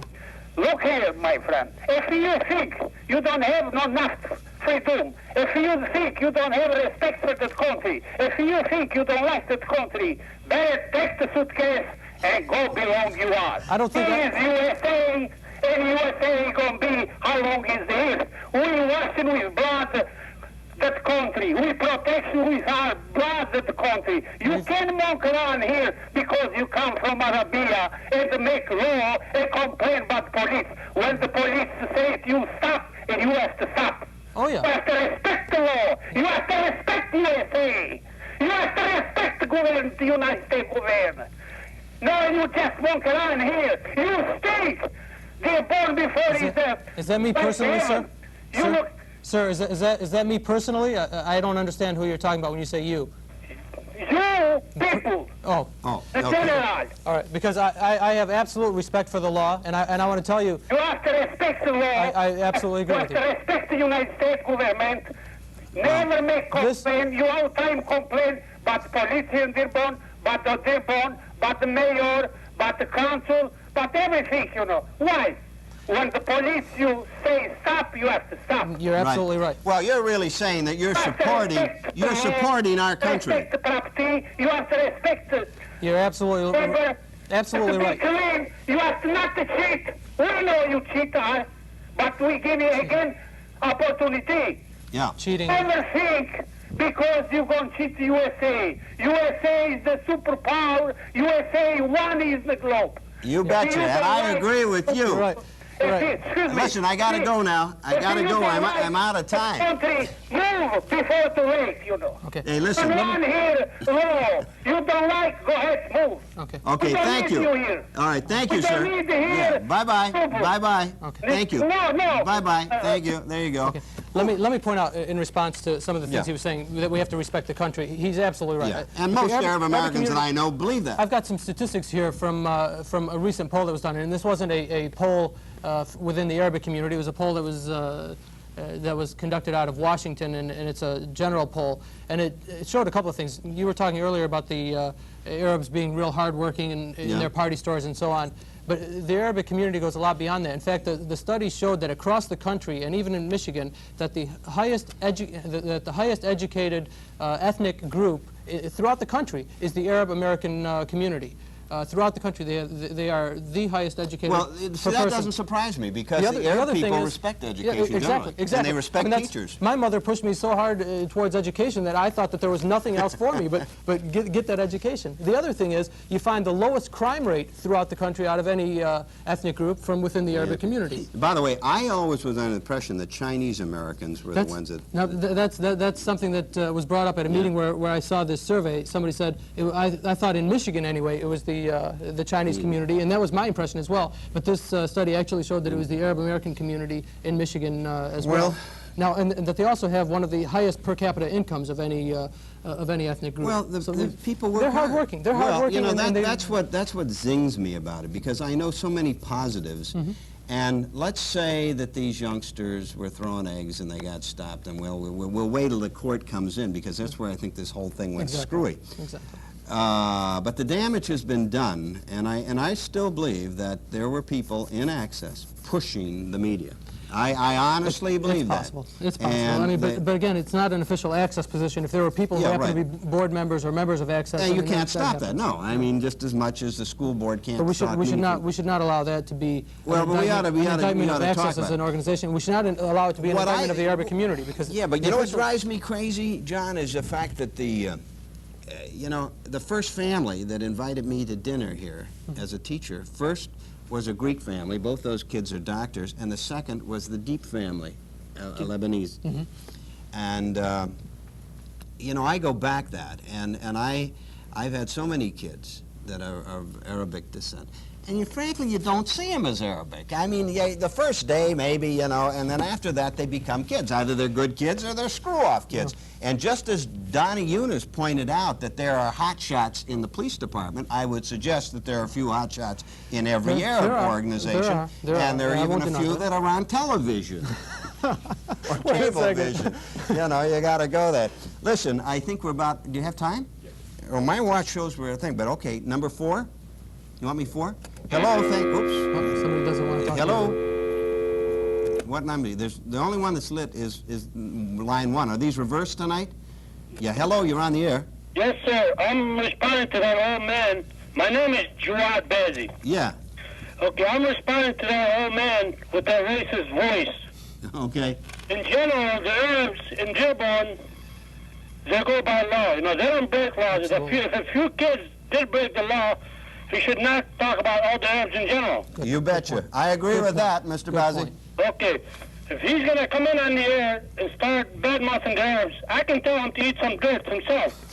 Look here, my friend. If you think you don't have enough freedom, if you think you don't have respect for this country, if you think you don't like this country, better take the suitcase and go belong you are. I don't think that... USA, and USA gonna be, how long is this? We washing with blood that country. We protect you with our blood that country. You can't walk around here because you come from Arabia and make law and complain about police. When the police say you stop, and you have to stop. Oh, yeah. You have to respect the law. You have to respect the USA. You have to respect the government, the United States government. No, you just walk around here. You stink. Dearborn before is that me personally, sir? Sir, is that me personally? I don't understand who you're talking about when you say you. You people. Oh. The general. All right, because I have absolute respect for the law, and I want to tell you. You have to respect the law. I absolutely agree with you. You have to respect the United States government. Never make complaint. You all time complain about police in Dearborn, about the Dearborn, about the mayor, about the council, about everything, you know. Why? When the police, you say stop, you have to stop. You're absolutely right. Well, you're really saying that you're supporting our country. Respect the property. You have to respect it. You're absolutely right. Clean. You have to not to cheat. We know you cheat, but we give you again opportunity. Yeah. Cheating. Never think because you're going to cheat the USA. USA is the superpower. USA one is the globe. You betcha, and I agree with you. Right. Listen, I gotta go now. I gotta go. I'm out of time. Country, move before the race, you know. Okay. Hey, listen. Come on here, law. You don't like, go ahead, move. Okay. Okay, thank you. All right, thank you, sir. We don't need to hear. Bye-bye. Bye-bye. Okay. Thank you. No. Bye-bye. Thank you. There you go. Okay. let me point out in response to some of the things he was saying that we have to respect the country. He's absolutely right. Yeah. And most Arab Americans that I know believe that. I've got some statistics here from a recent poll that was done, and this wasn't a poll within the Arabic community. It was a poll that was conducted out of Washington, and it's a general poll, and it showed a couple of things. You were talking earlier about the Arabs being real hardworking in their party stores and so on. But the Arabic community goes a lot beyond that. In fact, the study showed that across the country, and even in Michigan, that the highest educated ethnic group throughout the country is the Arab American community. Throughout the country, they are the highest educated. Well, see, that doesn't surprise me because the Arab people respect education exactly. and they respect teachers. My mother pushed me so hard towards education that I thought that there was nothing else for me but get that education. The other thing is you find the lowest crime rate throughout the country out of any ethnic group from within the Arabic community. By the way, I always was under the impression that Chinese Americans were the ones that... Now, that's something that was brought up at a meeting where I saw this survey. Somebody said, I thought in Michigan anyway, it was the Chinese community, and that was my impression as well. But this study actually showed that it was the Arab American community in Michigan as well. Now, and that they also have one of the highest per capita incomes of any ethnic group. Well, the people work they're hardworking. They're hardworking. You know, that's what zings me about it, because I know so many positives. And let's say that these youngsters were throwing eggs and they got stopped, and we'll wait till the court comes in, because that's where I think this whole thing went screwy. Exactly. But the damage has been done, and I still believe that there were people in Access pushing the media. I honestly believe that. It's possible. I mean, but again, it's not an official Access position. If there were people who happen to be board members or members of Access, and you can't stop that. No, I mean, just as much as the school board can't. But we should not allow that to be an indictment of Access as an organization. We should not allow it to be an indictment of the Arabic community, because but you know what drives me crazy, John, is the fact that you know, the first family that invited me to dinner here as a teacher, first was a Greek family. Both those kids are doctors. And the second was the Deep family, a Lebanese. And, you know, I go back that. And I've had so many kids that are of Arabic descent. And frankly, you don't see them as Arabic. I mean, the first day, maybe, you know, and then after that, they become kids. Either they're good kids or they're screw-off kids. And just as Donnie Eunice pointed out that there are hotshots in the police department, I would suggest that there are a few hotshots in every Arab organization. And there are even a few that are on television. Or cable vision. You know, you got to go there. Listen, I think we're about, do you have time? Well, my watch shows we're a thing, but okay, number 4? You want me 4? Hello, oops. Somebody doesn't want to talk Hello? to you. What number? The only one that's lit is line 1. Are these reversed tonight? Yeah, hello, you're on the air. Yes, sir. I'm responding to that old man. My name is Gerard Bazzi. Yeah. Okay, I'm responding to that old man with that racist voice. Okay. In general, the Arabs in Dearborn, they go by law. You know, they don't break laws. If a few kids did break the law, we should not talk about all the Arabs in general. You betcha. I agree with that, Mr. Bazzi. Okay. If he's going to come in on the air and start bad-mouthing the Arabs, I can tell him to eat some dirt himself.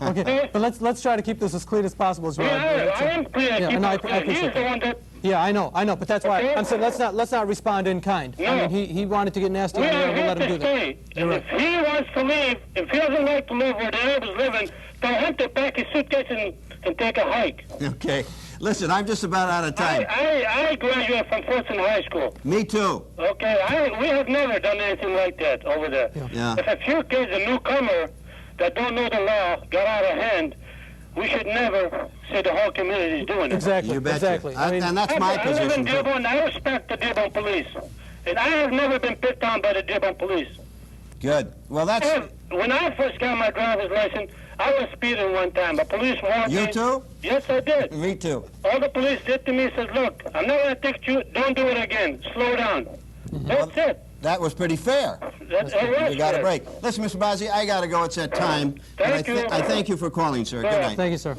Okay, but let's try to keep this as clean as possible, as well. I am clear. He's the one that... Yeah, I know, but that's why I'm saying let's not respond in kind. No. I mean, he wanted to get nasty, and we'll let him do that. You're right. If he wants to leave, if he doesn't like to live where the Arabs are living, tell him to pack his suitcase and take a hike. Okay. Listen, I'm just about out of time. I graduated from Fulton High School. Me too. Okay, we have never done anything like that over there. Yeah. If a few kids, a newcomer that don't know the law, got out of hand, we should never say the whole community is doing it. Exactly. You betcha. Exactly. I mean, and that's my position. I live in Dearborn. I respect the Dearborn police, and I have never been picked on by the Dearborn police. Good. Well, that's... When I first got my driver's license, I was speeding one time. The police warned me. You too? Yes, I did. Me too. All the police did to me says, look, I'm not going to ticket you. Don't do it again. Slow down. That's it. That was pretty fair. We got a break. Listen, Mr. Bazzi, I got to go. It's that time. Thank you. I thank you for calling, sir. Good night. Thank you, sir.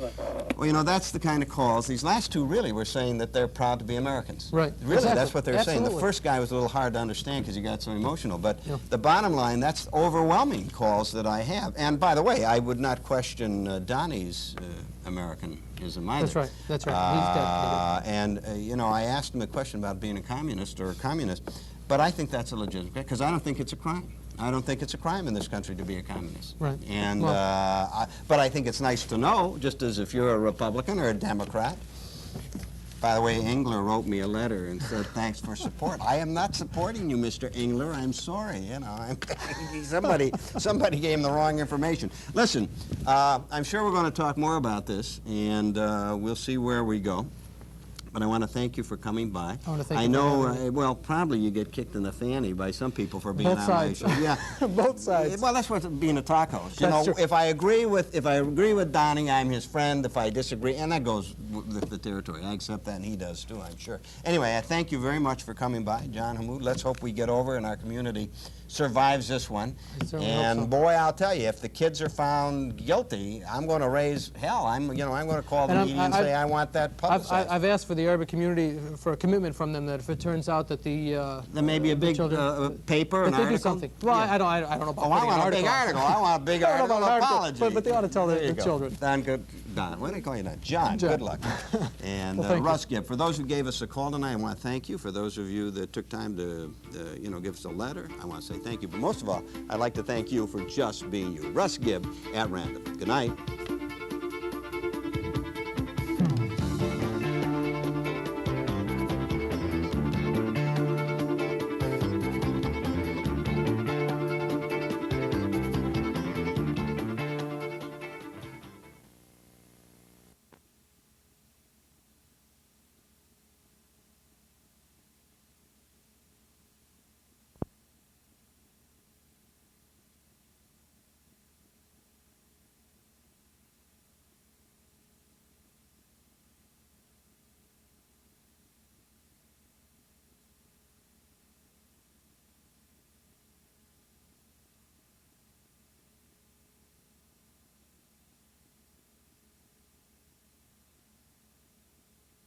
Well, you know, that's the kind of calls. These last two really were saying that they're proud to be Americans. Right. Really, exactly. that's what they're saying. The first guy was a little hard to understand because he got so emotional. But the bottom line, that's overwhelming calls that I have. And by the way, I would not question Donnie's Americanism either. That's right. That's right. He's got and, you know, I asked him a question about being a communist or a communist. But I think that's a legitimate, because I don't think it's a crime. I don't think it's a crime in this country to be a communist. Right. And, Well- but I think it's nice to know, just as if you're a Republican or a Democrat. By the way, Engler wrote me a letter and said, thanks for support. I am not supporting you, Mr. Engler. I'm sorry. You know, somebody gave him the wrong information. Listen, I'm sure we're going to talk more about this, and we'll see where we go. But I want to thank you for coming by. I want to thank you. I know, for having me. well, probably you get kicked in the fanny by some people for being Both on sides. my show. Yeah, Both sides. well, that's what being a talk host. You That's know, true. if I agree with Donnie, I'm his friend. If I disagree, and that goes with the territory. I accept that, and he does too, I'm sure. Anyway, I thank you very much for coming by, John Hamoud. Let's hope we get over and our community survives this one. I certainly hope And so. boy, I'll tell you, if the kids are found guilty, I'm going to raise hell. I'm going to call the media and say I want that publicized. I've asked for the urban community for a commitment from them that if it turns out that the There may be a big children, paper, that an they do article. something. Well, Yeah. I don't know about Oh, I putting want an a big article. I want a big I don't know article about an article, apology. but they ought to tell There the you go. children. Don, what do they call you now? John, John. good luck. And Well, thank you. Russ Gibb, for those who gave us a call tonight, I want to thank you. For those of you that took time to, give us a letter, I want to say thank you. But most of all, I'd like to thank you for just being you. Russ Gibb at Random. Good night.